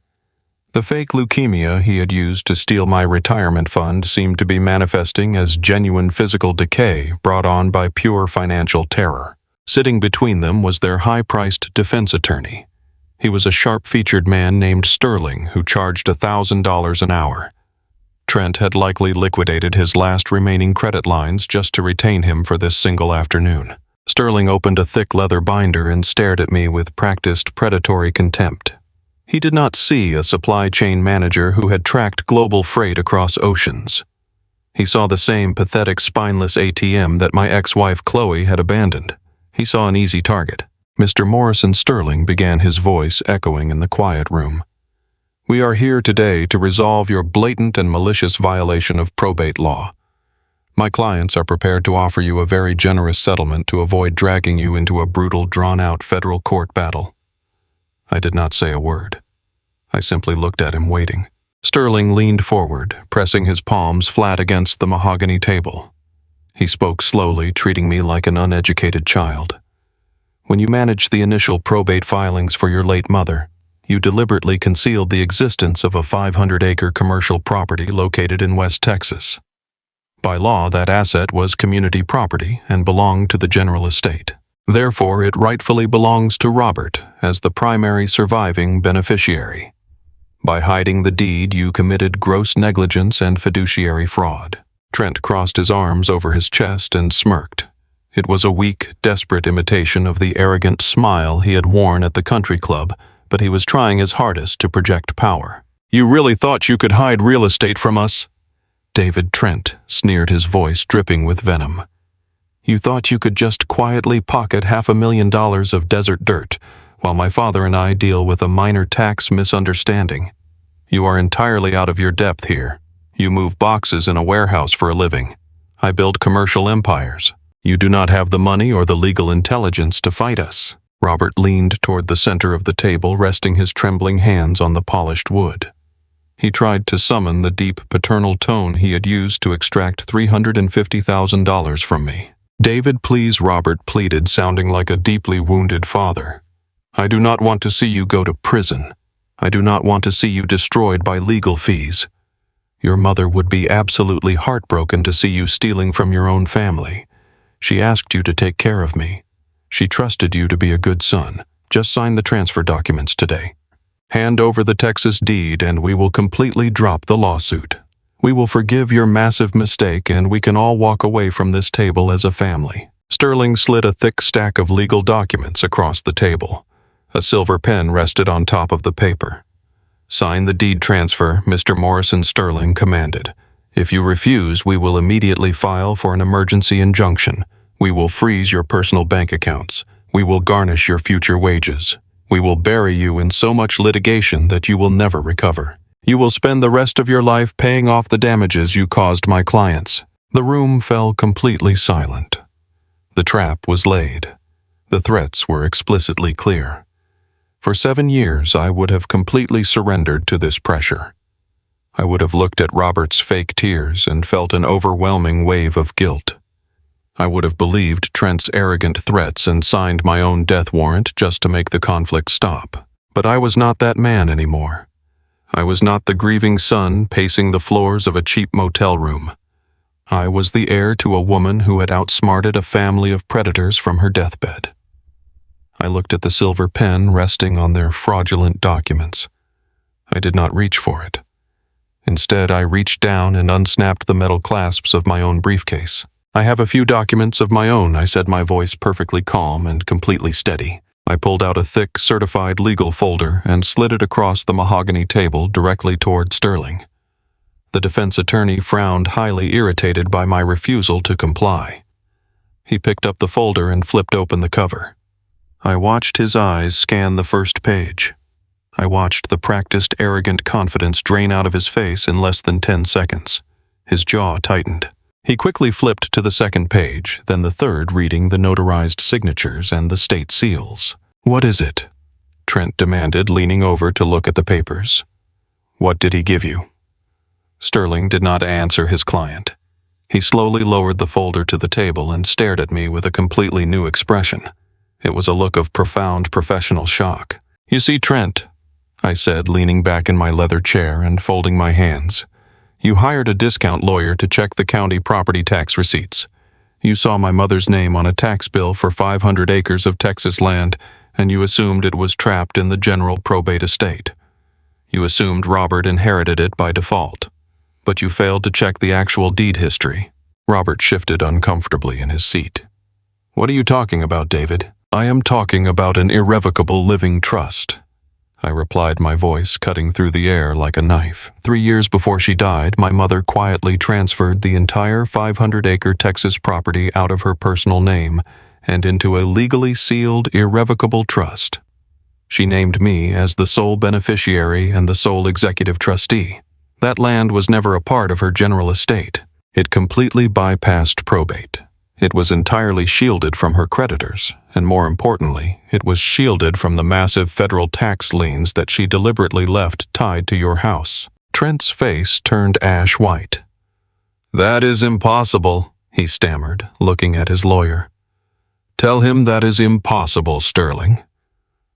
Speaker 1: The fake leukemia he had used to steal my retirement fund seemed to be manifesting as genuine physical decay brought on by pure financial terror. Sitting between them was their high-priced defense attorney. He was a sharp-featured man named Sterling who charged $1,000 an hour. Trent had likely liquidated his last remaining credit lines just to retain him for this single afternoon. Sterling opened a thick leather binder and stared at me with practiced predatory contempt. He did not see a supply chain manager who had tracked global freight across oceans. He saw the same pathetic spineless ATM that my ex-wife Chloe had abandoned. He saw an easy target. Mr. Morrison Sterling, began his voice echoing in the quiet room. We are here today to resolve your blatant and malicious violation of probate law. My clients are prepared to offer you a very generous settlement to avoid dragging you into a brutal, drawn-out federal court battle. I did not say a word. I simply looked at him, waiting. Sterling leaned forward, pressing his palms flat against the mahogany table. He spoke slowly, treating me like an uneducated child. When you managed the initial probate filings for your late mother, you deliberately concealed the existence of a 500-acre commercial property located in West Texas. By law, that asset was community property and belonged to the general estate. Therefore, it rightfully belongs to Robert as the primary surviving beneficiary. By hiding the deed, you committed gross negligence and fiduciary fraud. Trent crossed his arms over his chest and smirked. It was a weak, desperate imitation of the arrogant smile he had worn at the country club, but he was trying his hardest to project power. You really thought you could hide real estate from us? David Trent sneered, his voice dripping with venom. You thought you could just quietly pocket $500,000 of desert dirt, while my father and I deal with a minor tax misunderstanding. You are entirely out of your depth here. You move boxes in a warehouse for a living. I build commercial empires. You do not have the money or the legal intelligence to fight us. Robert leaned toward the center of the table, resting his trembling hands on the polished wood. He tried to summon the deep paternal tone he had used to extract $350,000 from me. David, please, Robert pleaded, sounding like a deeply wounded father. I do not want to see you go to prison. I do not want to see you destroyed by legal fees. Your mother would be absolutely heartbroken to see you stealing from your own family. She asked you to take care of me. She trusted you to be a good son. Just sign the transfer documents today. Hand over the Texas deed and we will completely drop the lawsuit. We will forgive your massive mistake and we can all walk away from this table as a family. Sterling slid a thick stack of legal documents across the table. A silver pen rested on top of the paper. Sign the deed transfer, Mr. Morrison Sterling commanded. If you refuse, we will immediately file for an emergency injunction. We will freeze your personal bank accounts. We will garnish your future wages. We will bury you in so much litigation that you will never recover. You will spend the rest of your life paying off the damages you caused my clients." The room fell completely silent. The trap was laid. The threats were explicitly clear. For 7 years, I would have completely surrendered to this pressure. I would have looked at Robert's fake tears and felt an overwhelming wave of guilt. I would have believed Trent's arrogant threats and signed my own death warrant just to make the conflict stop. But I was not that man anymore. I was not the grieving son pacing the floors of a cheap motel room. I was the heir to a woman who had outsmarted a family of predators from her deathbed. I looked at the silver pen resting on their fraudulent documents. I did not reach for it. Instead, I reached down and unsnapped the metal clasps of my own briefcase. "I have a few documents of my own," I said, my voice perfectly calm and completely steady. I pulled out a thick, certified legal folder and slid it across the mahogany table directly toward Sterling. The defense attorney frowned, highly irritated by my refusal to comply. He picked up the folder and flipped open the cover. I watched his eyes scan the first page. I watched the practiced, arrogant confidence drain out of his face in less than 10 seconds. His jaw tightened. He quickly flipped to the second page, then the third, reading the notarized signatures and the state seals. "What is it?" Trent demanded, leaning over to look at the papers. "What did he give you?" Sterling did not answer his client. He slowly lowered the folder to the table and stared at me with a completely new expression. It was a look of profound professional shock. "You see, Trent," I said, leaning back in my leather chair and folding my hands, "you hired a discount lawyer to check the county property tax receipts. You saw my mother's name on a tax bill for 500 acres of Texas land, and you assumed it was trapped in the general probate estate. You assumed Robert inherited it by default. But you failed to check the actual deed history." Robert shifted uncomfortably in his seat. "What are you talking about, David?" "I am talking about an irrevocable living trust," I replied, my voice cutting through the air like a knife. 3 years before she died, my mother quietly transferred the entire 500-acre Texas property out of her personal name and into a legally sealed, irrevocable trust. She named me as the sole beneficiary and the sole executive trustee. That land was never a part of her general estate. It completely bypassed probate. It was entirely shielded from her creditors, and more importantly, it was shielded from the massive federal tax liens that she deliberately left tied to your house. Trent's face turned ash white. "That is impossible," he stammered, looking at his lawyer. "Tell him that is impossible, Sterling."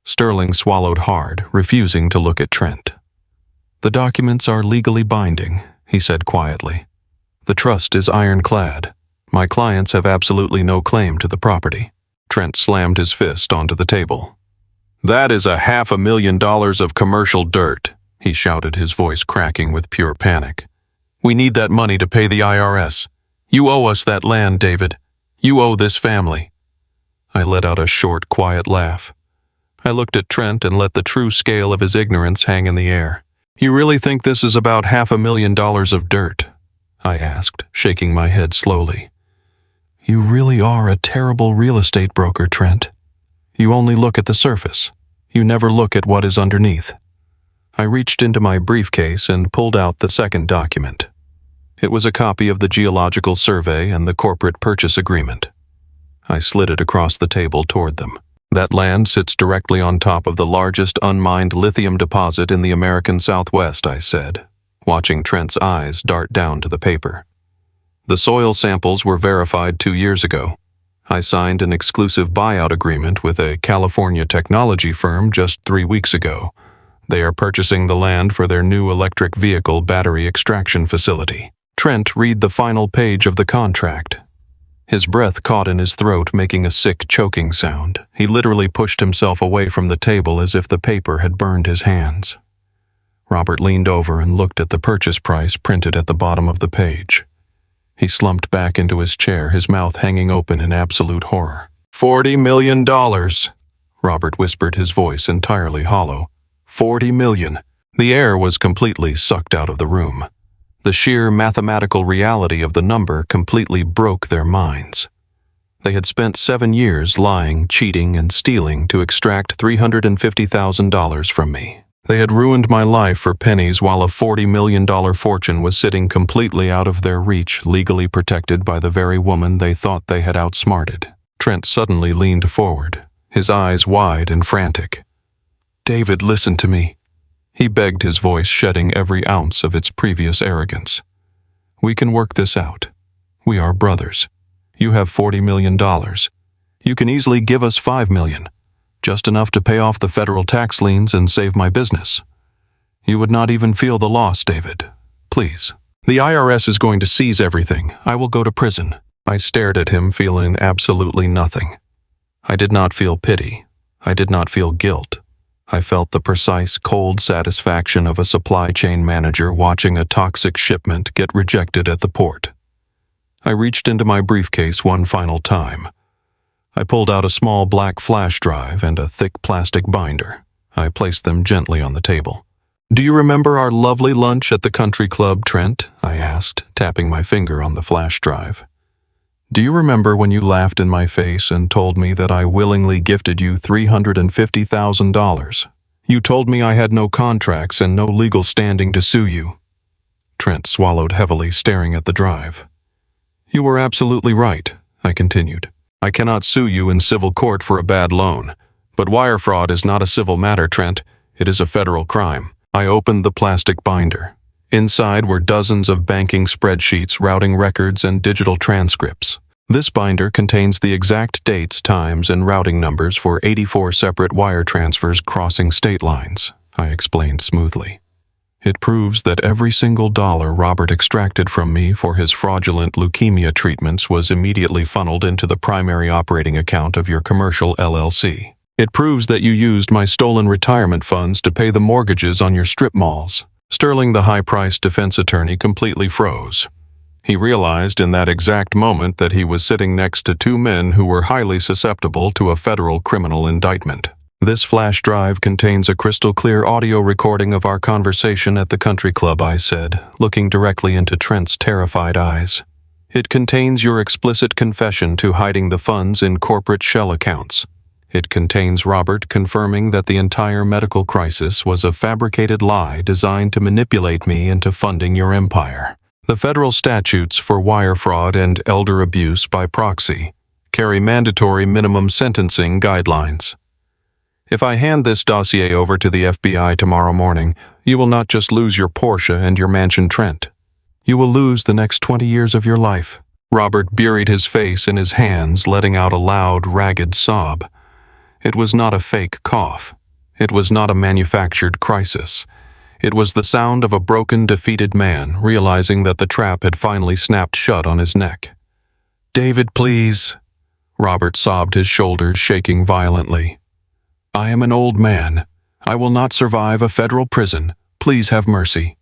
Speaker 1: Sterling swallowed hard, refusing to look at Trent. "The documents are legally binding," he said quietly. "The trust is ironclad. My clients have absolutely no claim to the property." Trent slammed his fist onto the table. "That is $500,000 of commercial dirt," he shouted, his voice cracking with pure panic. "We need that money to pay the IRS. You owe us that land, David. You owe this family." I let out a short, quiet laugh. I looked at Trent and let the true scale of his ignorance hang in the air. "You really think this is about $500,000 of dirt?" I asked, shaking my head slowly. "You really are a terrible real estate broker, Trent. You only look at the surface. You never look at what is underneath." I reached into my briefcase and pulled out the second document. It was a copy of the geological survey and the corporate purchase agreement. I slid it across the table toward them. "That land sits directly on top of the largest unmined lithium deposit in the American Southwest," I said, watching Trent's eyes dart down to the paper. "The soil samples were verified 2 years ago. I signed an exclusive buyout agreement with a California technology firm just 3 weeks ago. They are purchasing the land for their new electric vehicle battery extraction facility." Trent read the final page of the contract. His breath caught in his throat, making a sick, choking sound. He literally pushed himself away from the table as if the paper had burned his hands. Robert leaned over and looked at the purchase price printed at the bottom of the page. He slumped back into his chair, his mouth hanging open in absolute horror. $40 million, Robert whispered, his voice entirely hollow. $40 million. The air was completely sucked out of the room. The sheer mathematical reality of the number completely broke their minds. They had spent 7 years lying, cheating, and stealing to extract $350,000 from me. They had ruined my life for pennies while a $40 million fortune was sitting completely out of their reach, legally protected by the very woman they thought they had outsmarted. Trent suddenly leaned forward, his eyes wide and frantic. "David, listen to me," he begged, his voice shedding every ounce of its previous arrogance. "We can work this out. We are brothers. You have $40 million. You can easily give us $5 million. Just enough to pay off the federal tax liens and save my business. You would not even feel the loss, David. Please. The IRS is going to seize everything. I will go to prison." I stared at him, feeling absolutely nothing. I did not feel pity. I did not feel guilt. I felt the precise, cold satisfaction of a supply chain manager watching a toxic shipment get rejected at the port. I reached into my briefcase one final time. I pulled out a small black flash drive and a thick plastic binder. I placed them gently on the table. "Do you remember our lovely lunch at the country club, Trent?" I asked, tapping my finger on the flash drive. "Do you remember when you laughed in my face and told me that I willingly gifted you $350,000? You told me I had no contracts and no legal standing to sue you." Trent swallowed heavily, staring at the drive. "You were absolutely right," I continued. "I cannot sue you in civil court for a bad loan. But wire fraud is not a civil matter, Trent. It is a federal crime." I opened the plastic binder. Inside were dozens of banking spreadsheets, routing records, and digital transcripts. This binder contains the exact dates, times, and routing numbers for 84 separate wire transfers crossing state lines, I explained smoothly. "It proves that every single dollar Robert extracted from me for his fraudulent leukemia treatments was immediately funneled into the primary operating account of your commercial LLC. It proves that you used my stolen retirement funds to pay the mortgages on your strip malls." Sterling, the high-priced defense attorney, completely froze. He realized in that exact moment that he was sitting next to two men who were highly susceptible to a federal criminal indictment. "This flash drive contains a crystal-clear audio recording of our conversation at the country club," I said, looking directly into Trent's terrified eyes. "It contains your explicit confession to hiding the funds in corporate shell accounts. It contains Robert confirming that the entire medical crisis was a fabricated lie designed to manipulate me into funding your empire. The federal statutes for wire fraud and elder abuse by proxy carry mandatory minimum sentencing guidelines. If I hand this dossier over to the FBI tomorrow morning, you will not just lose your Porsche and your mansion, Trent. You will lose the next 20 years of your life." Robert buried his face in his hands, letting out a loud, ragged sob. It was not a fake cough. It was not a manufactured crisis. It was the sound of a broken, defeated man, realizing that the trap had finally snapped shut on his neck. "David, please." Robert sobbed, his shoulders shaking violently. "I am an old man. I will not survive a federal prison. Please have mercy."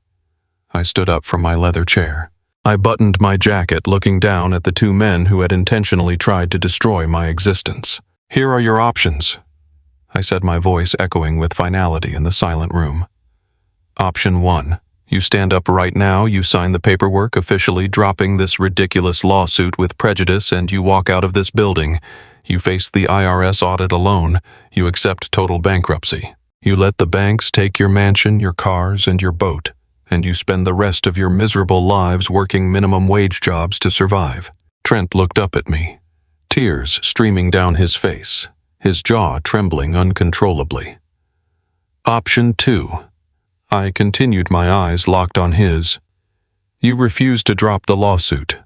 Speaker 1: I stood up from my leather chair. I buttoned my jacket, looking down at the two men who had intentionally tried to destroy my existence. "Here are your options," I said, my voice echoing with finality in the silent room. "Option 1. You stand up right now, you sign the paperwork officially dropping this ridiculous lawsuit with prejudice, and you walk out of this building. You face the IRS audit alone. You accept total bankruptcy. You let the banks take your mansion, your cars, and your boat, and you spend the rest of your miserable lives working minimum wage jobs to survive." Trent looked up at me, tears streaming down his face, his jaw trembling uncontrollably. "Option 2. I continued, my eyes locked on his. "You refuse to drop the lawsuit,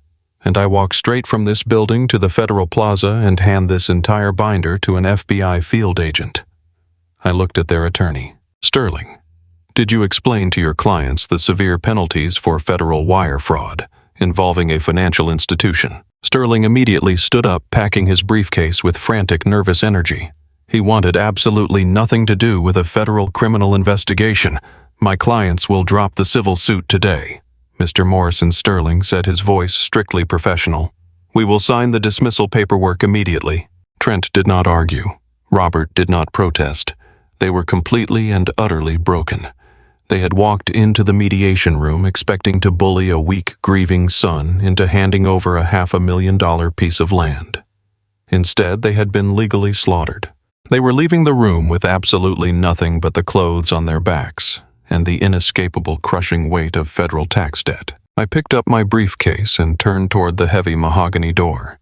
Speaker 1: and I walk straight from this building to the Federal Plaza and hand this entire binder to an FBI field agent." I looked at their attorney. "Sterling, did you explain to your clients the severe penalties for federal wire fraud involving a financial institution?" Sterling immediately stood up, packing his briefcase with frantic, nervous energy. He wanted absolutely nothing to do with a federal criminal investigation. "My clients will drop the civil suit today," Mr. Morrison Sterling said, his voice strictly professional. "We will sign the dismissal paperwork immediately." Trent did not argue. Robert did not protest. They were completely and utterly broken. They had walked into the mediation room expecting to bully a weak, grieving son into handing over a $500,000 piece of land. Instead, they had been legally slaughtered. They were leaving the room with absolutely nothing but the clothes on their backs and the inescapable crushing weight of federal tax debt. I picked up my briefcase and turned toward the heavy mahogany door.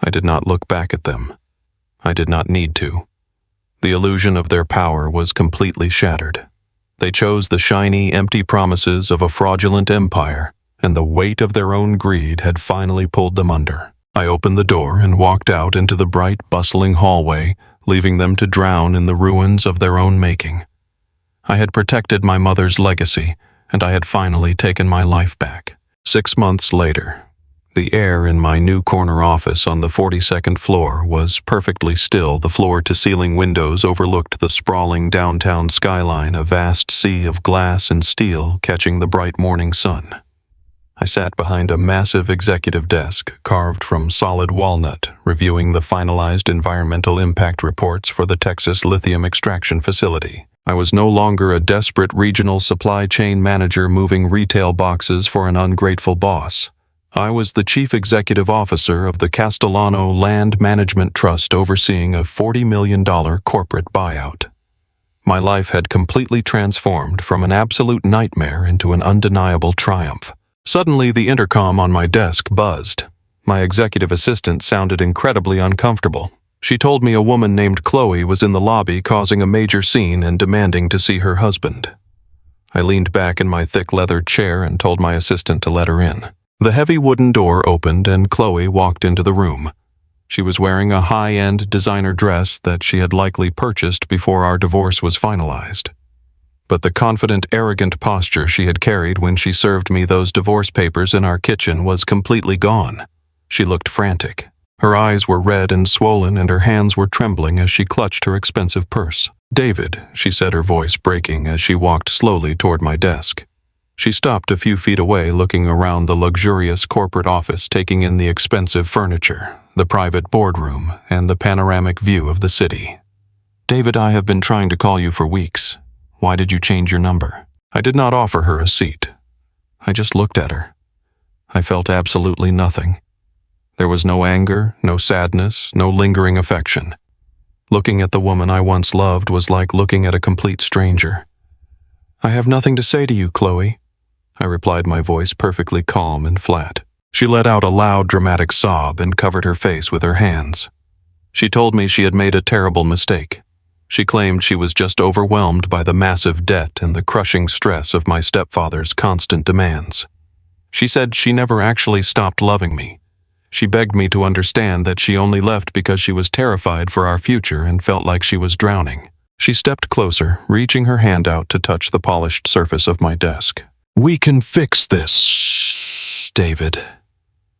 Speaker 1: I did not look back at them. I did not need to. The illusion of their power was completely shattered. They chose the shiny, empty promises of a fraudulent empire, and the weight of their own greed had finally pulled them under. I opened the door and walked out into the bright, bustling hallway, leaving them to drown in the ruins of their own making. I had protected my mother's legacy, and I had finally taken my life back. 6 months later, the air in my new corner office on the 42nd floor was perfectly still. The floor-to-ceiling windows overlooked the sprawling downtown skyline, a vast sea of glass and steel catching the bright morning sun. I sat behind a massive executive desk carved from solid walnut, reviewing the finalized environmental impact reports for the Texas lithium extraction facility. I was no longer a desperate regional supply chain manager moving retail boxes for an ungrateful boss. I was the chief executive officer of the Castellano Land Management Trust, overseeing a $40 million corporate buyout. My life had completely transformed from an absolute nightmare into an undeniable triumph. Suddenly, the intercom on my desk buzzed. My executive assistant sounded incredibly uncomfortable. She told me a woman named Chloe was in the lobby causing a major scene and demanding to see her husband. I leaned back in my thick leather chair and told my assistant to let her in. The heavy wooden door opened and Chloe walked into the room. She was wearing a high-end designer dress that she had likely purchased before our divorce was finalized. But the confident, arrogant posture she had carried when she served me those divorce papers in our kitchen was completely gone. She looked frantic. Her eyes were red and swollen, and her hands were trembling as she clutched her expensive purse. "David," she said, her voice breaking as she walked slowly toward my desk. She stopped a few feet away, looking around the luxurious corporate office, taking in the expensive furniture, the private boardroom, and the panoramic view of the city. "David, I have been trying to call you for weeks. Why did you change your number?" I did not offer her a seat. I just looked at her. I felt absolutely nothing. There was no anger, no sadness, no lingering affection. Looking at the woman I once loved was like looking at a complete stranger. "I have nothing to say to you, Chloe," I replied, my voice perfectly calm and flat. She let out a loud, dramatic sob and covered her face with her hands. She told me she had made a terrible mistake. She claimed she was just overwhelmed by the massive debt and the crushing stress of my stepfather's constant demands. She said she never actually stopped loving me. She begged me to understand that she only left because she was terrified for our future and felt like she was drowning. She stepped closer, reaching her hand out to touch the polished surface of my desk. "We can fix this, David,"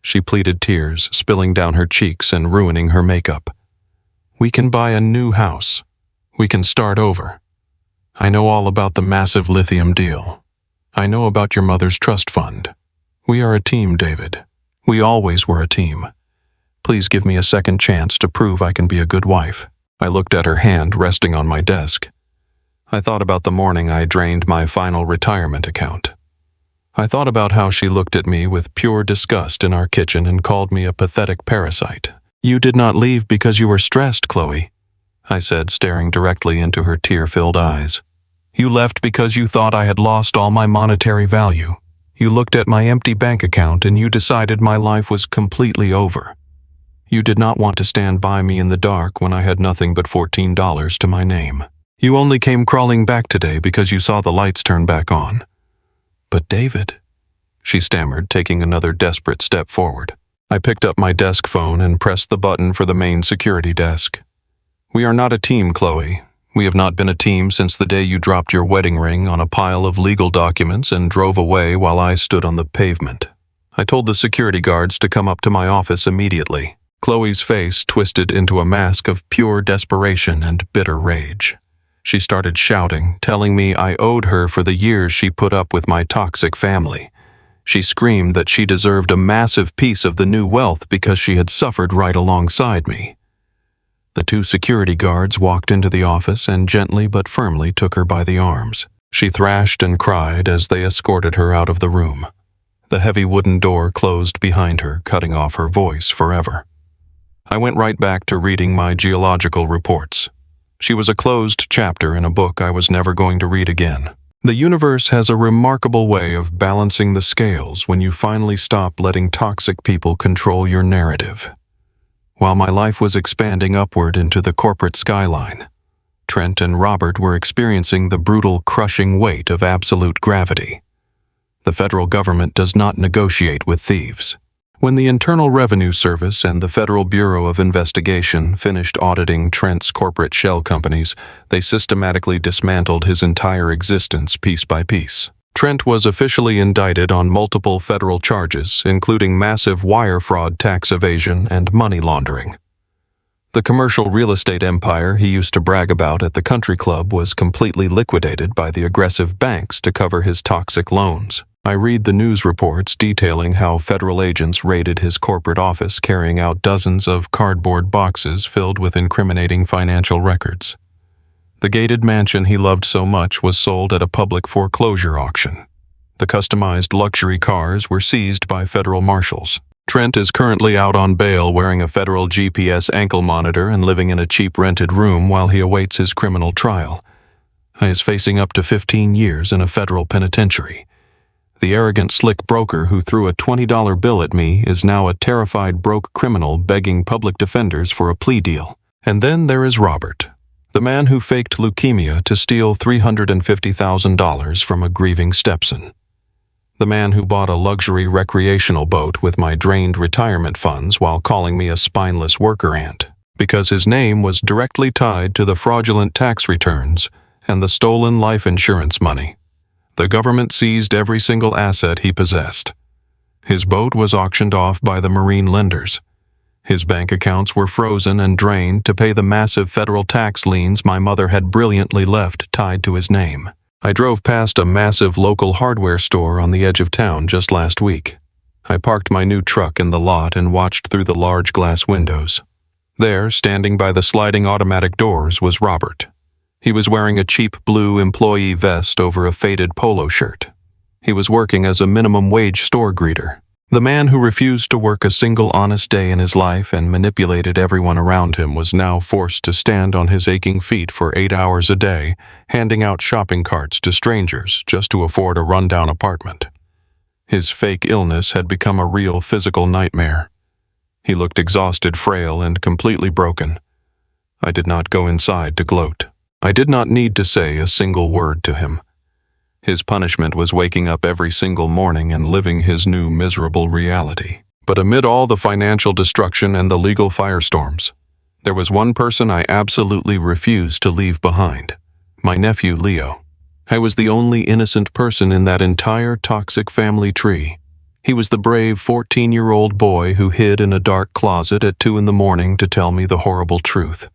Speaker 1: she pleaded, tears spilling down her cheeks and ruining her makeup. "We can buy a new house. We can start over. I know all about the massive lithium deal. I know about your mother's trust fund. We are a team, David. We always were a team. Please give me a second chance to prove I can be a good wife." I looked at her hand resting on my desk. I thought about the morning I drained my final retirement account. I thought about how she looked at me with pure disgust in our kitchen and called me a pathetic parasite. "You did not leave because you were stressed, Chloe," I said, staring directly into her tear-filled eyes. "You left because you thought I had lost all my monetary value. You looked at my empty bank account and you decided my life was completely over. You did not want to stand by me in the dark when I had nothing but $14 to my name. You only came crawling back today because you saw the lights turn back on." "But David," she stammered, taking another desperate step forward. I picked up my desk phone and pressed the button for the main security desk. "We are not a team, Chloe. We have not been a team since the day you dropped your wedding ring on a pile of legal documents and drove away while I stood on the pavement." I told the security guards to come up to my office immediately. Chloe's face twisted into a mask of pure desperation and bitter rage. She started shouting, telling me I owed her for the years she put up with my toxic family. She screamed that she deserved a massive piece of the new wealth because she had suffered right alongside me. The two security guards walked into the office and gently but firmly took her by the arms. She thrashed and cried as they escorted her out of the room. The heavy wooden door closed behind her, cutting off her voice forever. I went right back to reading my geological reports. She was a closed chapter in a book I was never going to read again. The universe has a remarkable way of balancing the scales when you finally stop letting toxic people control your narrative. While my life was expanding upward into the corporate skyline, Trent and Robert were experiencing the brutal, crushing weight of absolute gravity. The federal government does not negotiate with thieves. When the Internal Revenue Service and the Federal Bureau of Investigation finished auditing Trent's corporate shell companies, they systematically dismantled his entire existence piece by piece. Trent was officially indicted on multiple federal charges, including massive wire fraud, tax evasion, and money laundering. The commercial real estate empire he used to brag about at the country club was completely liquidated by the aggressive banks to cover his toxic loans. I read the news reports detailing how federal agents raided his corporate office, carrying out dozens of cardboard boxes filled with incriminating financial records. The gated mansion he loved so much was sold at a public foreclosure auction. The customized luxury cars were seized by federal marshals. Trent is currently out on bail wearing a federal GPS ankle monitor and living in a cheap rented room while he awaits his criminal trial. He is facing up to 15 years in a federal penitentiary. The arrogant, slick broker who threw a $20 bill at me is now a terrified broke criminal begging public defenders for a plea deal. And then there is Robert, the man who faked leukemia to steal $350,000 from a grieving stepson. The man who bought a luxury recreational boat with my drained retirement funds while calling me a spineless worker ant, because his name was directly tied to the fraudulent tax returns and the stolen life insurance money. The government seized every single asset he possessed. His boat was auctioned off by the marine lenders. His bank accounts were frozen and drained to pay the massive federal tax liens my mother had brilliantly left tied to his name. I drove past a massive local hardware store on the edge of town just last week. I parked my new truck in the lot and watched through the large glass windows. There, standing by the sliding automatic doors, was Robert. He was wearing a cheap blue employee vest over a faded polo shirt. He was working as a minimum wage store greeter. The man who refused to work a single honest day in his life and manipulated everyone around him was now forced to stand on his aching feet for 8 hours a day, handing out shopping carts to strangers just to afford a rundown apartment. His fake illness had become a real physical nightmare. He looked exhausted, frail, and completely broken. I did not go inside to gloat. I did not need to say a single word to him. His punishment was waking up every single morning and living his new miserable reality. But amid all the financial destruction and the legal firestorms, there was one person I absolutely refused to leave behind: my nephew Leo. I was the only innocent person in that entire toxic family tree. He was the brave 14-year-old boy who hid in a dark closet at 2 a.m. to tell me the horrible truth.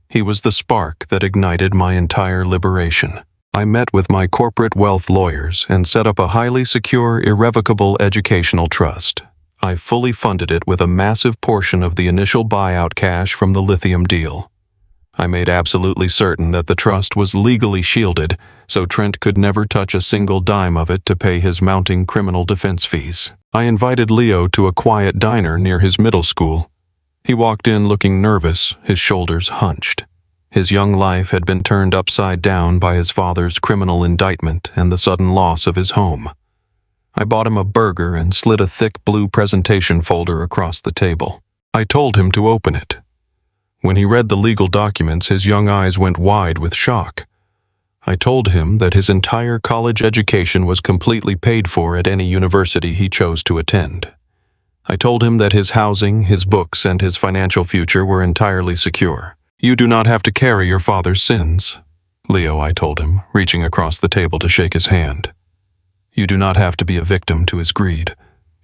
Speaker 1: He was the spark that ignited my entire liberation. I met with my corporate wealth lawyers and set up a highly secure, irrevocable educational trust. I fully funded it with a massive portion of the initial buyout cash from the lithium deal. I made absolutely certain that the trust was legally shielded, so Trent could never touch a single dime of it to pay his mounting criminal defense fees. I invited Leo to a quiet diner near his middle school. He walked in looking nervous, his shoulders hunched. His young life had been turned upside down by his father's criminal indictment and the sudden loss of his home. I bought him a burger and slid a thick blue presentation folder across the table. I told him to open it. When he read the legal documents, his young eyes went wide with shock. I told him that his entire college education was completely paid for at any university he chose to attend. I told him that his housing, his books, and his financial future were entirely secure. "You do not have to carry your father's sins, Leo," I told him, reaching across the table to shake his hand. "You do not have to be a victim to his greed.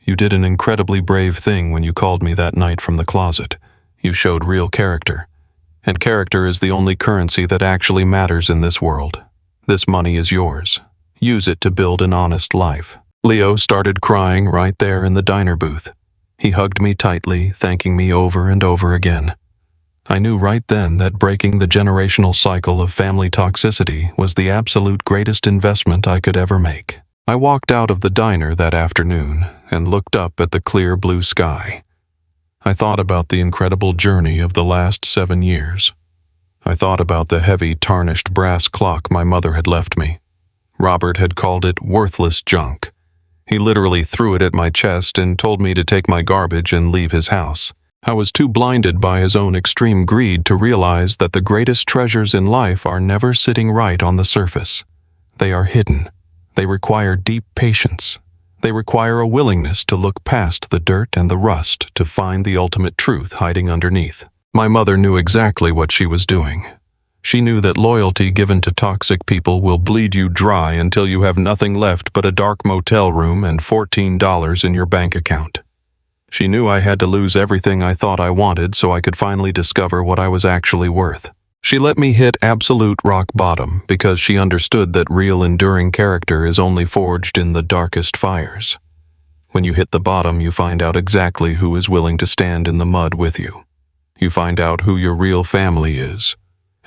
Speaker 1: You did an incredibly brave thing when you called me that night from the closet. You showed real character. And character is the only currency that actually matters in this world. This money is yours. Use it to build an honest life." Leo started crying right there in the diner booth. He hugged me tightly, thanking me over and over again. I knew right then that breaking the generational cycle of family toxicity was the absolute greatest investment I could ever make. I walked out of the diner that afternoon and looked up at the clear blue sky. I thought about the incredible journey of the last 7 years. I thought about the heavy, tarnished brass clock my mother had left me. Robert had called it worthless junk. He literally threw it at my chest and told me to take my garbage and leave his house. I was too blinded by his own extreme greed to realize that the greatest treasures in life are never sitting right on the surface. They are hidden. They require deep patience. They require a willingness to look past the dirt and the rust to find the ultimate truth hiding underneath. My mother knew exactly what she was doing. She knew that loyalty given to toxic people will bleed you dry until you have nothing left but a dark motel room and $14 in your bank account. She knew I had to lose everything I thought I wanted so I could finally discover what I was actually worth. She let me hit absolute rock bottom because she understood that real enduring character is only forged in the darkest fires. When you hit the bottom, you find out exactly who is willing to stand in the mud with you. You find out who your real family is.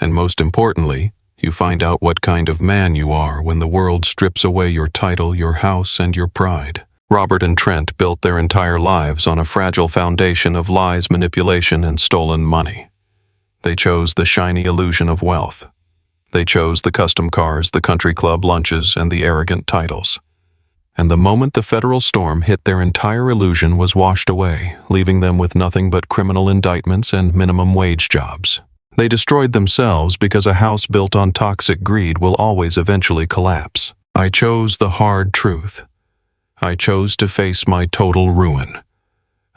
Speaker 1: And most importantly, you find out what kind of man you are when the world strips away your title, your house, and your pride. Robert and Trent built their entire lives on a fragile foundation of lies, manipulation, and stolen money. They chose the shiny illusion of wealth. They chose the custom cars, the country club lunches, and the arrogant titles. And the moment the federal storm hit, their entire illusion was washed away, leaving them with nothing but criminal indictments and minimum wage jobs. They destroyed themselves because a house built on toxic greed will always eventually collapse. I chose the hard truth. I chose to face my total ruin.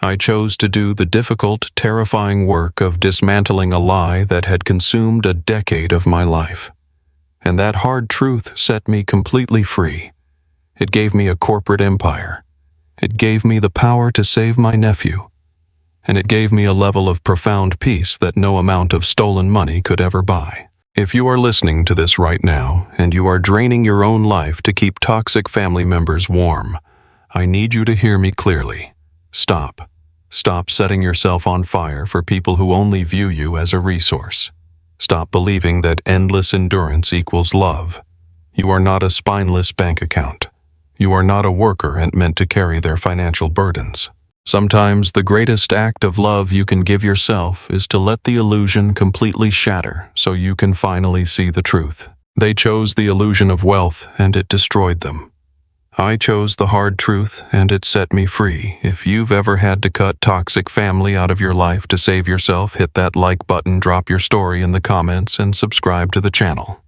Speaker 1: I chose to do the difficult, terrifying work of dismantling a lie that had consumed a decade of my life. And that hard truth set me completely free. It gave me a corporate empire. It gave me the power to save my nephew. And it gave me a level of profound peace that no amount of stolen money could ever buy. If you are listening to this right now, and you are draining your own life to keep toxic family members warm, I need you to hear me clearly. Stop. Stop setting yourself on fire for people who only view you as a resource. Stop believing that endless endurance equals love. You are not a spineless bank account. You are not a worker and meant to carry their financial burdens. Sometimes the greatest act of love you can give yourself is to let the illusion completely shatter so you can finally see the truth. They chose the illusion of wealth and it destroyed them. I chose the hard truth and it set me free. If you've ever had to cut toxic family out of your life to save yourself, hit that like button, drop your story in the comments, and subscribe to the channel.